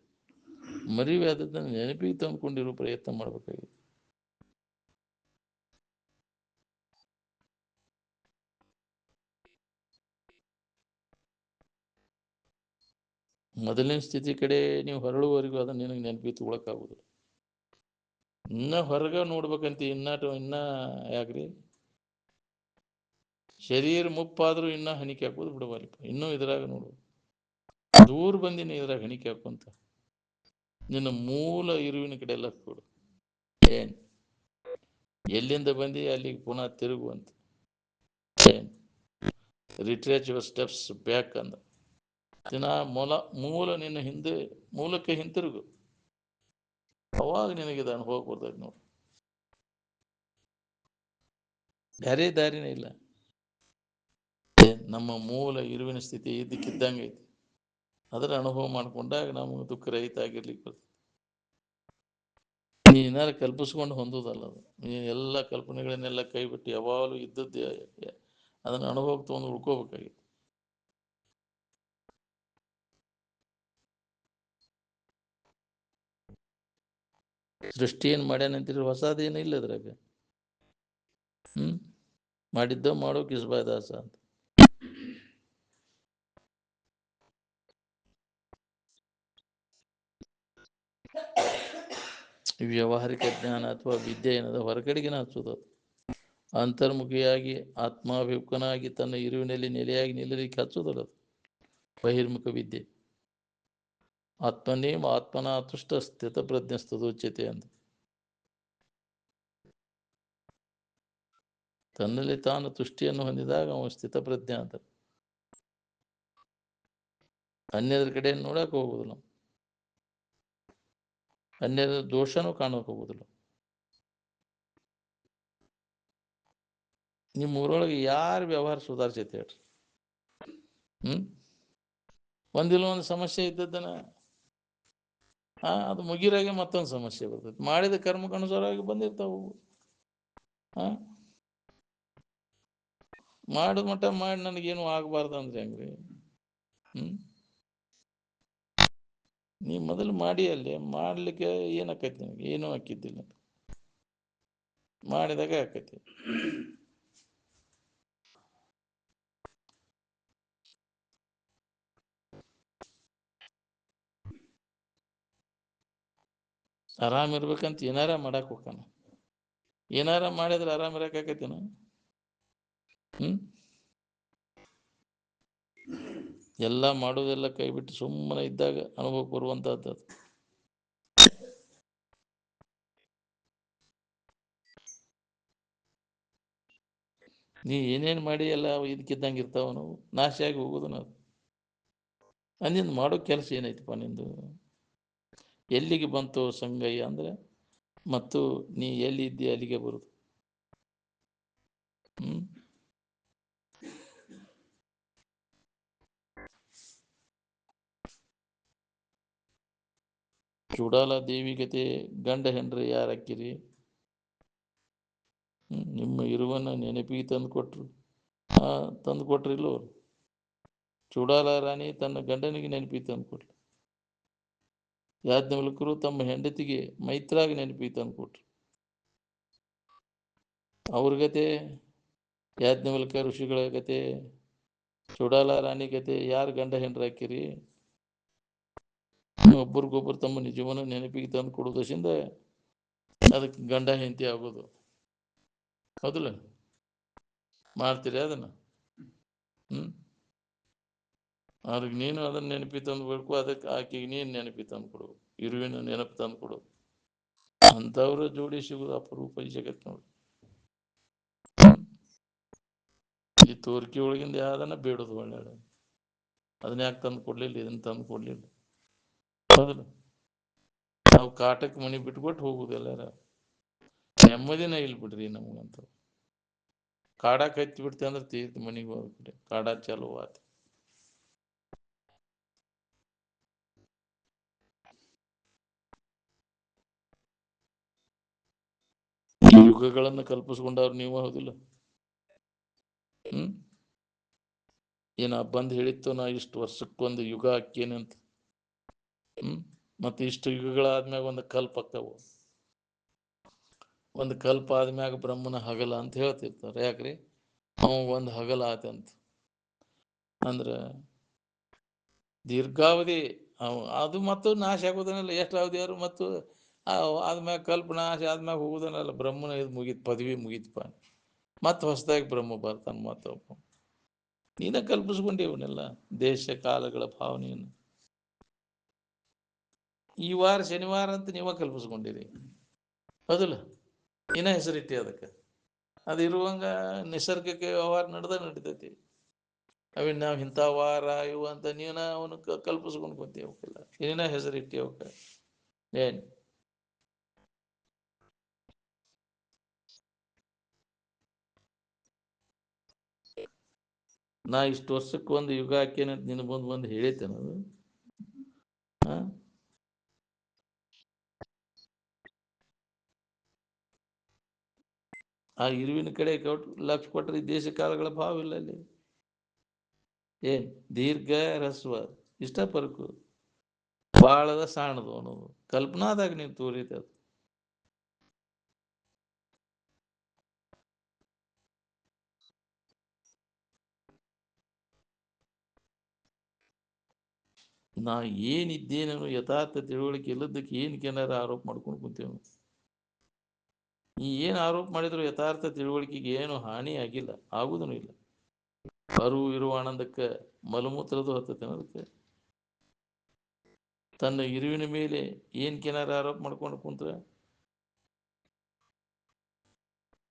ಮರಿವಾದದ್ದನ್ನು ನೆನಪಿಗೆ ತಂದ್ಕೊಂಡಿರೋ ಪ್ರಯತ್ನ ಮಾಡ್ಬೇಕಾಗಿದೆ. ಮೊದಲನೇ ಸ್ಥಿತಿ ಕಡೆ ನೀವು ಹೊರಳುವವರೆಗೂ ಅದನ್ನು ನಿನಗೆ ನೆನಪಿಗೆ ತಗೊಳಕ್ಕಾಗೋದು. ಇನ್ನ ಹೊರಗ ನೋಡ್ಬೇಕಂತ ಇನ್ನ ಯಾಕ್ರಿ? ಶರೀರ ಮುಪ್ಪಾದ್ರೂ ಇನ್ನ ಹಣಿಕೆ ಹಾಕೋದು ಬಿಡಬಾರಪ್ಪ. ಇನ್ನೂ ಇದ್ರಾಗ ನೋಡು, ದೂರ ಬಂದಿನಿ ಇದ್ರಾಗ ಹಣಿಕೆ ಹಾಕೊಂತ. ನಿನ್ನ ಮೂಲ ಇರುವಿನ ಕಡೆ ಎಲ್ಲ ಕೊಡು. ಏನ್ ಎಲ್ಲಿಂದ ಬಂದಿ ಅಲ್ಲಿಗೆ ಪುನಃ ತಿರುಗುವಂತ. ಏನ್ ರಿಟ್ರೇಚ್ ಯುವರ್ ಸ್ಟೆಪ್ಸ್ ಬ್ಯಾಕ್ ಅಂದ ದಿನ ಮೂಲ ನಿನ್ನ ಮೂಲಕ್ಕೆ ಹಿಂತಿರುಗು. ಅವಾಗ ನಿನಗಿದ ಅನುಭವ ಬರ್ತೈತಿ ನೋಡು. ಬೇರೆ ದಾರಿನೇ ಇಲ್ಲ. ನಮ್ಮ ಮೂಲ ಇರುವಿನ ಸ್ಥಿತಿ ಇದಕ್ಕಿದ್ದಂಗೆ ಐತಿ. ಅದರ ಅನುಭವ ಮಾಡ್ಕೊಂಡಾಗ ನಮಗೆ ದುಃಖ ರಹಿತ ಆಗಿರ್ಲಿಕ್ಕೆ ಬರ್ತದೆ. ನೀ ಏನಾರು ಕಲ್ಪಿಸ್ಕೊಂಡು ಹೊಂದೋದಲ್ಲ ಅದು. ನೀನು ಎಲ್ಲ ಕಲ್ಪನೆಗಳನ್ನೆಲ್ಲ ಕೈ ಬಿಟ್ಟು ಯಾವಾಗಲೂ ಇದ್ದದ್ದೇ ಅದನ್ನು ಅನುಭವಕ್ಕೆ ತೊಗೊಂಡು ಉಳ್ಕೋಬೇಕಾಗಿತ್ತು. ಸೃಷ್ಟಿ ಏನು ಮಾಡ್ಯಾನಂತೀರಿ? ಹೊಸದೇನು ಇಲ್ಲ ಅದ್ರಾಗ. ಮಾಡಿದ್ದ ಮಾಡೋ ಕಿಸ್ಬಾಯ್ದಾಸ ಅಂತ. ವ್ಯಾವಹಾರಿಕ ಜ್ಞಾನ ಅಥವಾ ವಿದ್ಯೆ ಏನದ ಹೊರಗಡೆಗಿನ ಹಚ್ಚೋದು. ಅಂತರ್ಮುಖಿಯಾಗಿ ಆತ್ಮಾಭಿಮುಖನಾಗಿ ತನ್ನ ಇರುವಿನಲ್ಲಿ ನೆಲೆಯಾಗಿ ನಿಲ್ಲಲಿಕ್ಕೆ ಹಚ್ಚೋದಲ್ಲ ಅದು ಬಹಿರ್ಮುಖ ವಿದ್ಯೆ. ಆತ್ಮನೇಮ ಆತ್ಮನ ತುಷ್ಟ ಸ್ಥಿತ ಪ್ರಜ್ಞಸ್ತದೋಚ್ಯತೆ ಅಂತ. ತನ್ನಲ್ಲಿ ತಾನು ತುಷ್ಟಿಯನ್ನು ಹೊಂದಿದಾಗ ಅವನು ಸ್ಥಿತಪ್ರಜ್ಞ ಅಂತ. ಅನ್ಯದ್ರ ಕಡೆ ನೋಡಕ್ ಹೋಗುದಿಲ್ಲ, ಅನ್ಯದ ದೋಷನೂ ಕಾಣೋಕೆ ಹೋಗುದಿಲ್ಲ. ನಿಮ್ಮ ಊರೊಳಗೆ ಯಾರು ವ್ಯವಹಾರ ಸುಧಾರಿಸೈತೆ ಹೇಳ್ರಿ? ಒಂದಿಲ್ಲ ಒಂದು ಸಮಸ್ಯೆ ಇದ್ದದ್ದನ ಅದು ಮುಗಿರಾಗೆ ಮತ್ತೊಂದು ಸಮಸ್ಯೆ ಬರ್ತೈತಿ. ಮಾಡಿದ ಕರ್ಮಕ್ಕೆ ಅನುಸಾರವಾಗಿ ಬಂದಿರ್ತಾವು. ಮಾಡಿದ ಮಟ್ಟ ಮಾಡಿ ನನಗೇನು ಆಗಬಾರ್ದು ಅಂದ್ರೆ ಹೆಂಗ್ರಿ? ನೀ ಮೊದಲು ಮಾಡಿ, ಅಲ್ಲಿ ಮಾಡ್ಲಿಕ್ಕೆ ಏನಾಕೈತಿ? ನನಗೆ ಏನೂ ಹಾಕಿದ್ದಿಲ್ಲ. ಮಾಡಿದಾಗ ಆಕೈತಿ. ಆರಾಮ್ ಇರ್ಬೇಕಂತ ಏನಾರ ಮಾಡಕ್ ಹೋಗ್ತಾನ. ಏನಾರ ಮಾಡಿದ್ರೆ ಆರಾಮ್ ಇರಕಾಕೈತಿನ? ಎಲ್ಲ ಮಾಡೋದೆಲ್ಲ ಕೈ ಬಿಟ್ಟು ಸುಮ್ಮನೆ ಇದ್ದಾಗ ಅನುಭವಕ್ಕೆ ಬರುವಂತಹದ್ದು. ನೀ ಏನೇನು ಮಾಡಿ ಎಲ್ಲ ಇದಕ್ಕಿದ್ದಂಗೆ ಇರ್ತಾವ ನಾವು, ನಾಶ ಆಗಿ ಹೋಗೋದು ನಾವು. ಅಂದಿಂದ ಮಾಡೋ ಕೆಲಸ ಏನೈತಪ್ಪ ನಿಂದು? ಎಲ್ಲಿಗೆ ಬಂತು ಸಂಗಯ್ಯ ಅಂದ್ರೆ, ಮತ್ತು ನೀ ಎಲ್ಲಿ ಇದ್ದೀಯ ಅಲ್ಲಿಗೆ ಬರುದು. ಚೂಡಾಲ ದೇವಿ ಗತೆ ಗಂಡ ಹೆಂಡ್ರಿ ಯಾರು ಹಾಕಿರಿ? ನಿಮ್ಮ ಇರುವನ್ನ ನೆನಪಿಗೆ ತಂದು ಕೊಟ್ರು. ತಂದು ಕೊಟ್ರಿಲ್ಲೋ? ಚೂಡಾಲ ರಾಣಿ ತನ್ನ ಗಂಡನಿಗೆ ನೆನಪಿಗೆ ತಂದು ಕೊಟ್ರು. ಯಾಜ್ಞವಲ್ಕರು ತಮ್ಮ ಹೆಂಡತಿಗೆ ಮೈತ್ರಾಗಿ ನೆನಪಿಗೆ ತಂದು ಕೊಟ್ರು. ಅವ್ರ ಗತೆ, ಯಾಜ್ಞವಲ್ಕ ಋಷಿಗಳ ಗತೆ, ಚೂಡಾಲ ರಾಣಿ ಗತೆ ಯಾರು ಗಂಡ ಹೆಂಡ್ರ ಹಾಕಿರಿ? ಒಬ್ಬರಿಗೊಬ್ಬರು ತಮ್ಮ ನಿಜವನ್ನ ನೆನಪಿಗೆ ತಂದು ಕೊಡೋದ್ರಿಂದ ಅದಕ್ಕೆ ಗಂಡ ಹೆಂಡತಿ ಆಗೋದು. ಹೌದಲ್ಲ? ಮಾಡ್ತೀರಿ ಅದನ್ನ? ಅದಕ್ಕೆ ನೀನು ಅದನ್ನ ನೆನಪಿ ತಂದ್ಬೇಕು, ಅದಕ್ಕೆ ಆಕೆಗೆ ನೀನು ನೆನಪಿ ತಂದು ಕೊಡು, ಇರುವಿನ ನೆನಪು ತಂದು ಕೊಡು. ಅಂಥವ್ರ ಜೋಡಿ ಸಿಗುದು ಅಪರೂಪ ಈ ಜಗತ್ ನೋಡಿ. ಈ ತೋರ್ಕಿ ಒಳಗಿಂದ ಯಾವ್ದನ್ನ ಬೇಡೋದು ಒಳ್ಳೆ, ಅದನ್ನ ಯಾಕೆ ತಂದು ಕೊಡ್ಲಿಲ್ಲ, ಇದನ್ನ ತಂದು ಕೊಡ್ಲಿಲ್ಲ. ಹೌದಲ್ಲ? ನಾವು ಕಾಟಕ್ಕೆ ಮನೆ ಬಿಟ್ಕೊಟ್ಟು ಹೋಗುದು ಎಲ್ಲಾರ, ನೆಮ್ಮದಿನ ಇಲ್ಲಿ ಬಿಡ್ರಿ ನಮಗಂತ. ಕಾಡಾಕ್ ಹತ್ತಿ ಬಿಡ್ತಿ ಅಂದ್ರೆ ತೀರ್ಥ ಮನೆಗೆ ಹೋಗ್ಬಿಡ್ರಿ, ಕಾಡ ಚಾಲು ಆತ. ಈ ಯುಗಗಳನ್ನು ಕಲ್ಪಿಸ್ಕೊಂಡವ್ರು ನೀವು, ಹೌದಿಲ್ಲ? ಏನ ಬಂದು ಹೇಳಿತ್ತು ನಾ ಇಷ್ಟು ವರ್ಷಕ್ಕೊಂದು ಯುಗ ಹಾಕೇನಂತ. ಮತ್ತೆ ಇಷ್ಟು ಯುಗಗಳಾದ್ಮ್ಯಾಗ ಒಂದು ಕಲ್ಪ ಆಗ್ತಾವು. ಒಂದು ಕಲ್ಪ ಆದ್ಮ್ಯಾಗ ಬ್ರಹ್ಮನ ಹಗಲ ಅಂತ ಹೇಳ್ತಿರ್ತಾರೆ. ಯಾಕ್ರಿ? ಒಂದು ಹಗಲ ಆತಂತ ಅಂದ್ರ ದೀರ್ಘಾವಧಿ ಅದು ಮತ್ತು ನಾಶ ಆಗೋದನ್ನಲ್ಲ. ಎಷ್ಟು ಅವಧಿಯಾರು ಮತ್ತು ಆದ್ಮ್ಯಾಗ ಕಲ್ಪ ನಾಶ ಆದ್ಮ್ಯಾಗ ಹೋಗೋದನ್ನಲ್ಲ. ಬ್ರಹ್ಮನ ಇದು ಮುಗೀತು, ಪದವಿ ಮುಗೀತಪ್ಪ, ಮತ್ತೆ ಹೊಸದಾಗಿ ಬ್ರಹ್ಮ ಬರ್ತಾನೆ. ಮತ್ತೊಬ್ಬ ನೀನ ಕಲ್ಪಿಸ್ಕೊಂಡಿ ಇವನ್ನೆಲ್ಲ, ದೇಶ ಕಾಲಗಳ ಭಾವನೆಯನ್ನು. ಈ ವಾರ ಶನಿವಾರ ಅಂತ ನೀವ ಕಲ್ಪಿಸ್ಕೊಂಡಿರಿ, ಹೌದಿಲ್ಲ? ಇನ್ನ ಹೆಸರಿಟ್ಟಿ ಅದಕ್ಕೆ. ಅದು ಇರುವಂಗ ನಿಸರ್ಗಕ್ಕೆ ವ್ಯವಹಾರ ನಡೀತೈತಿ. ಅವಿನ್ ನಾವು ಇಂಥ ವಾರ ಇವು ಅಂತ ನೀನ ಅವನು ಕಲ್ಪಿಸ್ಕೊಂಡು ಬಂದಿ. ಅವಕ್ಕೆಲ್ಲ ಏನ ಹೆಸರಿಟ್ಟಿ ಅವಕ್ಕ? ಏನ್ ನಾ ಇಷ್ಟು ವರ್ಷಕ್ಕೆ ಒಂದು ಯುಗ ಹಾಕೇನಂತ ನಿನ್ನ ಬಂದು ಹೇಳಿತೇನದು? ಆ ಇರುವಿನ ಕಡೆ ಲಕ್ಷ ಕೊಟ್ಟರೆ ದೇಶ ಕಾಲಗಳ ಭಾವ ಇಲ್ಲ ಅಲ್ಲಿ. ಏನ್ ದೀರ್ಘ ರಸ್ವ ಇಷ್ಟ ಪರಕು ಬಾಳದ ಸಾಣದು ಅನ್ನೋದು ಕಲ್ಪನಾದಾಗ ನೀವು ತೋರಿತ. ನಾ ಏನಿದ್ದೇನೋ ಯಥಾರ್ಥ ತಿಳುವಳಿಕೆ ಇಲ್ಲದಕ್ಕೆ ಏನಕ್ಕೇನಾರ ಆರೋಪ ಮಾಡ್ಕೊಂಡು ಕುಂತೇವೆ. ಈ ಏನು ಆರೋಪ ಮಾಡಿದ್ರು ಯಥಾರ್ಥ ತಿಳುವಳಿಕೆಗೆ ಏನು ಹಾನಿ ಆಗಿಲ್ಲ, ಆಗುದೂ ಇಲ್ಲ. ಅರು ಇರುವ ಆನಂದಕ್ಕೆ ಮಲಮೂತ್ರದು ಹತ್ತತೇನೆ. ಅದಕ್ಕೆ ತನ್ನ ಇರುವಿನ ಮೇಲೆ ಏನಕ್ಕೇನಾರ ಆರೋಪ ಮಾಡ್ಕೊಂಡು ಕುಂತ್ರೆ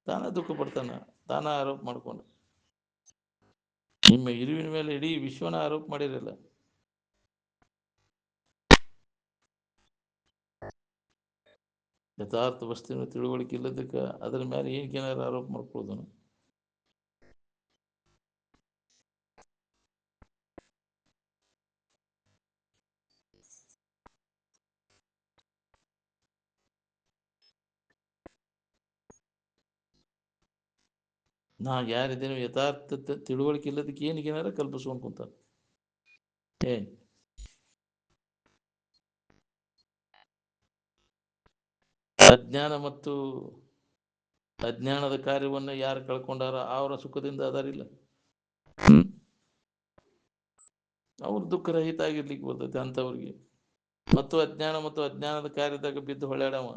ತಾನ ದುಃಖ ಪಡ್ತಾನ, ತಾನ ಆರೋಪ ಮಾಡ್ಕೊಂಡು. ನಿಮ್ಮ ಇರುವಿನ ಮೇಲೆ ಇಡೀ ವಿಶ್ವನ ಆರೋಪ ಮಾಡಿರಲ್ಲ. ಯಥಾರ್ಥ ವಸ್ತುವಿನ ತಿಳುವಳಿಕೆ ಇಲ್ಲದಕ್ಕೆ ಅದರ ಮೇಲೆ ಏನಕ್ಕೇನಾರು ಆರೋಪ ಮಾಡ್ಕೊಳ್ಳೋದನು. ನಾ ಯಾರಿದ್ದೇನೋ ಯಥಾರ್ಥ ತಿಳುವಳಿಕೆ ಇಲ್ಲದಕ್ಕೆ ಏನಕ್ಕೇನಾರ ಕಲ್ಪಿಸ್ಕೊಂಡು ಕುಂತ. ಏನ್ ಅಜ್ಞಾನ ಮತ್ತು ಅಜ್ಞಾನದ ಕಾರ್ಯವನ್ನು ಯಾರು ಕಳ್ಕೊಂಡಾರ ಅವರ ಸುಖದಿಂದ ಅದಾರಿಲ್ಲ. ಹ್ಮ್ ಅವ್ರ ದುಃಖರಹಿತ ಆಗಿರ್ಲಿಕ್ಕೆ ಬರ್ತೈತೆ ಅಂಥವ್ರಿಗೆ. ಮತ್ತು ಅಜ್ಞಾನದ ಕಾರ್ಯದಾಗ ಬಿದ್ದು ಹೊಳ್ಯಾಡವ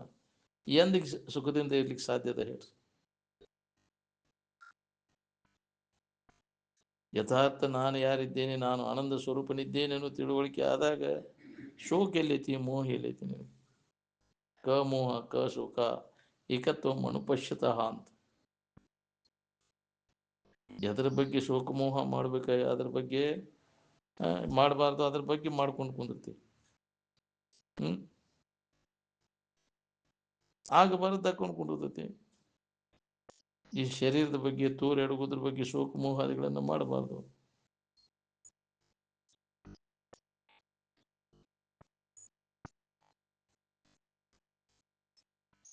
ಎಂದಿಗೆ ಸುಖದಿಂದ ಇರ್ಲಿಕ್ಕೆ ಸಾಧ್ಯತೆ ಹೇಳ್ರಿ? ಯಥಾರ್ಥ ನಾನು ಯಾರಿದ್ದೇನೆ, ನಾನು ಆನಂದ ಸ್ವರೂಪನಿದ್ದೇನೆ ಅನ್ನೋ ತಿಳುವಳಿಕೆ ಆದಾಗ ಶೋಕ ಎಲ್ಲೈತಿ, ಮೋಹ ಎಲ್ಲೈತಿ? ನೀವು ಕ ಮೋಹ ಕ ಶೋಕ ಏಕತ್ವ ಅನುಪಶ್ಯತಃ ಅಂತ. ಎದ್ರ ಬಗ್ಗೆ ಶೋಕ ಮೋಹ ಮಾಡ್ಬೇಕ, ಅದ್ರ ಬಗ್ಗೆ ಮಾಡಬಾರ್ದು, ಅದ್ರ ಬಗ್ಗೆ ಮಾಡ್ಕೊಂಡು ಕುಂದಿರ್ತೀವಿ. ಆಗಬಾರದು ತಕ್ಕೊಂಡು ಕುಂದಿರ್ತೈತಿ. ಈ ಶರೀರದ ಬಗ್ಗೆ ತೂರ್ ಎಡಗುದ್ರ ಬಗ್ಗೆ ಶೋಕ ಮೋಹಾದಿಗಳನ್ನು ಮಾಡಬಾರ್ದು.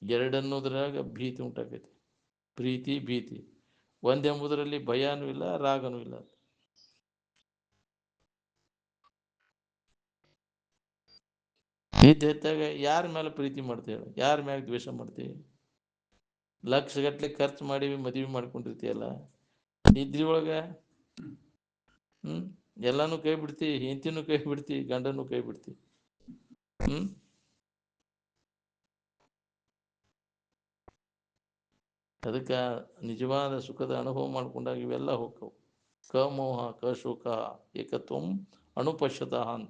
ಎರಡನ್ನೋದ್ರಾಗ ಭೀತಿ ಉಂಟಾಗೈತಿ, ಪ್ರೀತಿ ಭೀತಿ. ಒಂದೆಂಬುದರಲ್ಲಿ ಭಯನೂ ಇಲ್ಲ, ರಾಗನೂ ಇಲ್ಲ. ನಿದ್ದೆ ಎತ್ತಾಗ ಯಾರ ಮೇಲೆ ಪ್ರೀತಿ ಮಾಡ್ತೇವೆ, ಯಾರ ಮ್ಯಾಗ ದ್ವೇಷ ಮಾಡ್ತೀವಿ? ಲಕ್ಷಗಟ್ಲೆ ಖರ್ಚು ಮಾಡಿ ಮದುವೆ ಮಾಡ್ಕೊಂಡಿರ್ತೀಯಲ್ಲ, ನಿದ್ರಿ ಒಳಗ ಎಲ್ಲಾನು ಕೈ ಬಿಡ್ತಿ, ಹೆಂಡತಿನೂ ಕೈ ಬಿಡ್ತಿ, ಗಂಡನೂ ಕೈ ಬಿಡ್ತಿ. ಅದಕ್ಕೆ ನಿಜವಾದ ಸುಖದ ಅನುಭವ ಮಾಡ್ಕೊಂಡಾಗ ಇವೆಲ್ಲ ಹೋಗ್ತವು. ಕ ಮೋಹ ಕ ಶೋಕ ಏಕತ್ವಂ ಅನುಪಶ್ಯತಃ ಅಂತ.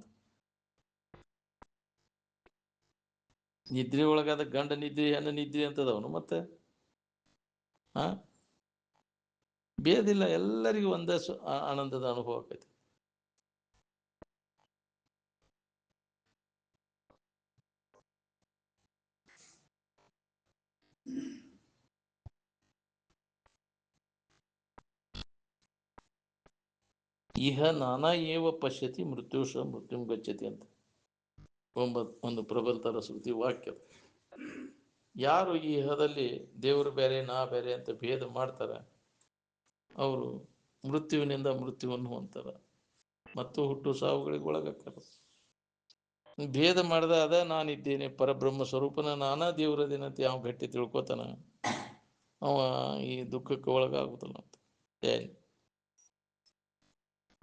ನಿದ್ರಿ ಒಳಗಾದ ಗಂಡ ನಿದ್ರಿ ಹೆಣ್ಣು ನಿದ್ರಿ ಅಂತದವನು ಮತ್ತೆ ಬೇದಿಲ್ಲ. ಎಲ್ಲರಿಗೂ ಒಂದೇ ಆನಂದದ ಅನುಭವ ಆಕೈತಿ. ಇಹ ನಾನಾ ಏವ ಪಶ್ಯತಿ ಮೃತ್ಯುಷ ಮೃತ್ಯುಂ ಗಚ್ಚತಿ ಅಂತ ಒಂದು ಪ್ರಬಲತರ ಶ್ರುತಿ ವಾಕ್ಯ. ಯಾರು ಈ ಇಹದಲ್ಲಿ ದೇವರು ಬೇರೆ ನಾ ಬೇರೆ ಅಂತ ಭೇದ ಮಾಡ್ತಾರೆ, ಅವರು ಮೃತ್ಯುವಿನಿಂದ ಮೃತ್ಯುವನ್ನು ಹೊಂತಾರ ಮತ್ತು ಹುಟ್ಟು ಸಾವುಗಳಿಗೆ ಒಳಗಾಗ್ತಾರ. ಭೇದ ಮಾಡ್ದ ಅದ ನಾನಿದ್ದೇನೆ ಪರಬ್ರಹ್ಮ ಸ್ವರೂಪನ ನಾನಾ ದೇವರದೇನಂತ ಯಾವ ಗಟ್ಟಿ ತಿಳ್ಕೊತಾನ, ಅವ ಈ ದುಃಖಕ್ಕೆ ಒಳಗಾಗುದಿಲ್ಲ ಅಂತ.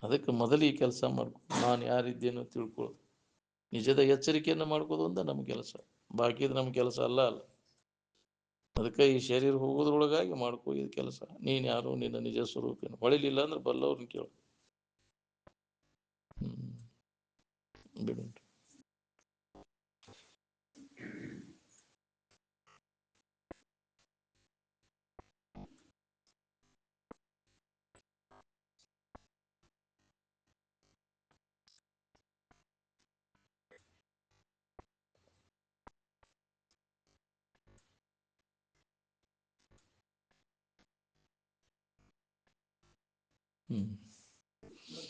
ಅದಕ್ಕೆ ಮೊದಲು ಈ ಕೆಲಸ ಮಾಡ್ಕೊ, ನಾನು ಯಾರಿದ್ದೇನೋ ತಿಳ್ಕೊಳ್ಳೋದು, ನಿಜದ ಎಚ್ಚರಿಕೆಯನ್ನು ಮಾಡ್ಕೋದು ಅಂತ ನಮ್ಮ ಕೆಲಸ. ಬಾಕಿದು ನಮ್ಮ ಕೆಲಸ ಅಲ್ಲ. ಅದಕ್ಕೆ ಈ ಶರೀರ ಹೋಗೋದ್ರೊಳಗಾಗಿ ಮಾಡ್ಕೋ ಇದು ಕೆಲಸ. ನೀನ್ ಯಾರು, ನಿನ್ನ ನಿಜ ಸ್ವರೂಪೇನು ಹೊಳಿಲಿಲ್ಲ ಅಂದ್ರೆ ಬಲ್ಲವ್ರನ್ನ ಕೇಳು. ಬಿಡು.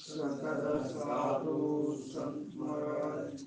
सकल साधु संत महाराज